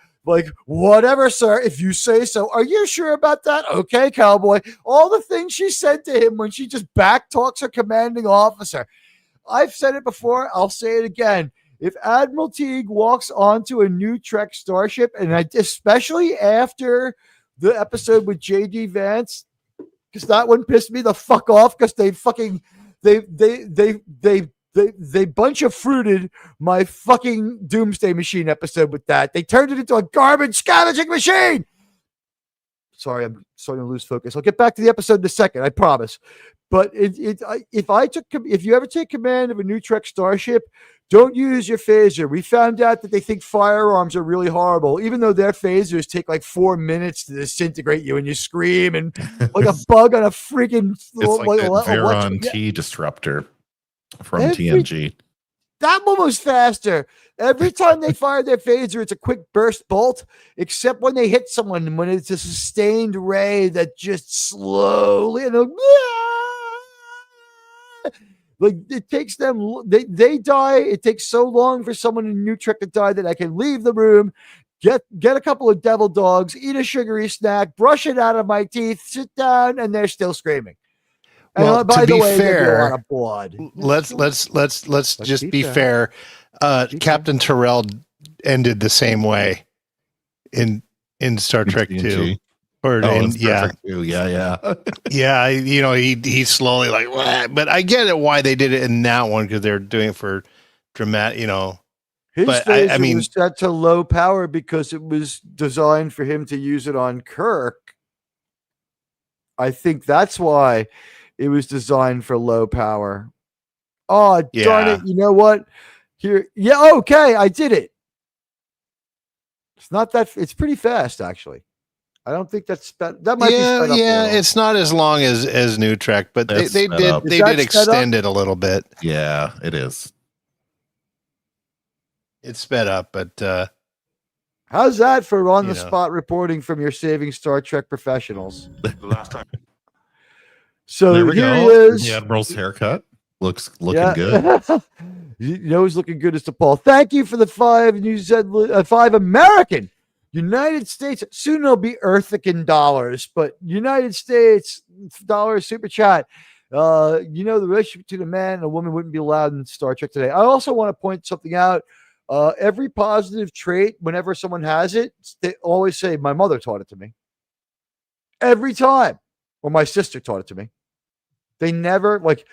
whatever, sir, if you say so. Are you sure about that? Okay, cowboy. All the things she said to him when she just back talks her commanding officer. I've said it before. I'll say it again. If Admiral Teague walks onto a new Trek starship, and especially after the episode with J.D. Vance, because that one pissed me the fuck off because they bunch of fruited my fucking Doomsday Machine episode with that. They turned it into a garbage scavenging machine. Sorry, I'm starting to lose focus. I'll get back to the episode in a second, I promise. But if you ever take command of a new Trek starship, don't use your phaser. We found out that they think firearms are really horrible, even though their phasers take like 4 minutes to disintegrate you and you scream and like a bug on a freaking. It's like that Veron T disruptor from TNG. That one was faster. Every time they fire their phaser, it's a quick burst bolt, except when they hit someone, when it's a sustained ray that just slowly and like it takes them, they die. It takes so long for someone in New Trek to die that I can leave the room, get a couple of devil dogs, eat a sugary snack, brush it out of my teeth, sit down, and they're still screaming. Well, and by to the be way, there'd be a fair, lot of blood. let's just be fair. Captain Terrell ended the same way in Star Trek 2. Yeah. Yeah, he's slowly like, what? But I get it why they did it in that one, because they're doing it for dramatic, His but phaser was set to low power because it was designed for him to use it on Kirk. I think that's why it was designed for low power. Oh, darn it. You know what? Here. Yeah. Okay. I did it. It's not that. It's pretty fast, actually. I don't think that might be sped up. Yeah, it's not as long as New Trek, but they did extend it a little bit. Yeah, it is. It's sped up, but how's that for on the spot reporting from your Saving Star Trek professionals? The last time. So there we here go. he is. The Admiral's haircut looking good. He's looking good as to Paul. Thank you for the 5 5 American United States, soon it'll be Earthican dollars, but United States dollars super chat. The relationship between a man and a woman wouldn't be allowed in Star Trek today. I also want to point something out. Every positive trait, whenever someone has it, they always say, my mother taught it to me. Every time. Or my sister taught it to me. They never, like,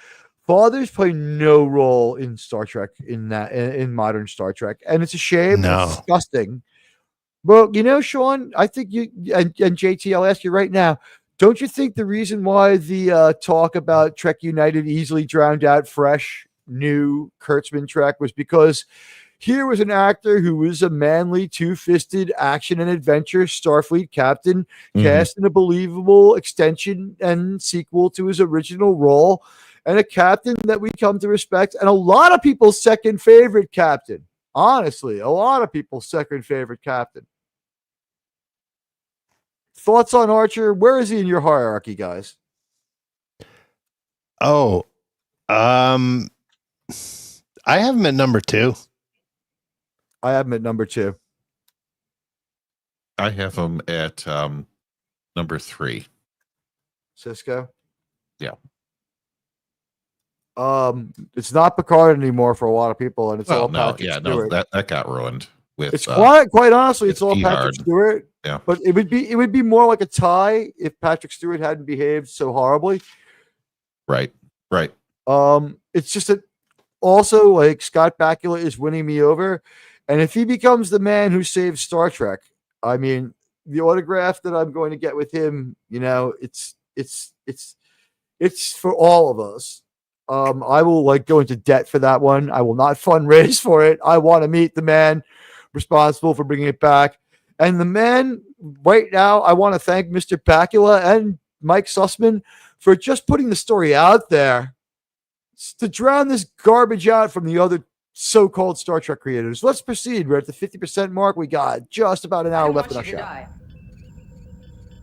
fathers play no role in Star Trek, in modern Star Trek. And it's a shame. No. It's disgusting. Well, Sean, I think you and JT, I'll ask you right now. Don't you think the reason why the talk about Trek United easily drowned out fresh, new Kurtzman Trek was because here was an actor who was a manly, two-fisted action and adventure Starfleet captain, cast in a believable extension and sequel to his original role, and a captain that we come to respect, and a lot of people's second favorite captain. Honestly, a lot of people's second favorite captain. Thoughts on Archer? Where is he in your hierarchy, guys? Oh, I have him at number 2. I have him at number 2. I have him at number 3. Cisco? Yeah. It's not Picard anymore for a lot of people, and it's all no, Patrick yeah, Stewart. no, that got ruined with. It's quite honestly, it's all Picard. Patrick Stewart. Yeah, but it would be more like a tie if Patrick Stewart hadn't behaved so horribly. Right. It's just that also, like, Scott Bakula is winning me over, and if he becomes the man who saves Star Trek, I mean, the autograph that I'm going to get with him, it's for all of us. I will go into debt for that one. I will not fundraise for it. I want to meet the man responsible for bringing it back. And the man right now, I want to thank Mr. Bakula and Mike Sussman for just putting the story out there to drown this garbage out from the other so-called Star Trek creators. Let's proceed. We're at the 50% mark. We got just about an hour left in our show.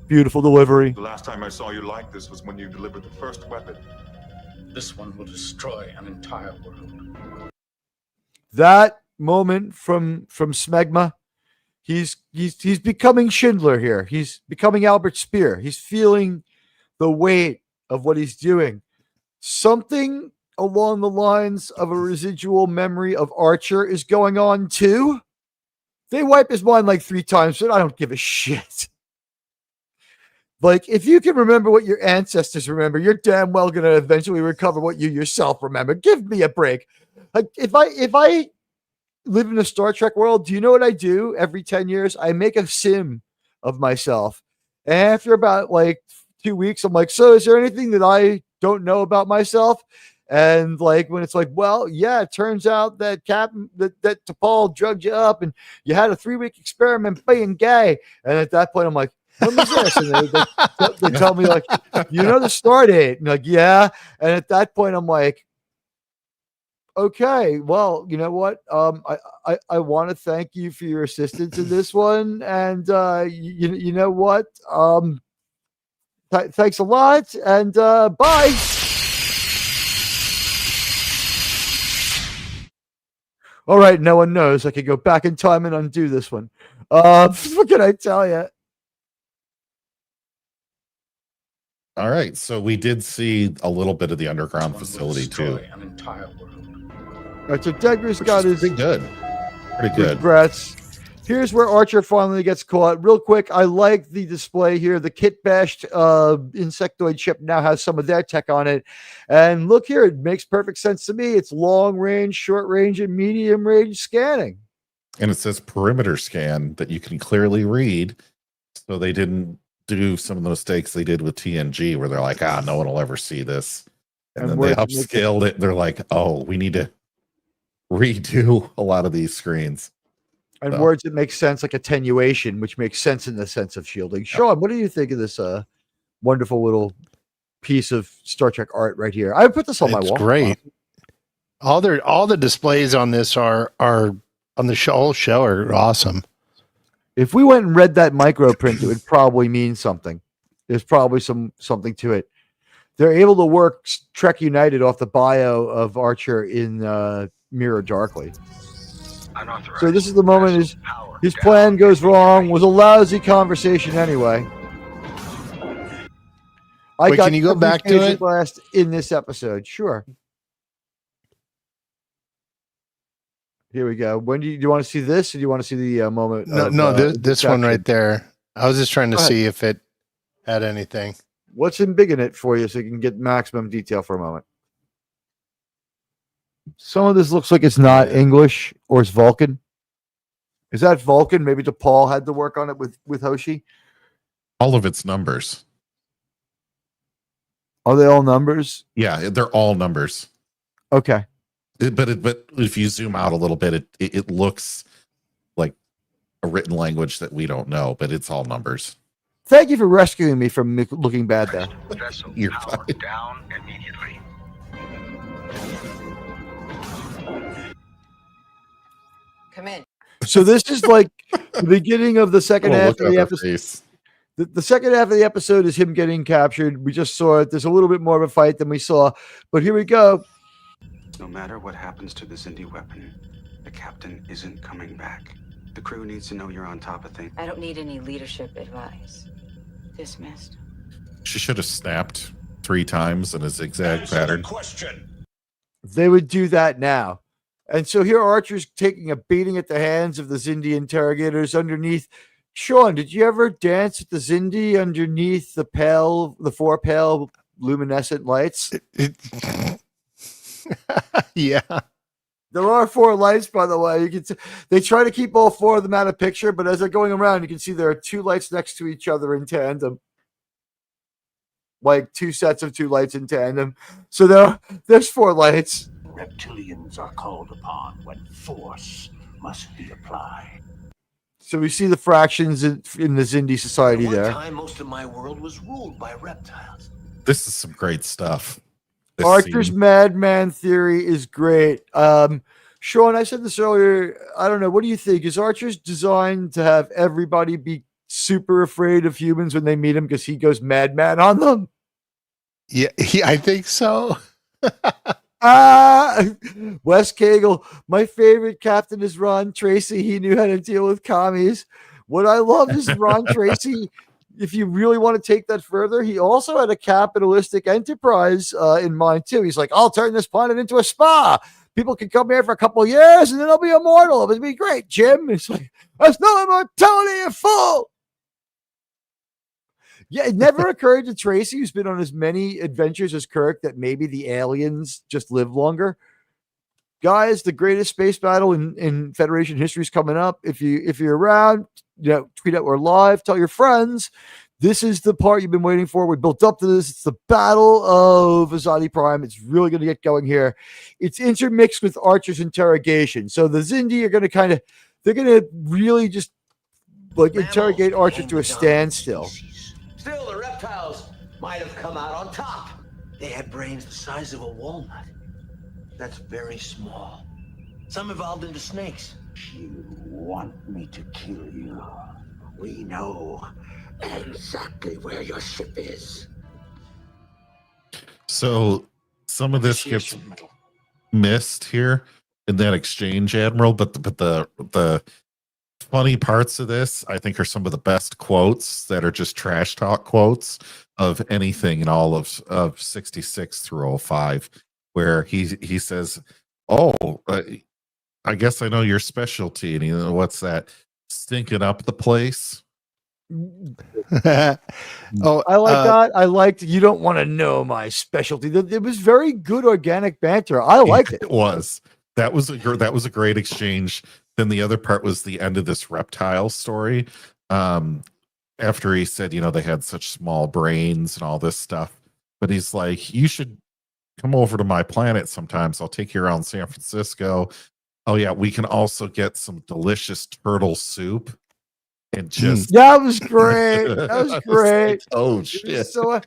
Beautiful delivery. The last time I saw you like this was when you delivered the first weapon. This one will destroy an entire world. That moment from Smegma, he's becoming Schindler here. He's becoming Albert Speer. He's feeling the weight of what he's doing. Something along the lines of a residual memory of Archer is going on too. They wipe his mind like 3 times, but I don't give a shit. Like, if you can remember what your ancestors remember, you're damn well going to eventually recover what you yourself remember. Give me a break. Like, if I live in a Star Trek world, do you know what I do every 10 years? I make a sim of myself. And after about 2 weeks, I'm like, so is there anything that I don't know about myself? And when it's well, yeah, it turns out that Captain that T'Pol drugged you up and you had a 3-week experiment being gay. And at that point, I'm like, when was this? And they tell me the start date. And yeah. And at that point, I'm like, okay, well, you know what? I want to thank you for your assistance in this one. And you know what? Thanks a lot. And bye. All right, no one knows. I could go back in time and undo this one. What can I tell you? All right, so we did see a little bit of the underground facility too. An entire world. All right, so Degra's got his pretty good. Regrets. Here's where Archer finally gets caught. Real quick, I like the display here. The kit bashed insectoid ship now has some of their tech on it. And look here, it makes perfect sense to me. It's long range, short range, and medium range scanning. And it says perimeter scan that you can clearly read. So they didn't do some of the mistakes they did with TNG where they're like, no one will ever see this. And then they upscaled it. They're like, oh, we need to redo a lot of these screens. And words that make sense, like attenuation, which makes sense in the sense of shielding. Sean, what do you think of this wonderful little piece of Star Trek art right here? I would put this on my wall. It's great. All the displays on this are on the whole show are awesome. If we went and read that micro print, it would probably mean something. There's probably something to it. They're able to work Trek United off the bio of Archer in Mirror Darkly. Unauthorized. So this is the moment his plan goes wrong. Was a lousy conversation anyway. Wait, can you go every back to Phaser it? Blast in this episode. Sure. Here we go. When do you want to see this, or do you want to see the moment? No, this one right there. I was just trying to see if it had anything. What's in big in it for you, so you can get maximum detail for a moment. Some of this looks like it's not English or it's Vulcan. Is that Vulcan? Maybe DePaul had to work on it with Hoshi. All of its numbers. Are they all numbers? Yeah, they're all numbers. Okay. But if you zoom out a little bit, it looks like a written language that we don't know, but it's all numbers. Thank you for rescuing me from looking bad there. Vessel You're power fine. down immediately. Come in. So this is like the beginning of the second half Look of at the her episode. face. The second half of the episode is him getting captured. We just saw it. There's a little bit more of a fight than we saw, but here we go. No matter what happens to the Zindi weapon, the captain isn't coming back. The crew needs to know you're on top of things. I don't need any leadership advice. Dismissed. She should have snapped 3 times in a zigzag pattern. Question. They would do that now. And so here Archer's taking a beating at the hands of the Zindi interrogators underneath. Sean, did you ever dance with the Zindi underneath the 4 pale luminescent lights? Yeah. There are 4 lights, by the way. You can they try to keep all 4 of them out of picture, but as they're going around, you can see there are 2 lights next to each other in tandem. Like 2 sets of 2 lights in tandem. So there's 4 lights. Reptilians are called upon when force must be applied. So we see the fractions in the Zindi society At one there. time, most of my world was ruled by reptiles. This is some great stuff. This Archer's scene. madman theory is great. Sean, I said this earlier. I don't know. What do you think? Is Archer's designed to have everybody be super afraid of humans when they meet him because he goes madman on them? Yeah, I think so. Wes Cagle, my favorite captain is Ron Tracy. He knew how to deal with commies. What I love is Ron Tracy. If you really want to take that further, he also had a capitalistic enterprise in mind too. He's like, I'll turn this planet into a spa. People can come here for a couple of years and then they'll be immortal. It'll be great, Jim. It's like, there's no immortality, you fool. Yeah, it never occurred to Tracy, who's been on as many adventures as Kirk, that maybe the aliens just live longer. Guys, the greatest space battle in Federation history is coming up. If you're around, tweet out we're live, tell your friends. This is the part you've been waiting for. We built up to this. It's the Battle of Azati Prime. It's really going to get going here. It's intermixed with Archer's interrogation. So the Zindi are going to they're going to really just interrogate Archer to a standstill. Still, the reptiles might have come out on top. They had brains the size of a walnut. That's very small. Some evolved into snakes. You want me to kill you? We know exactly where your ship is. So some of this gets missed here in that exchange, Admiral, but the funny parts of this, I think, are some of the best quotes that are just trash talk quotes of anything in all of 66 through 05, where he says, I guess I know your specialty. And what's that? Stinking up the place. I like that. I liked, you don't want to know my specialty. It was very good organic banter. I liked it. It was. That was a great exchange. Then the other part was the end of this reptile story. After he said, they had such small brains and all this stuff, but he's like, you should come over to my planet sometimes. I'll take you around San Francisco. Oh yeah, we can also get some delicious turtle soup. And just that was great. That was great. Like, oh shit! So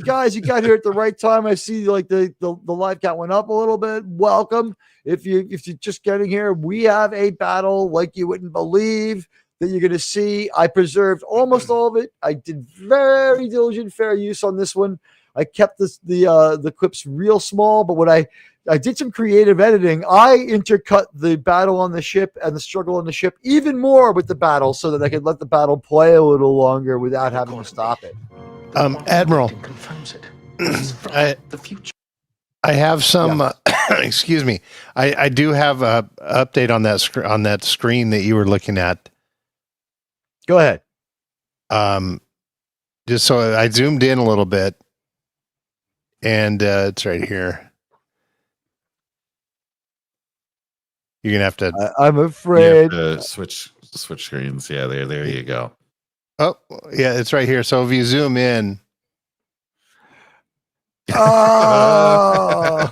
guys, you got here at the right time. I see the live count went up a little bit. Welcome. If you're just getting here, we have a battle like you wouldn't believe that you're going to see. I preserved almost all of it. I did very diligent fair use on this one. I kept the clips real small, but when I did some creative editing, I intercut the battle on the ship and the struggle on the ship even more with the battle so that I could let the battle play a little longer without having to stop it. Admiral, confirms it. the future. I have some. Excuse me. I do have a update on that screen that you were looking at. Go ahead. Just so I zoomed in a little bit, and it's right here. You're gonna have to. I'm afraid. You have to switch screens. Yeah, there you go. Oh, yeah, it's right here. So if you zoom in. Oh.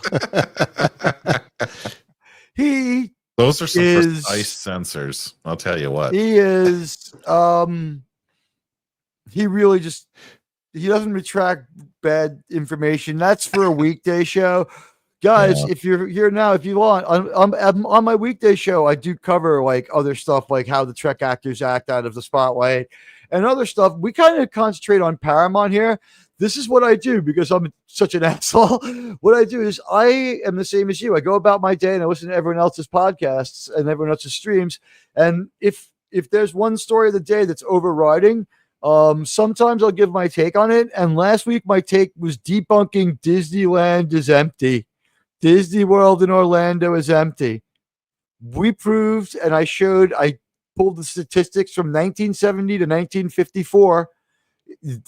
Those are some precise sensors. I'll tell you what. He is. He really just. He doesn't retract bad information. That's for a weekday show. Guys, if you're here now, if you want, on my weekday show, I do cover like other stuff, like how the Trek actors act out of the spotlight and other stuff. We kind of concentrate on Paramount here. This is what I do because I'm such an asshole. What I do is I am the same as you. I go about my day and I listen to everyone else's podcasts and everyone else's streams. And if there's one story of the day that's overriding, sometimes I'll give my take on it. And last week, my take was debunking Disneyland is empty. Disney World in Orlando is empty. We proved, and I pulled the statistics from 1970 to 1954.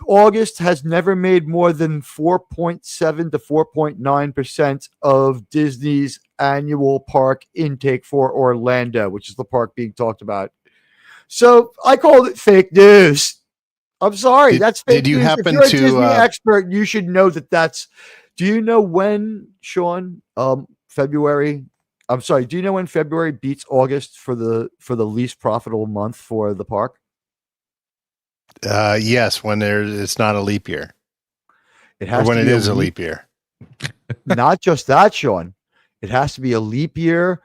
August has never made more than 4.7 to 4.9% of Disney's annual park intake for Orlando, which is the park being talked about. So I called it fake news. I'm sorry. That's fake news. Did you happen if you're a to Disney expert, you should know that's. Do you know when, Sean? February. I'm sorry. Do you know when February beats August for the least profitable month for the park? Yes, when it's not a leap year. It has when to it be is a leap year. Not just that, Sean. It has to be a leap year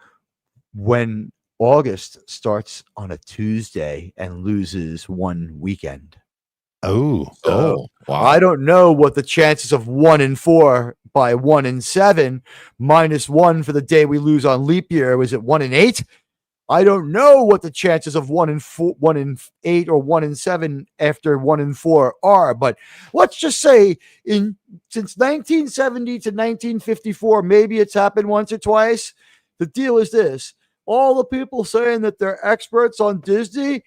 when August starts on a Tuesday and loses one weekend. Oh, wow. I don't know what the chances of 1 in 4 by 1 in 7 minus 1 for the day we lose on leap year. Was it 1 in 8? I don't know what the chances of 1 in 4, 1 in 8 or 1 in 7 after 1 in 4 are, but let's just say since 1970 to 1954, maybe it's happened once or twice. The deal is this: all the people saying that they're experts on Disney,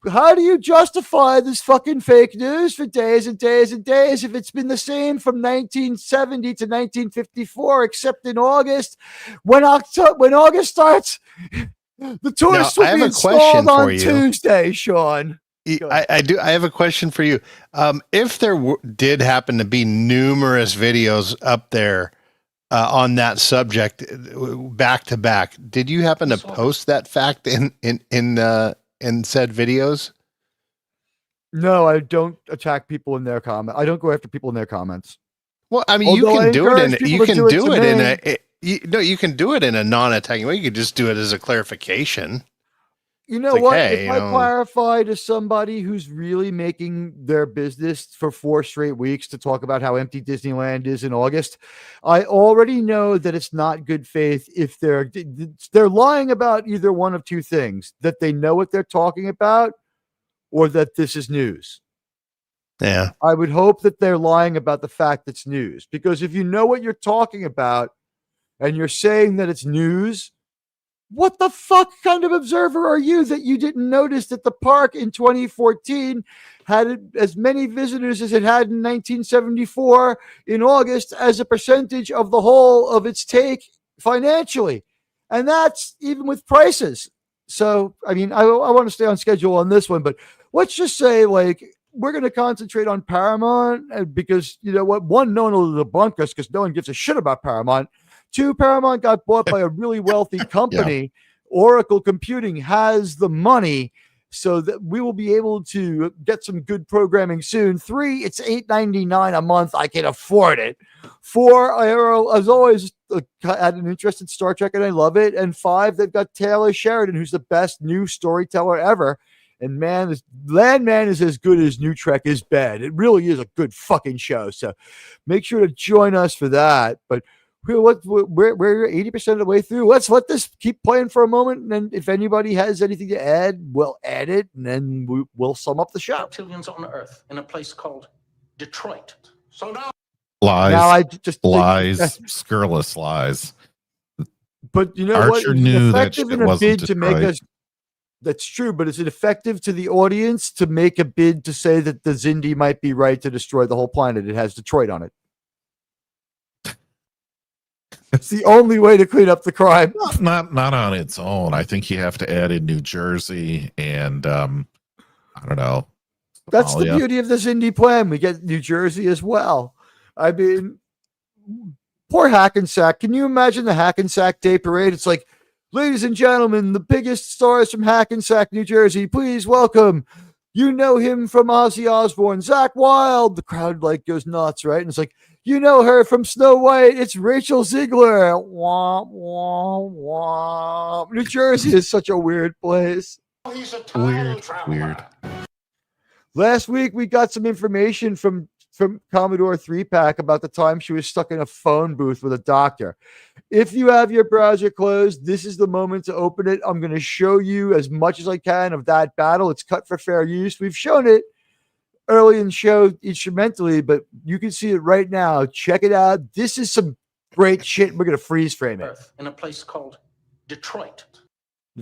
how do you justify this fucking fake news for days and days and days if it's been the same from 1970 to 1954, except in August, when August starts? The tourists will be installed on Tuesday, Sean. I do. I have a question for you. If there did happen to be numerous videos up there on that subject back to back, did you happen to post that fact in said videos? No, I don't attack people in their comment. I don't go after people in their comments. Well, I mean, you can do it in a non-attacking way. You could just do it as a clarification. You know what? If I clarify to somebody who's really making their business for 4 straight weeks to talk about how empty Disneyland is in August, I already know that it's not good faith if they're lying about either one of two things: that they know what they're talking about, or that this is news. Yeah. I would hope that they're lying about the fact that's news, because if you know what you're talking about and you're saying that it's news, what the fuck kind of observer are you that you didn't notice that the park in 2014 had as many visitors as it had in 1974 in August as a percentage of the whole of its take financially? And that's even with prices. So, I mean, I want to stay on schedule on this one, but let's just say, like, we're going to concentrate on Paramount because, you know what? One, no one will debunk us because no one gives a shit about Paramount. 2, Paramount got bought by a really wealthy company. Yeah. Oracle Computing has the money so that we will be able to get some good programming soon. 3, it's $8.99 a month. I can afford it. 4, I as always had an interest in Star Trek and I love it. And 5, they've got Taylor Sheridan, who's the best new storyteller ever. And man, Landman is as good as New Trek is bad. It really is a good fucking show. So make sure to join us for that. But we're 80% of the way through. Let's let this keep playing for a moment. And then if anybody has anything to add, we'll add it. And then we'll sum up the show. Reptilians on Earth in a place called Detroit. So now Lies. Now I just lies, scurrilous lies. But you know Archer what? It's knew that effective shit in a wasn't bid to make Detroit. us. That's true, but is it effective to the audience to make a bid to say that the Xindi might be right to destroy the whole planet? It has Detroit on it. It's the only way to clean up the crime. Not on its own. I think you have to add in New Jersey and I don't know. That's the Somalia. beauty of this indie plan. We get New Jersey as well. I mean, poor Hackensack. Can you imagine the Hackensack Day Parade? It's like, ladies and gentlemen, the biggest stars from Hackensack, New Jersey. Please welcome. You know him from Ozzy Osbourne, Zach Wilde. The crowd like goes nuts, right? And it's like, you know her from Snow White. It's Rachel Ziegler. Womp, womp, womp. New Jersey is such a weird place. Weird. Last week, we got some information from Commodore 3-Pack about the time she was stuck in a phone booth with a doctor. If you have your browser closed, this is the moment to open it. I'm going to show you as much as I can of that battle. It's cut for fair use. We've shown it early in the show instrumentally, but you can see it right now. Check it out. This is some great shit. We're going to freeze frame it. in a place called Detroit.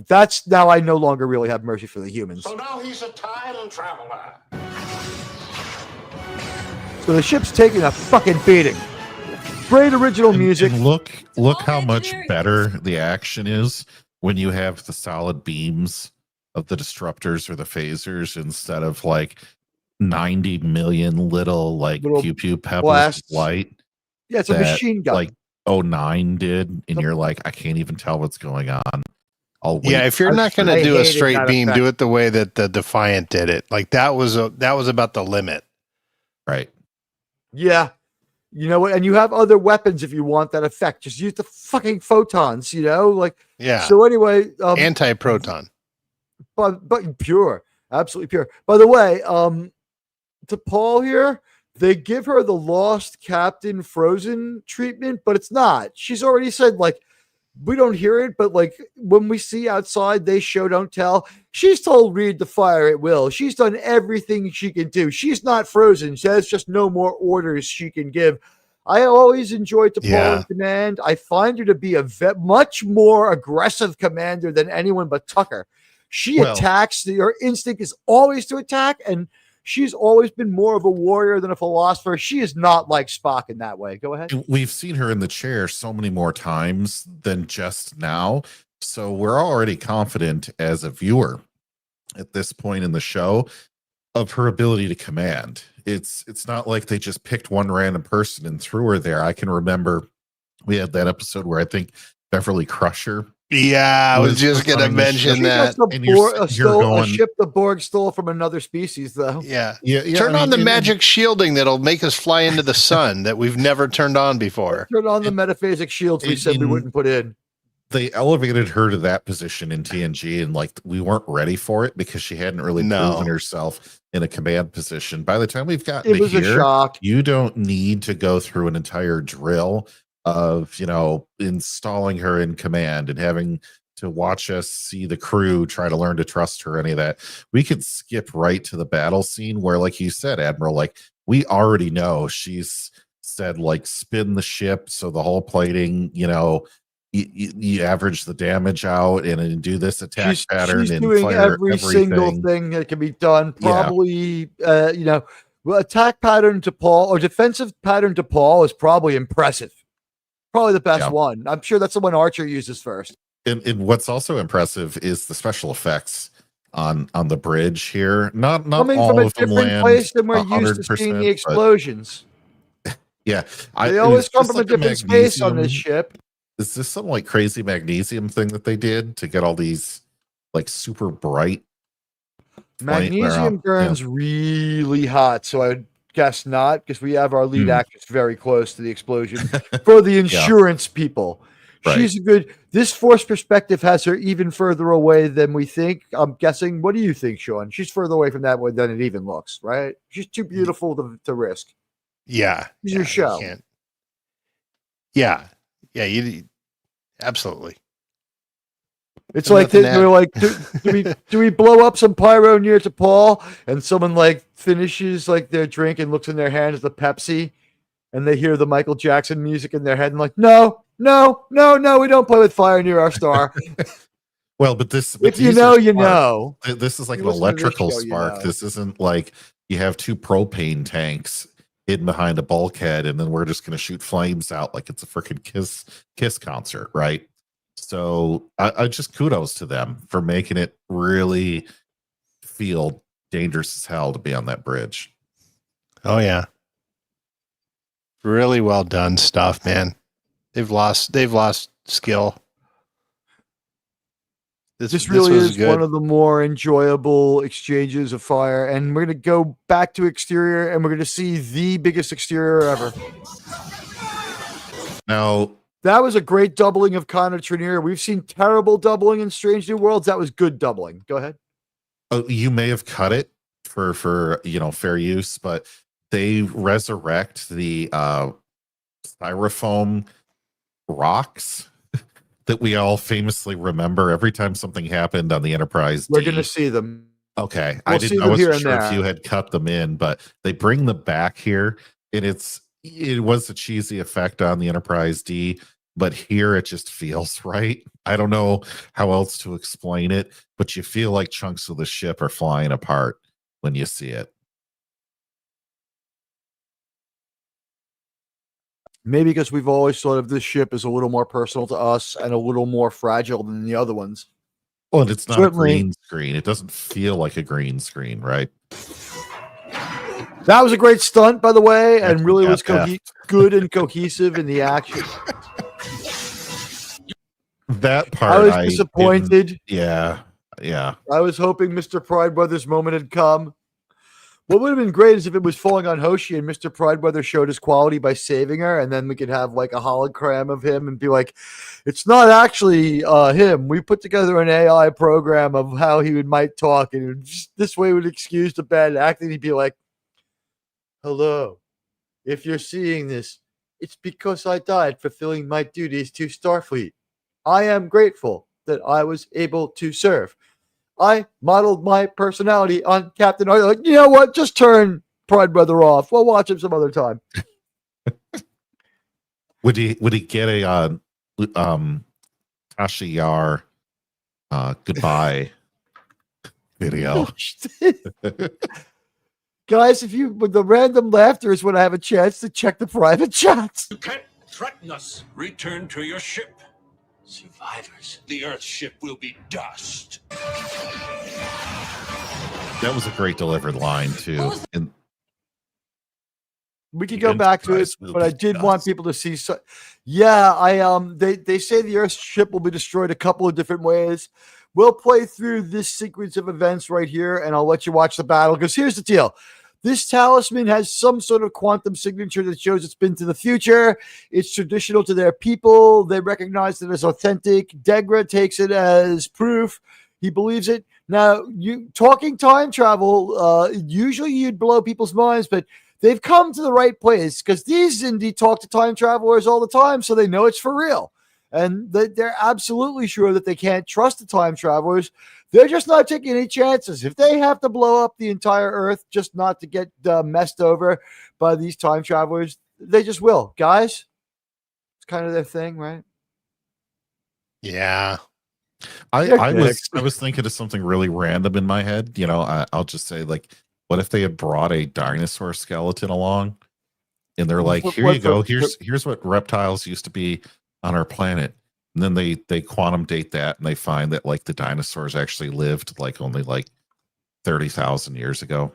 That's now I no longer really have mercy for the humans. So now he's a time traveler. So the ship's taking a fucking beating. Great original music. And look how much better the action is when you have the solid beams of the disruptors or the phasers instead of like 90 million little pew pew pebbles blasts. of light. Yeah, it's a machine gun. Like 09 did, and you're like, I can't even tell what's going on. I'll wait. Yeah, if you're not going to do a straight beam, do it the way that the Defiant did it. Like that was about the limit. Right. Yeah. You know what? And you have other weapons if you want that effect. Just use the fucking photons, like. Yeah. So anyway. Anti-proton. But pure. Absolutely pure. By the way, to Paul here, they give her the Lost Captain Frozen treatment, but it's not. She's already said, we don't hear it, but when we see outside, they show, don't tell. She's told Reed to fire at will. She's done everything she can do. She's not frozen. There's just no more orders she can give. I always enjoyed T'Pol in command. I find her to be a much more aggressive commander than anyone but Tucker. She attacks. Her instinct is always to attack, and she's always been more of a warrior than a philosopher. She is not like Spock in that way. Go ahead. We've seen her in the chair so many more times than just now. So we're already confident as a viewer at this point in the show of her ability to command. It's not like they just picked one random person and threw her there. I can remember we had that episode where I think Beverly Crusher. Yeah, I was just going to mention that. A ship the Borg stole from another species, though. Yeah. Turn on the magic shielding that'll make us fly into the sun that we've never turned on before. Turn on the metaphasic shields we said we wouldn't put in. They elevated her to that position in TNG, and we weren't ready for it because she hadn't really proven herself in a command position. By the time we've gotten to here, a shock. You don't need to go through an entire drill of installing her in command and having to watch us see the crew try to learn to trust her, any of that. We could skip right to the battle scene where, like you said, Admiral, we already know she's said spin the ship so the whole plating, you average the damage out and do this attack pattern. She's and doing fire every single thing that can be done. Probably, attack pattern to Paul or defensive pattern to Paul is probably impressive. Probably the best one. I'm sure that's the one Archer uses first. And what's also impressive is the special effects on the bridge here. Not coming all from a of them different land place than we're used to seeing the explosions. Yeah, they always come from a different space on this ship. Is this some crazy magnesium thing that they did to get all these super bright? Magnesium burns really hot, so I would guess not, because we have our lead actress very close to the explosion for the insurance people. She's a good. This force perspective has her even further away than we think. I'm guessing. What do you think, Sean? She's further away from that one than it even looks, right? She's too beautiful to risk. Yeah. She's your show. Yeah. You absolutely. It's like they're like, do we blow up some pyro near to Paul? And someone like finishes like their drink and looks in their hand as the Pepsi, and they hear the Michael Jackson music in their head and like, no, we don't play with fire near our star. Well, but this, if you know, you know. This is like You an listen to this electrical show, you spark. know. This isn't like you have 2 propane tanks hidden behind a bulkhead, and then we're just going to shoot flames out like it's a freaking Kiss concert, right? So I just kudos to them for making it really feel dangerous as hell to be on that bridge. Oh yeah, really well done stuff, man. They've lost skill. This really is one of the more enjoyable exchanges of fire, and we're going to go back to exterior, and we're going to see the biggest exterior ever. Now, that was a great doubling of Connor Trenier. We've seen terrible doubling in Strange New Worlds. That was good doubling. Go ahead. Oh, you may have cut it for fair use, but they resurrect the styrofoam rocks that we all famously remember every time something happened on the Enterprise. We're going to see them. Okay. We'll I wasn't sure if you had cut them in, but they bring them back here, and it was a cheesy effect on the Enterprise D, but here it just feels right. I don't know how else to explain it, but you feel like chunks of the ship are flying apart when you see it. Maybe because we've always thought of this ship as a little more personal to us and a little more fragile than the other ones. Well, and it's not Certainly. a green screen. It doesn't feel like a green screen, right? That was a great stunt, by the way, and really was got good and cohesive in the action. That part, I was disappointed. Yeah. I was hoping Mr. Pride Brothers' moment had come. What would have been great is if it was falling on Hoshi and Mr. Prideweather showed his quality by saving her, and then we could have like a hologram of him and be like, it's not actually him. We put together an AI program of how he might talk, and it would this way would excuse the bad acting. He'd be like, hello, if you're seeing this, it's because I died fulfilling my duties to Starfleet. I am grateful that I was able to serve. I modeled my personality on Captain Arthur. Like, you know what? Just turn Pride Brother off. We'll watch him some other time. Would he get a Tasha Yar goodbye video? Guys, with the random laughter is when I have a chance to check the private chats. You can't threaten us. Return to your ship. Survivors. The Earth ship will be dust. That was a great delivered line too. And we can go back to it, but I did want people to see. They say the Earth ship will be destroyed a couple of different ways. We'll play through this sequence of events right here, and I'll let you watch the battle. Because here's the deal. This talisman has some sort of quantum signature that shows it's been to the future. It's traditional to their people. They recognize it as authentic. Degra takes it as proof. He believes it. Now, you talking time travel, usually you'd blow people's minds, but they've come to the right place because these Xindi talk to time travelers all the time, so they know it's for real. And they're absolutely sure that they can't trust the time travelers. They're just not taking any chances. If they have to blow up the entire Earth just not to get messed over by these time travelers, they just will. Guys, it's kind of their thing, right? Yeah. I was thinking of something really random in my head. I'll just say, like, what if they had brought a dinosaur skeleton along, and they're like, "Here you go. Here's what reptiles used to be on our planet." And then they quantum date that, and they find that like the dinosaurs actually lived like only like 30,000 years ago.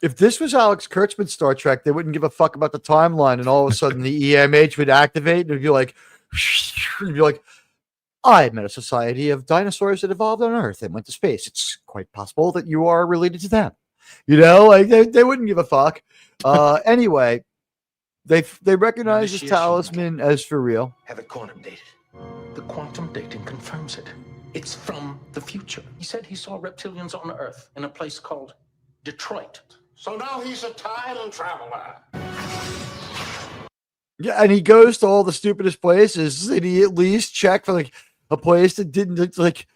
If this was Alex Kurtzman's Star Trek, they wouldn't give a fuck about the timeline, and all of a sudden the EMH would activate, and it'd be like, I met a society of dinosaurs that evolved on Earth and went to space. It's quite possible that you are related to them. Like they wouldn't give a fuck. Anyway, they recognize this talisman as for real. Have it quantum dated. The quantum dating confirms it. It's from the future. He said he saw reptilians on Earth in a place called Detroit. So now he's a time traveler. Yeah, and he goes to all the stupidest places. Did he at least check for like a place that didn't like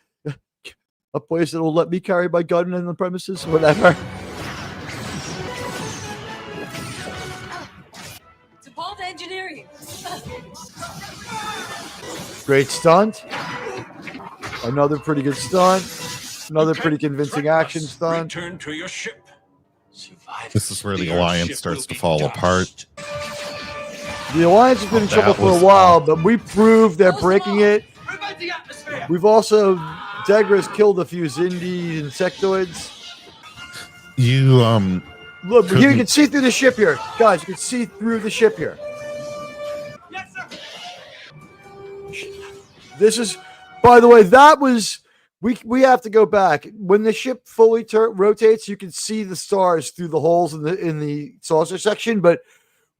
a place that will let me carry my gun in the premises, whatever? It's evolved engineering. Great stunt. Another pretty good stunt. Another pretty convincing action stunt. Return to your ship. This is where the Alliance starts to fall apart. The Alliance has been in trouble for a while, but we proved they're breaking it. We've also, Degra's killed a few Zindi insectoids. You Look, here you can see through the ship here. Guys, you can see through the ship here. This is, by the way, that was, we have to go back. When the ship fully rotates, you can see the stars through the holes in the saucer section, but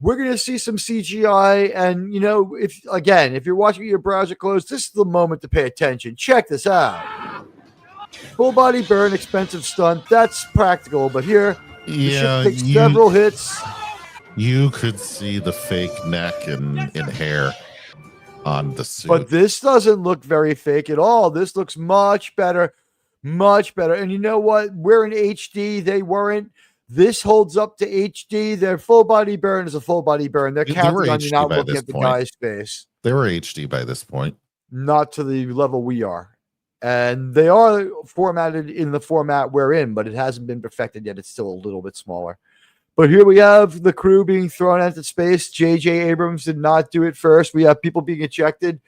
we're going to see some CGI. And, you know, if you're watching your browser closed, this is the moment to pay attention. Check this out. Full body burn, expensive stunt. That's practical, but here, the ship takes several hits. You could see the fake neck and hair on the suit. But this doesn't look very fake at all. This looks much better. Much better. And you know what? We're in HD. They weren't. This holds up to HD. Their full body burn is a full body burn. They're counting on you not looking at the guy's face. They were HD by this point. Not to the level we are. And they are formatted in the format we're in, but it hasn't been perfected yet. It's still a little bit smaller. But here we have the crew being thrown into space. J.J. Abrams did not do it first. We have people being ejected.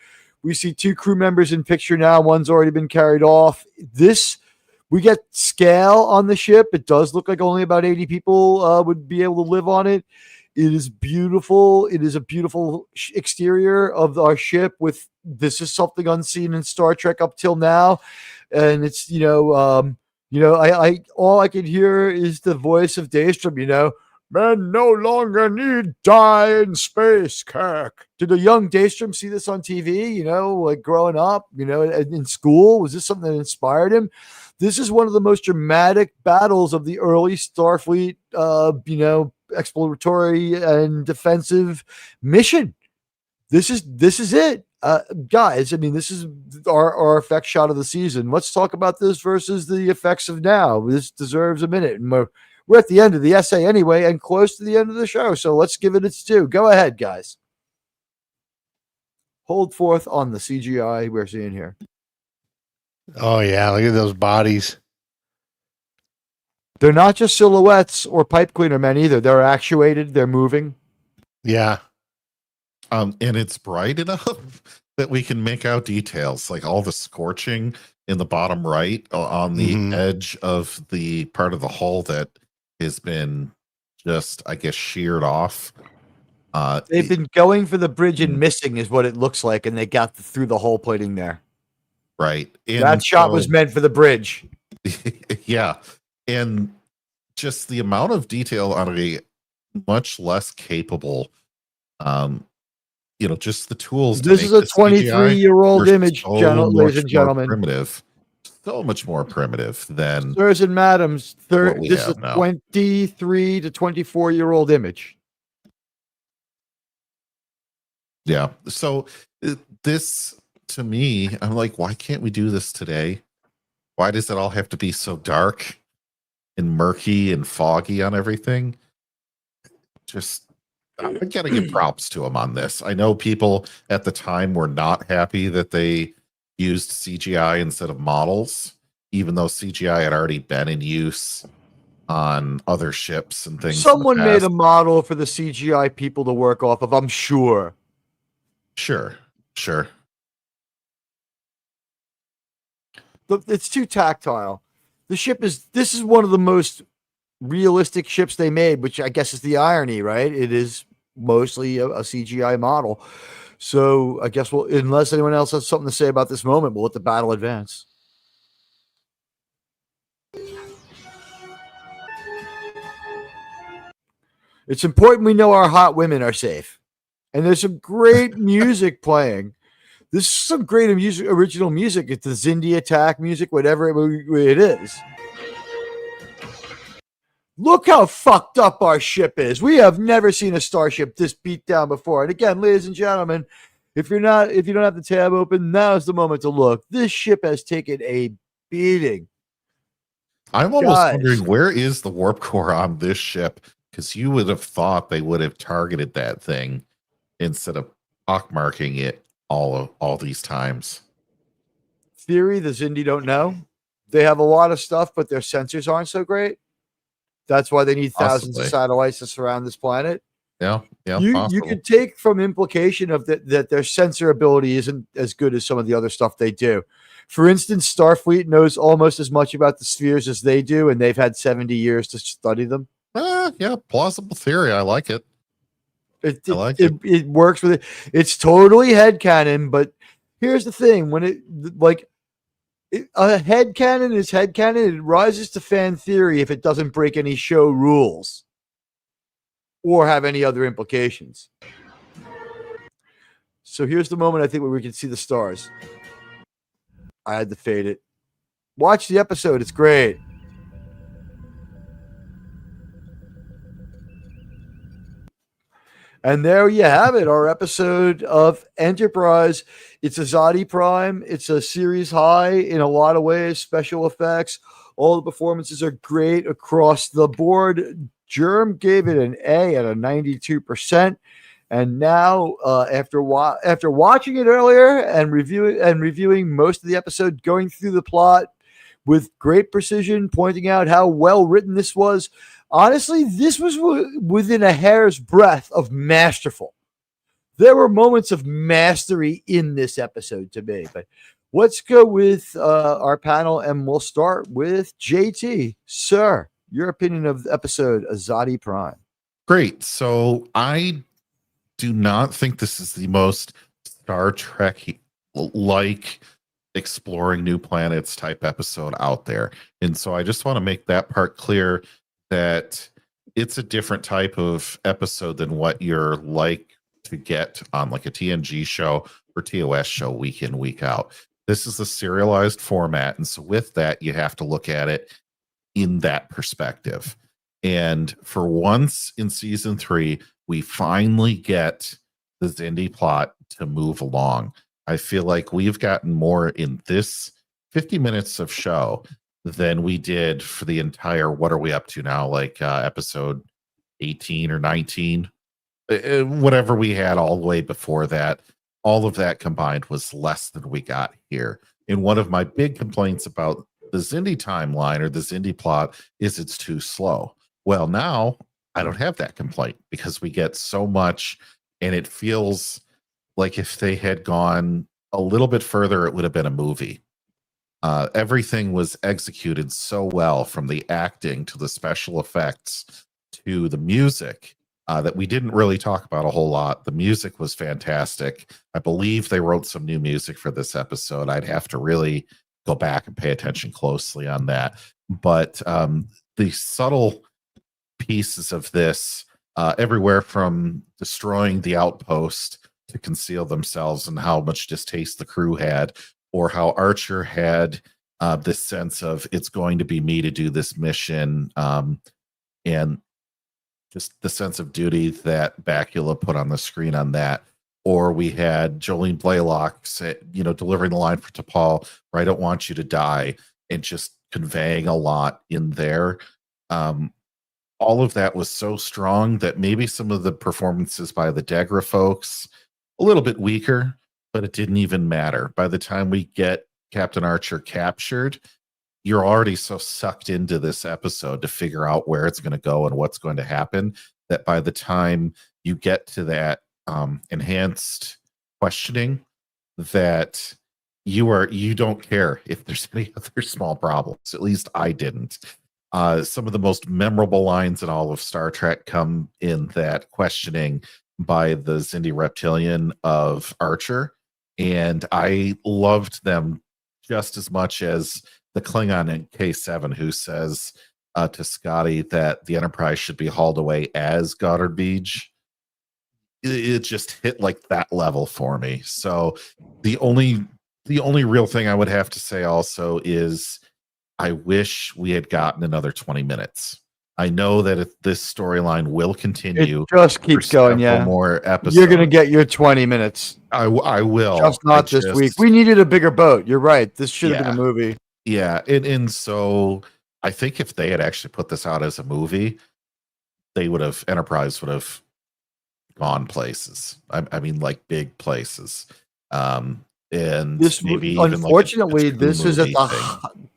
We see 2 crew members in picture now. One's already been carried off. We get scale on the ship. It does look like only about 80 people would be able to live on it. It is beautiful. It is a beautiful exterior of our ship. This is something unseen in Star Trek up till now, and it's I all I can hear is the voice of Daystrom. Men no longer need die in space, Kirk. Did a young Daystrom see this on TV? Like growing up, in school, was this something that inspired him? This is one of the most dramatic battles of the early Starfleet, exploratory and defensive mission. This is it, guys. I mean, this is our effect shot of the season. Let's talk about this versus the effects of now. This deserves a minute. And we're at the end of the essay anyway, and close to the end of the show. So let's give it its due. Go ahead, guys. Hold forth on the CGI we're seeing here. Oh yeah, look at those bodies. They're not just silhouettes or pipe cleaner men either. They're actuated. They're moving. Yeah. And it's bright enough that we can make out details, like all the scorching in the bottom right on the edge of the part of the hull that has been just, I guess, sheared off. They've been going for the bridge and missing is what it looks like, and they got through the hull plating there. Right. And that shot was meant for the bridge. Yeah. And just the amount of detail on a much less capable, just the tools. This is a 23-year-old image, ladies and gentlemen. Primitive. So much more primitive than. Sirs and madams, this is a 23 to 24-year-old image. Yeah. So this, to me, I'm like, why can't we do this today? Why does it all have to be so dark and murky and foggy on everything? I gotta give props to them on this. I know people at the time were not happy that they used CGI instead of models, even though CGI had already been in use on other ships and things. Someone made a model for the CGI people to work off of, I'm sure. Sure. It's too tactile. This is one of the most realistic ships they made, which I guess is the irony, right? It is mostly a CGI model. So I guess unless anyone else has something to say about this moment, we'll let the battle advance. It's important we know our hot women are safe. And there's some great music playing. This is some great original music. It's the Zindi attack music, whatever it is. Look how fucked up our ship is. We have never seen a starship this beat down before. And again, ladies and gentlemen, if you don't have the tab open, now's the moment to look. This ship has taken a beating. I'm almost wondering, where is the warp core on this ship? Because you would have thought they would have targeted that thing instead of pockmarking it all these times. Theory, the Zindi don't know. They have a lot of stuff, but their sensors aren't so great. That's why they need thousands of satellites to surround this planet. Yeah, You can take from implication of that their sensor ability isn't as good as some of the other stuff they do. For instance, Starfleet knows almost as much about the spheres as they do, and they've had 70 years to study them. Yeah, plausible theory. I like it. It works with it. It's totally headcanon, but here's the thing: when a headcanon is headcanon, it rises to fan theory if it doesn't break any show rules or have any other implications. So here's the moment I think where we can see the stars. I had to fade it. Watch the episode. It's great. And there you have it, our episode of Enterprise. It's Azati Prime. It's a series high in a lot of ways. Special effects. All the performances are great across the board. Germ gave it an A at a 92%. And now, after watching it earlier and reviewing most of the episode, going through the plot with great precision, pointing out how well written this was, honestly, this was within a hair's breadth of masterful. There were moments of mastery in this episode to me. But let's go with our panel, and we'll start with JT. Sir, your opinion of the episode Azati Prime. Great. So I do not think this is the most Star Trek like exploring new planets type episode out there. And so I just want to make that part clear, that it's a different type of episode than what you're like to get on like a TNG show or TOS show week in, week out. This is a serialized format. And so with that, you have to look at it in that perspective. And for once in season 3, we finally get the Zindi plot to move along. I feel like we've gotten more in this 50 minutes of show than we did for the entire, what are we up to now, like episode 18 or 19, whatever we had all the way before that. All of that combined was less than we got here. And one of my big complaints about the Zindi timeline or the Zindi plot is it's too slow. Well, now I don't have that complaint because we get so much, and it feels like if they had gone a little bit further, it would have been a movie. Everything was executed so well, from the acting to the special effects to the music, that we didn't really talk about a whole lot. The music was fantastic. I believe they wrote some new music for this episode. I'd have to really go back and pay attention closely on that. But the subtle pieces of this, everywhere from destroying the outpost to conceal themselves, and how much distaste the crew had, or how Archer had this sense of, it's going to be me to do this mission, and just the sense of duty that Bakula put on the screen on that. Or we had Jolene Blaylock delivering the line for T'Pol, where I don't want you to die, and just conveying a lot in there. All of that was so strong that maybe some of the performances by the Degra folks, a little bit weaker, but it didn't even matter. By the time we get Captain Archer captured, you're already so sucked into this episode to figure out where it's going to go and what's going to happen, that by the time you get to that enhanced questioning, that you don't care if there's any other small problems. At least I didn't. Some of the most memorable lines in all of Star Trek come in that questioning by the Zindi reptilian of Archer, and I loved them just as much as the Klingon in K7 who says to Scotty that the Enterprise should be hauled away as Goddard Beach. it just hit like that level for me. So the only real thing I would have to say also is I wish we had gotten another 20 minutes. I know that this storyline will continue. It just keeps going. Yeah, more episodes. You're gonna get your 20 minutes. I will. Just not this week. We needed a bigger boat. You're right. This should have been a movie. Yeah, and so I think if they had actually put this out as a movie, Enterprise would have gone places. I mean, like big places. And this maybe unfortunately, even like this is at the thing.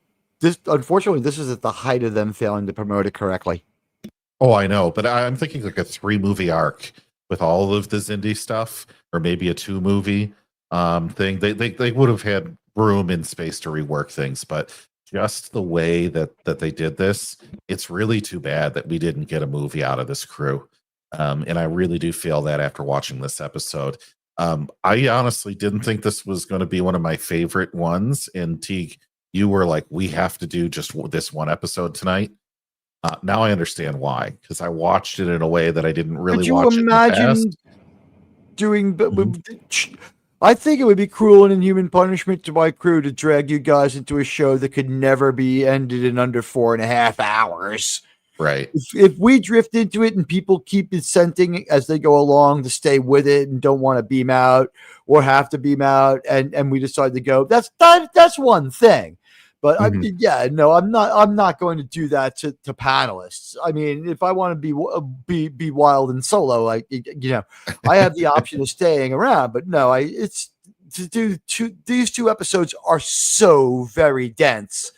this is at the height of them failing to promote it correctly. Oh, I know, but I'm thinking like a 3-movie arc with all of the Xindi stuff, or maybe a 2-movie thing. They would have had room and space to rework things, but just the way that they did this, it's really too bad that we didn't get a movie out of this crew. And I really do feel that after watching this episode. I honestly didn't think this was going to be one of my favorite ones. And Teague, you were like, we have to do just this one episode tonight. Now I understand why, because I watched it in a way that I didn't really watch it in the past. Could you imagine doing... I think it would be cruel and inhuman punishment to my crew to drag you guys into a show that could never be ended in under 4.5 hours. Right. If we drift into it and people keep incenting as they go along to stay with it and don't want to beam out or have to beam out, and we decide to go, that's one thing. But I'm not going to do that to panelists. I mean, if I want to be wild and solo, I have the option of staying around. But no, it's to do these 2 episodes are so very dense.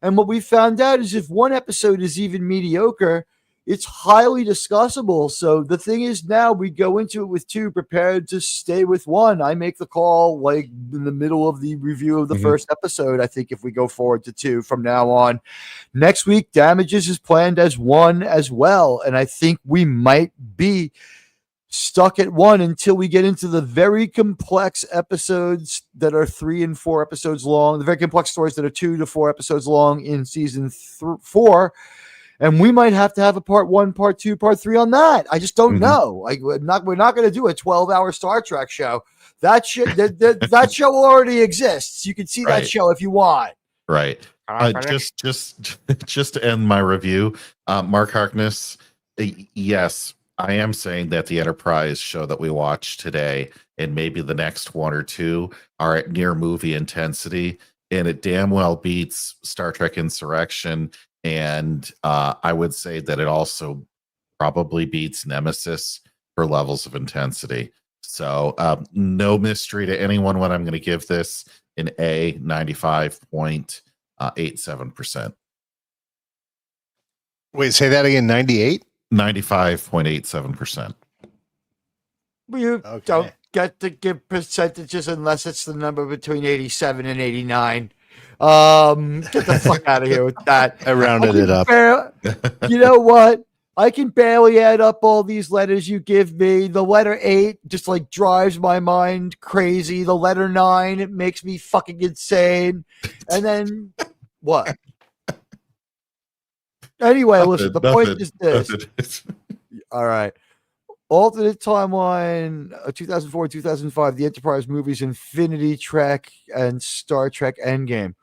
And what we found out is if one episode is even mediocre, it's highly discussable. So the thing is, now we go into it with 2 prepared to stay with 1. I make the call like in the middle of the review of the first episode. I think if we go forward to 2 from now on, next week, Damages is planned as 1 as well. And I think we might be stuck at 1 until we get into the very complex episodes that are 3 and 4 episodes long, the very complex stories that are 2 to 4 episodes long in season 4. And we might have to have a part 1, part 2, part 3 on that. I just don't know. Like we're not going to do a 12-hour Star Trek show. That show already exists. You can see that show if you want. Right. Just to end my review, Mark Harkness. Yes, I am saying that the Enterprise show that we watched today and maybe the next 1 or 2 are at near movie intensity, and it damn well beats Star Trek Insurrection. And I would say that it also probably beats Nemesis for levels of intensity. So no mystery to anyone when I'm going to give this an A, 95.87%. Wait, say that again, 98? 95.87%. You don't get to give percentages unless it's the number between 87 and 89. Get the fuck out of here with that. I rounded it up. You know what? I can barely add up all these letters you give me. The letter 8 just like drives my mind crazy. The letter 9, it makes me fucking insane. And then what? Anyway, listen, the point is this. All right. Alternate timeline, 2004, 2005, the Enterprise movies, Infinity Trek, and Star Trek Endgame.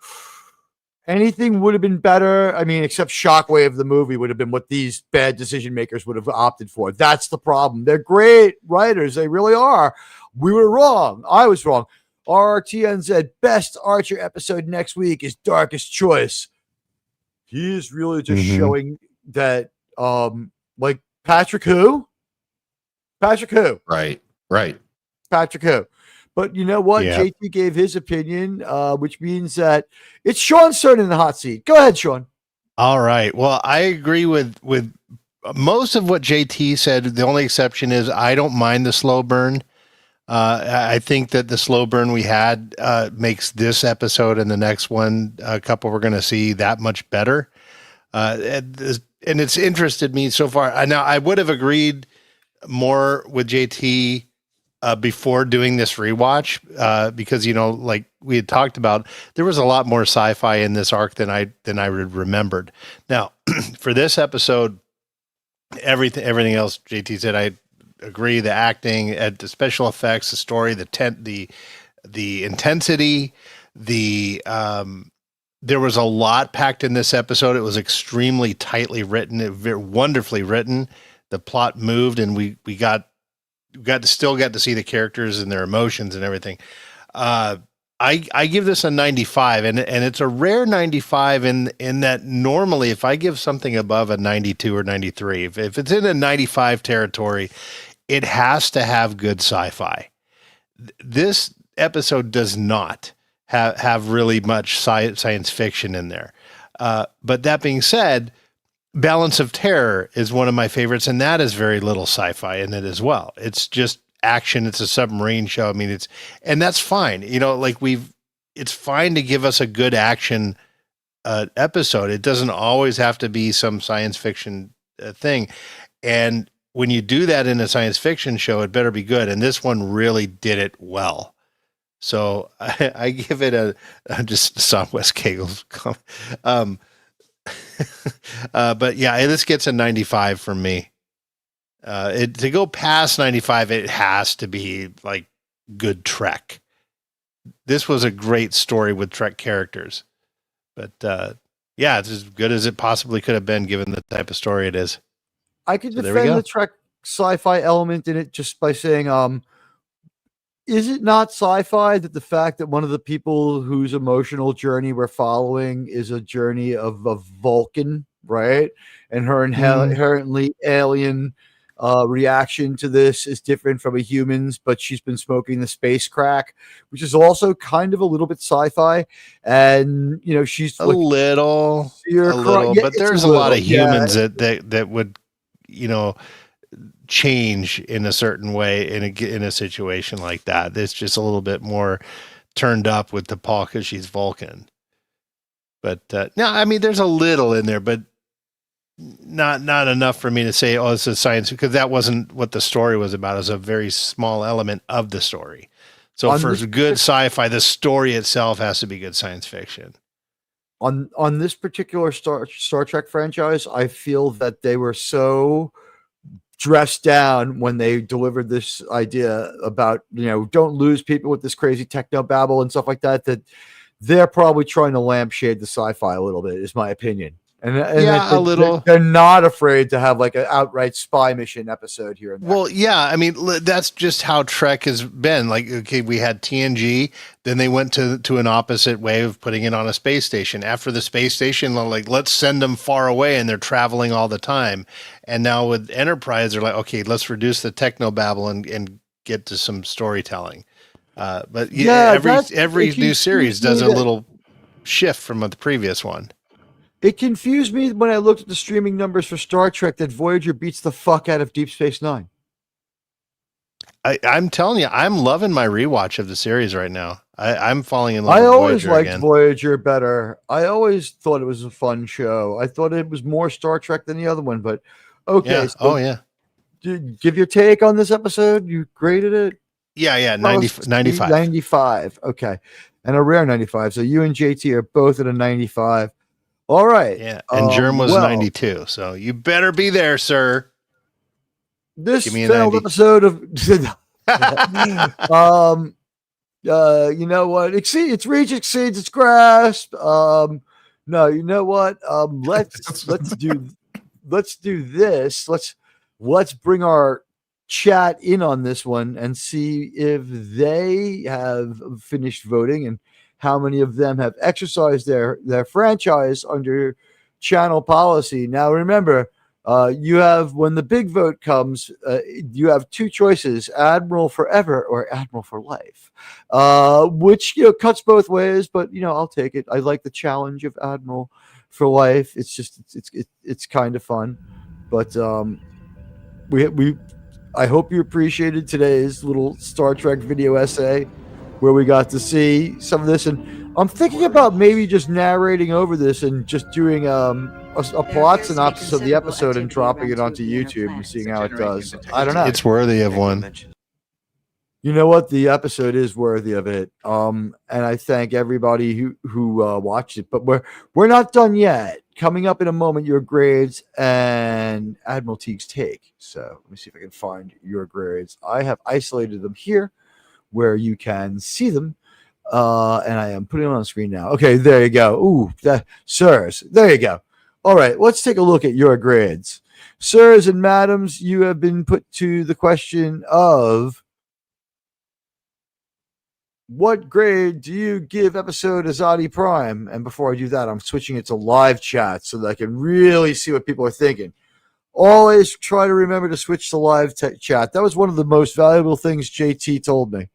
Anything would have been better. I mean, except Shockwave, the movie, would have been what these bad decision makers would have opted for. That's the problem. They're great writers. They really are. We were wrong. I was wrong. RRTN said, best Archer episode next week is Darkest Choice. He is really just showing that, like, Patrick who? Right. Patrick who? But you know what? Yeah. JT gave his opinion, which means that it's Sean Stern in the hot seat. Go ahead, Sean. All right. Well, I agree with most of what JT said. The only exception is I don't mind the slow burn. I think that the slow burn we had makes this episode and the next one, a couple we're going to see, that much better. And it's interested me so far. Now, I would have agreed more with JT before doing this rewatch because, you know, like we had talked about, there was a lot more sci-fi in this arc than I remembered. Now, for this episode, everything else JT said, agree. The acting, the special effects, the story, the intensity, there was a lot packed in this episode. It was extremely tightly written, very wonderfully written. The plot moved, and we got to see the characters and their emotions and everything. I give this a 95, and it's a rare 95 in that normally if I give something above a 92 or 93, if it's in a 95 territory, it has to have good sci-fi. This episode does not have really much science fiction in there. But that being said, Balance of Terror is one of my favorites, and that is very little sci-fi in it as well. It's just action. It's a submarine show. I mean, and that's fine. It's fine to give us a good action episode. It doesn't always have to be some science fiction thing. And when you do that in a science fiction show, it better be good. And this one really did it well. So I give it I just saw Wes Cagel's but yeah, this gets a 95 from me. To go past 95, it has to be like good Trek. This was a great story with Trek characters, but yeah, it's as good as it possibly could have been given the type of story it is. I could defend the Trek sci-fi element in it just by saying, is it not sci-fi that the fact that one of the people whose emotional journey we're following is a journey of Vulcan, right? And her inherently alien reaction to this is different from a human's, but she's been smoking the space crack, which is also kind of a little bit sci-fi. And she's a little, but there's a lot of humans that would, change in a certain way in a situation like that. It's just a little bit more turned up with the Paul because she's Vulcan. But no, I mean, there's a little in there, but not enough for me to say, oh, this is science, because that wasn't what the story was about. It was a very small element of the story. So for good sci-fi, the story itself has to be good science fiction. On this particular Star Trek franchise, I feel that they were so dressed down when they delivered this idea about, don't lose people with this crazy techno babble and stuff like that, that they're probably trying to lampshade the sci-fi a little bit, is my opinion. And a little. They're not afraid to have like an outright spy mission episode here and there. Well, yeah, I mean, that's just how Trek has been. Like, okay, we had TNG, then they went to an opposite way of putting it on a space station. After the space station, like, let's send them far away, and they're traveling all the time. And now with Enterprise, they're like, okay, let's reduce the technobabble and get to some storytelling. But yeah, every new series does a little shift from the previous one. It confused me when I looked at the streaming numbers for Star Trek that Voyager beats the fuck out of Deep Space Nine. I'm telling you, I'm loving my rewatch of the series right now. I'm falling in love with Voyager. I always Voyager liked again. Voyager better. I always thought it was a fun show. I thought it was more Star Trek than the other one, but okay. Yeah. So give your take on this episode. You graded it? Yeah. 95. 95. Okay. And a rare 95. So you and JT are both at a 95. All right. Yeah. And Germ was 92. So you better be there, sir. This failed episode of you know what? Its reach exceeds its grasp. No, you know what? Let's do this. Let's bring our chat in on this one and see if they have finished voting and how many of them have exercised their franchise under channel policy. Now, remember, you have, when the big vote comes, you have two choices: Admiral Forever or Admiral for Life, which cuts both ways. But I'll take it. I like the challenge of Admiral for Life. It's just it's kind of fun. But I hope you appreciated today's little Star Trek video essay, where we got to see some of this. And I'm thinking about maybe just narrating over this and just doing a plot synopsis of the episode and dropping it onto YouTube and seeing how it does. I don't know. It's worthy of one. You know what? The episode is worthy of it. And I thank everybody who watched it. But we're not done yet. coming up in a moment, your grades and Admiral Teague's take. So let me see if I can find your grades. I have isolated them here where you can see them. And I am putting it on the screen now. Okay, there you go. Ooh, sirs. There you go. All right, let's take a look at your grades. Sirs and madams, you have been put to the question of what grade do you give episode Azati Prime? And before I do that, I'm switching it to live chat so that I can really see what people are thinking. Always try to remember to switch to live chat. That was one of the most valuable things JT told me.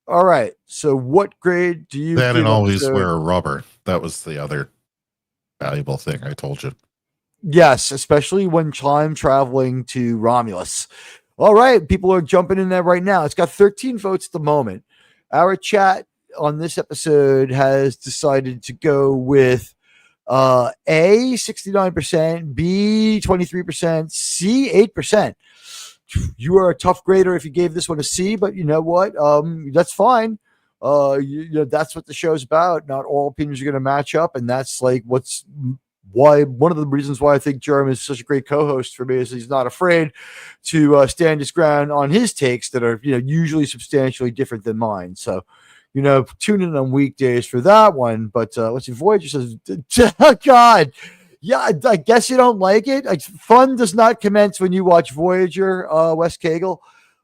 All right. So what grade do you That give and always episode? wear a rubber. That was the other valuable thing I told you. Yes, especially when time traveling to Romulus. All right, people are jumping in there right now. It's got 13 votes at the moment. Our chat on this episode has decided to go with A, 69%, B, 23%, C, 8%. You are a tough grader if you gave this one a C, but you know what? That's fine. You know, that's what the show's about. Not all opinions are going to match up, and that's like why one of the reasons why I think Jerem is such a great co-host for me is he's not afraid to stand his ground on his takes that are, you know, usually substantially different than mine. So, you know, tune in on weekdays for that one. But let's see, Voyager says, oh, God, yeah, I guess you don't like it. Like, fun does not commence when you watch Voyager, Wes Cagle.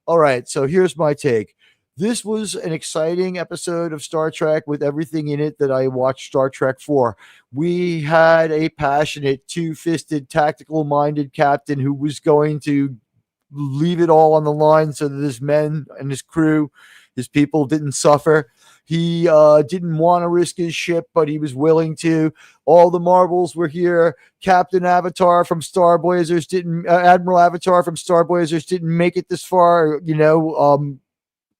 All right, so here's my take. This was an exciting episode of Star Trek with everything in it that I watched Star Trek for. We had a passionate, two-fisted, tactical-minded captain who was going to leave it all on the line so that his men and his crew, his people, didn't suffer. He didn't want to risk his ship, but he was willing to. All the marbles were here. Captain Avatar from Star Blazers Admiral Avatar from Star Blazers didn't make it this far. You know,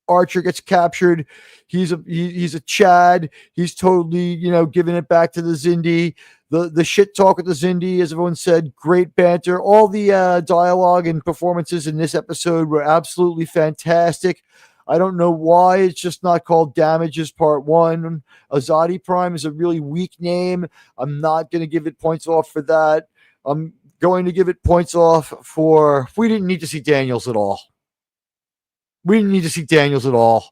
Archer gets captured. He's a Chad. He's totally, you know, giving it back to the Zindi. The shit talk with the Zindi, as everyone said, great banter. All the dialogue and performances in this episode were absolutely fantastic. I don't know why it's just not called Damages Part 1. Azati Prime is a really weak name. I'm not going to give it points off for that. I'm going to give it points off for we didn't need to see Daniels at all. We didn't need to see Daniels at all.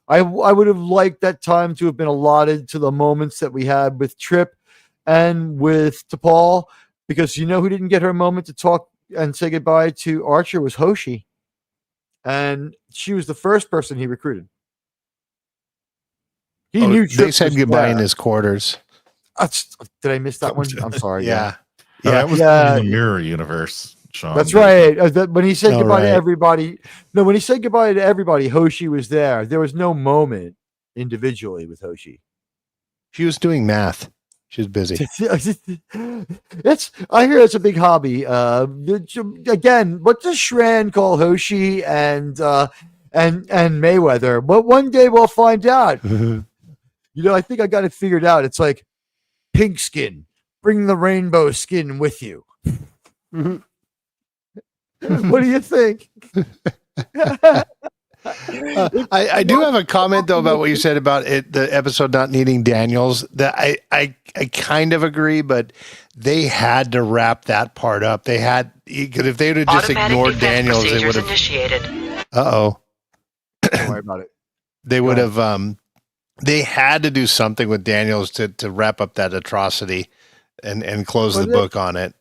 I would have liked that time to have been allotted to the moments that we had with Trip and with T'Pol, because you know who didn't get her moment to talk and say goodbye to Archer was Hoshi. And she was the first person he recruited. He knew Trip they said was goodbye there. in his quarters. Did I miss that one? I'm sorry. Yeah. No, that was Yeah. in the mirror universe, Sean. That's right. When he said goodbye to right. everybody, when he said goodbye to everybody, Hoshi was there. There was no moment individually with Hoshi. She was doing math. She was busy. I hear it's a big hobby. Again, what does Shran call Hoshi and Mayweather? But one day we'll find out. You know, I think I got it figured out. It's like pink skin. Bring the rainbow skin with you. What do you think? I do have a comment though about what you said about it, the episode not needing Daniels. That I kind of agree, but they had to wrap that part up. They had, because if they would have just ignored Daniels, they would have initiated. Don't worry about it. They would have. They had to do something with Daniels to wrap up that atrocity and close the book on it.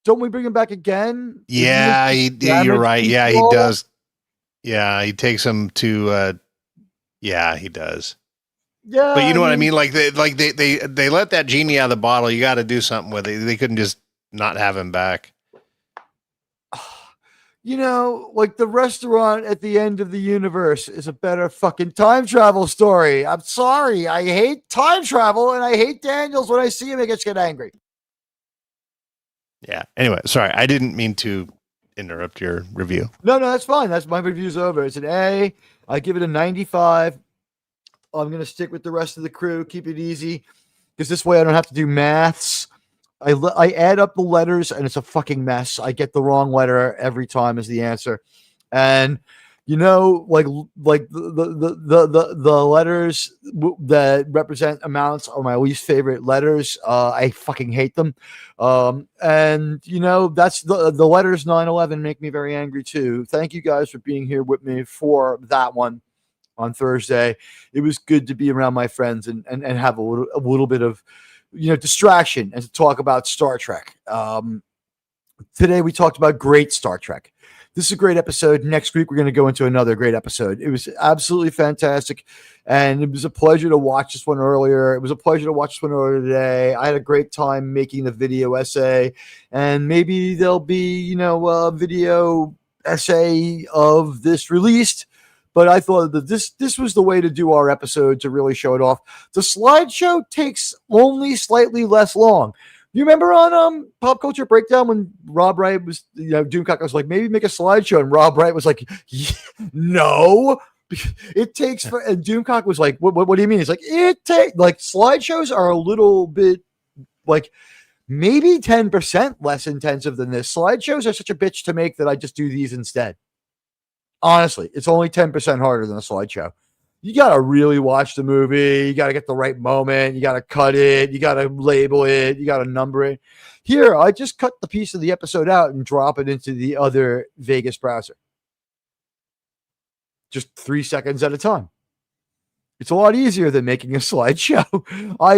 Don't we bring him back again? Yeah, you're right. Yeah, he does. Yeah, he takes him to. Yeah, he does. Yeah, but you know what I mean. Like they let that genie out of the bottle. You got to do something with it. They couldn't just not have him back. You know, like the restaurant at the end of the universe is a better fucking time travel story. I'm sorry. I hate time travel and I hate Daniels. When I see him, I get angry. Yeah. Anyway, sorry. I didn't mean to interrupt your review. No, that's fine. That's my review's over. It's an A. I give it a 95. I'm going to stick with the rest of the crew. Keep it easy because this way I don't have to do maths. I add up the letters and it's a fucking mess. I get the wrong letter every time as the answer. And, like the letters that represent amounts are my least favorite letters. I fucking hate them. And that's the letters 9/11 make me very angry too. Thank you guys for being here with me for that one on Thursday. It was good to be around my friends and have a little bit of distraction and to talk about Star Trek. Today we talked about great Star Trek. This is a great episode. Next week we're going to go into another great episode. It was absolutely fantastic, and it was a pleasure to watch this one earlier. It was a pleasure to watch this one earlier today. I had a great time making the video essay, and maybe there'll be a video essay of this released. But I thought that this was the way to do our episode to really show it off. The slideshow takes only slightly less long. You remember on Pop Culture Breakdown when Rob Wright was, Doomcock was like, maybe make a slideshow, and Rob Wright was like, no, it takes for, and Doomcock was like, what do you mean? It's like slideshows are a little bit like maybe 10% less intensive than this. Slideshows are such a bitch to make that I just do these instead. Honestly, it's only 10% harder than a slideshow. You got to really watch the movie. You got to get the right moment. You got to cut it. You got to label it. You got to number it. Here, I just cut the piece of the episode out and drop it into the other Vegas browser. Just 3 seconds at a time. It's a lot easier than making a slideshow. I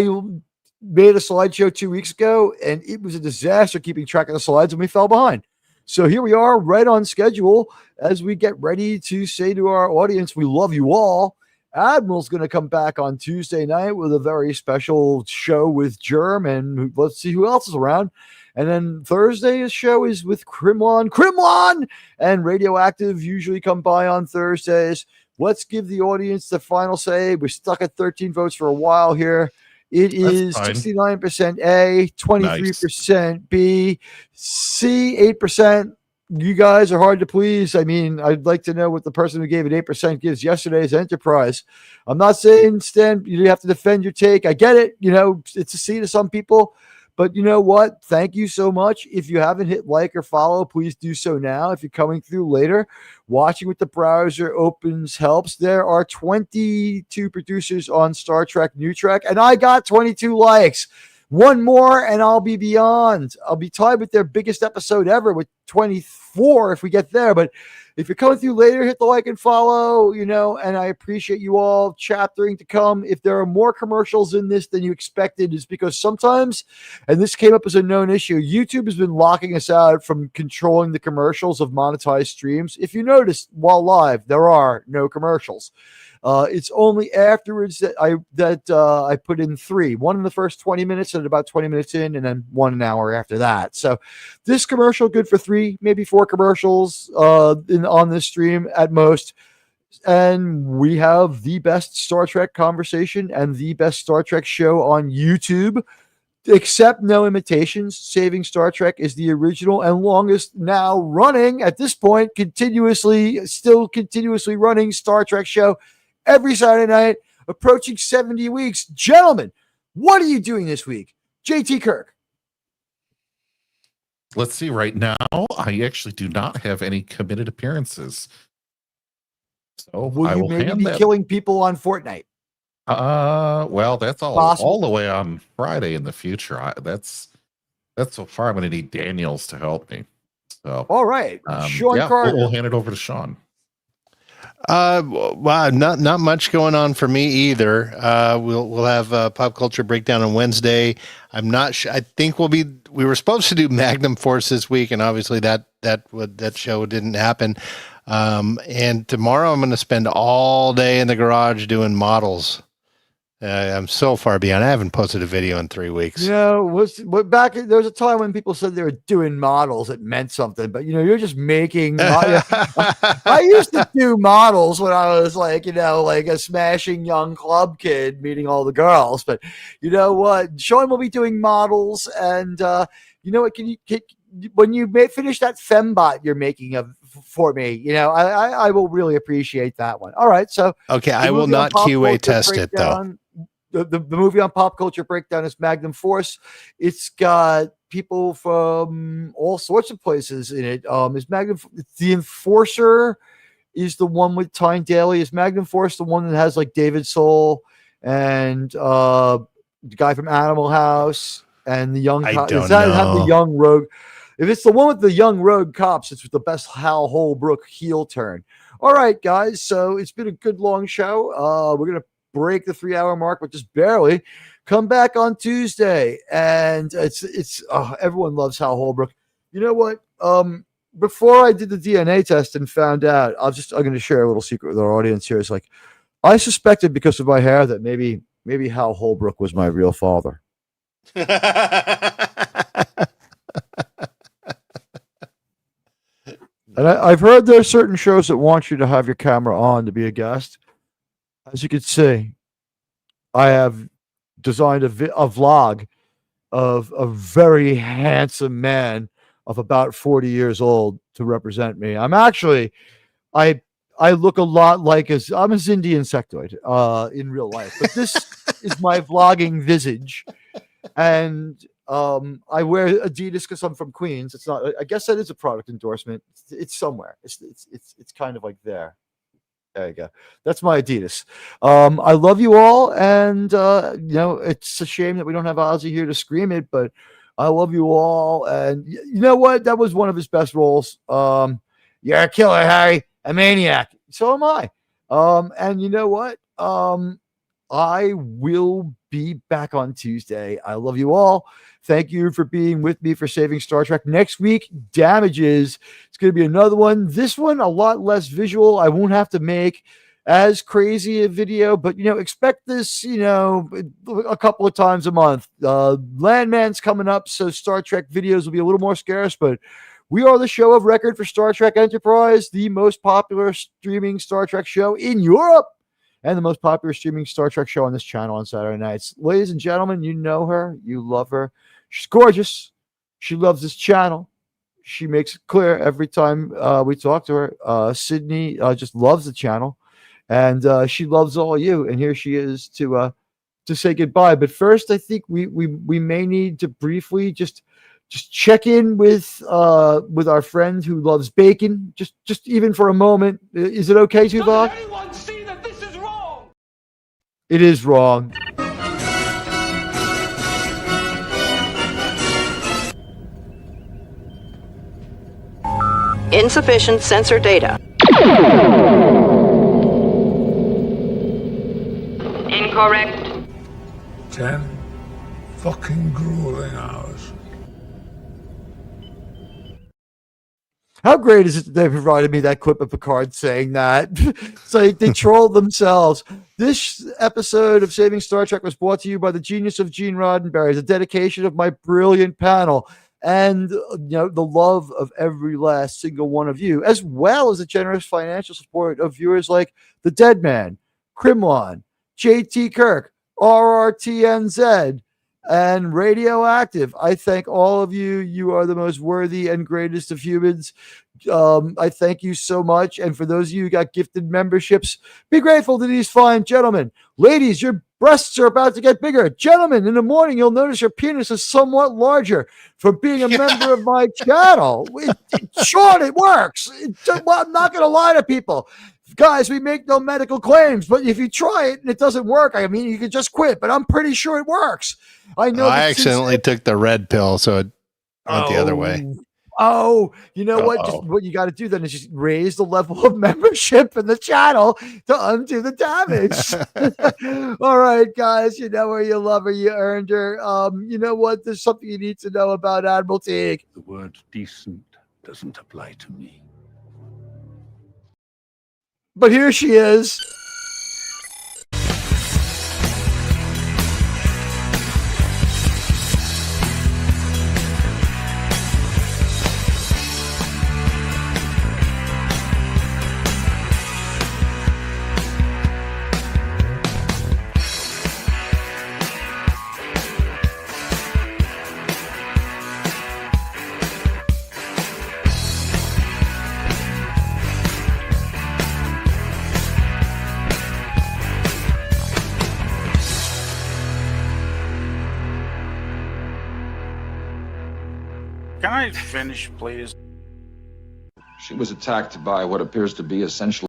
made a slideshow 2 weeks ago, and it was a disaster keeping track of the slides, and we fell behind. So here we are, right on schedule, as we get ready to say to our audience, we love you all. Admiral's going to come back on Tuesday night with a very special show with Germ, and let's see who else is around. And then Thursday's show is with Krimlon, and Radioactive usually come by on Thursdays. Let's give the audience the final say. We're stuck at 13 votes for a while here. It is 69% A, 23% B, C, 8%. You guys are hard to please. I mean, I'd like to know what the person who gave it 8% gives yesterday's Enterprise. I'm not saying, Stan, you have to defend your take. I get it. It's a C to some people. But you know what? Thank you so much. If you haven't hit like or follow, please do so now. If you're coming through later, watching with the browser opens helps. There are 22 producers on Star Trek New Trek, and I got 22 likes. One more, and I'll be beyond. I'll be tied with their biggest episode ever with 24 if we get there. But if you're coming through later, hit the like and follow, and I appreciate you all chaptering to come. If there are more commercials in this than you expected, it's because sometimes, and this came up as a known issue, YouTube has been locking us out from controlling the commercials of monetized streams. If you notice, while live, there are no commercials. It's only afterwards that I put in 3, one in the first 20 minutes and about 20 minutes in, and then 1 hour after that. So this commercial good for 3, maybe 4 commercials on this stream at most. And we have the best Star Trek conversation and the best Star Trek show on YouTube. Except no imitations. Saving Star Trek is the original and longest now running at this point, still continuously running Star Trek show every Saturday night, approaching 70 weeks. Gentlemen, what are you doing this week? JT Kirk. Let's see. Right now, I actually do not have any committed appearances. So will you maybe be killing people on Fortnite? Well, that's all the way on Friday in the future. That's so far. I'm going to need Daniels to help me. So all right, Sean Carter. We'll hand it over to Sean. Wow, not much going on for me either. We'll have Pop Culture Breakdown on Wednesday. I'm not sure. I think we were supposed to do Magnum Force this week, and obviously that show didn't happen. And tomorrow I'm going to spend all day in the garage doing models. I'm so far beyond. I haven't posted a video in 3 weeks. There was a time when people said they were doing models. It meant something, but you're just making. I used to do models when I was like a smashing young club kid meeting all the girls. But you know what? Sean will be doing models, and you know what? When you finish that fembot you're making for me, I will really appreciate that one. All right, so okay, I will not QA test it though. The movie on Pop Culture Breakdown is Magnum Force. It's got people from all sorts of places in it. It's the Enforcer is the one with Tyne Daly? Is Magnum Force the one that has like David Soul and the guy from Animal House and the young I cop? don't Does that have the know. young rogue? If it's the one with the young rogue cops, it's the best Hal Holbrook heel turn. All right, guys. So it's been a good long show. We're gonna break the 3-hour mark, but just barely. Come back on Tuesday, and it's everyone loves Hal Holbrook. You know what? Before I did the DNA test and found out, I'm going to share a little secret with our audience here. It's like I suspected because of my hair that maybe Hal Holbrook was my real father. And I've heard there are certain shows that want you to have your camera on to be a guest. As you can see, I have designed a vlog of a very handsome man of about 40 years old to represent me. I'm actually, I look a lot like I'm a Zindi insectoid in real life, but this is my vlogging visage. And I wear Adidas because I'm from Queens. It's not. I guess that is a product endorsement. It's somewhere. It's kind of like there. There you go. That's my Adidas. I love you all, and it's a shame that we don't have Ozzy here to scream it, but I love you all. And you know what? That was one of his best roles. You're a killer, Harry, a maniac. So am I. And you know what? I will be back on Tuesday. I love you all. Thank you for being with me for Saving Star Trek. Next week, Damages. It's going to be another one. This one, a lot less visual. I won't have to make as crazy a video, but, expect this, a couple of times a month. Landman's coming up, so Star Trek videos will be a little more scarce, but we are the show of record for Star Trek Enterprise, the most popular streaming Star Trek show in Europe, and the most popular streaming Star Trek show on this channel on Saturday nights. Ladies and gentlemen, you know her. You love her. She's gorgeous. She loves this channel. She makes it clear every time we talk to her. Sydney just loves the channel, and she loves all you. And here she is to say goodbye. But first, I think we may need to briefly just check in with our friend who loves bacon. Just even for a moment. Is it okay, Tuvok? Does anyone see that this is wrong? It is wrong. Insufficient sensor data. Incorrect. 10 fucking grueling hours. How great is it that they provided me that clip of Picard saying that? It's like they trolled themselves. This episode of Saving Star Trek was brought to you by the genius of Gene Roddenberry, the dedication of my brilliant panel, and the love of every last single one of you, as well as the generous financial support of viewers like The Dead Man, Krimlon, JT Kirk, RRTNZ, and Radioactive. I thank all of you. You are the most worthy and greatest of humans. I thank you so much. And for those of you who got gifted memberships, be grateful to these fine gentlemen. Ladies, your breasts are about to get bigger. Gentlemen, in the morning, you'll notice your penis is somewhat larger from being a member of my channel. Sean, it works. I'm not going to lie to people. Guys, we make no medical claims, but if you try it and it doesn't work, I mean, you can just quit, but I'm pretty sure it works. I know. I accidentally took the red pill, so it went the other way. Oh, you know what? Just what you got to do then is just raise the level of membership in the channel to undo the damage. All right, guys, you know her, you love her, you earned her. You know what? There's something you need to know about Admiral Teague. The word decent doesn't apply to me. But here she is. Can I finish, please? She was attacked by what appears to be essentially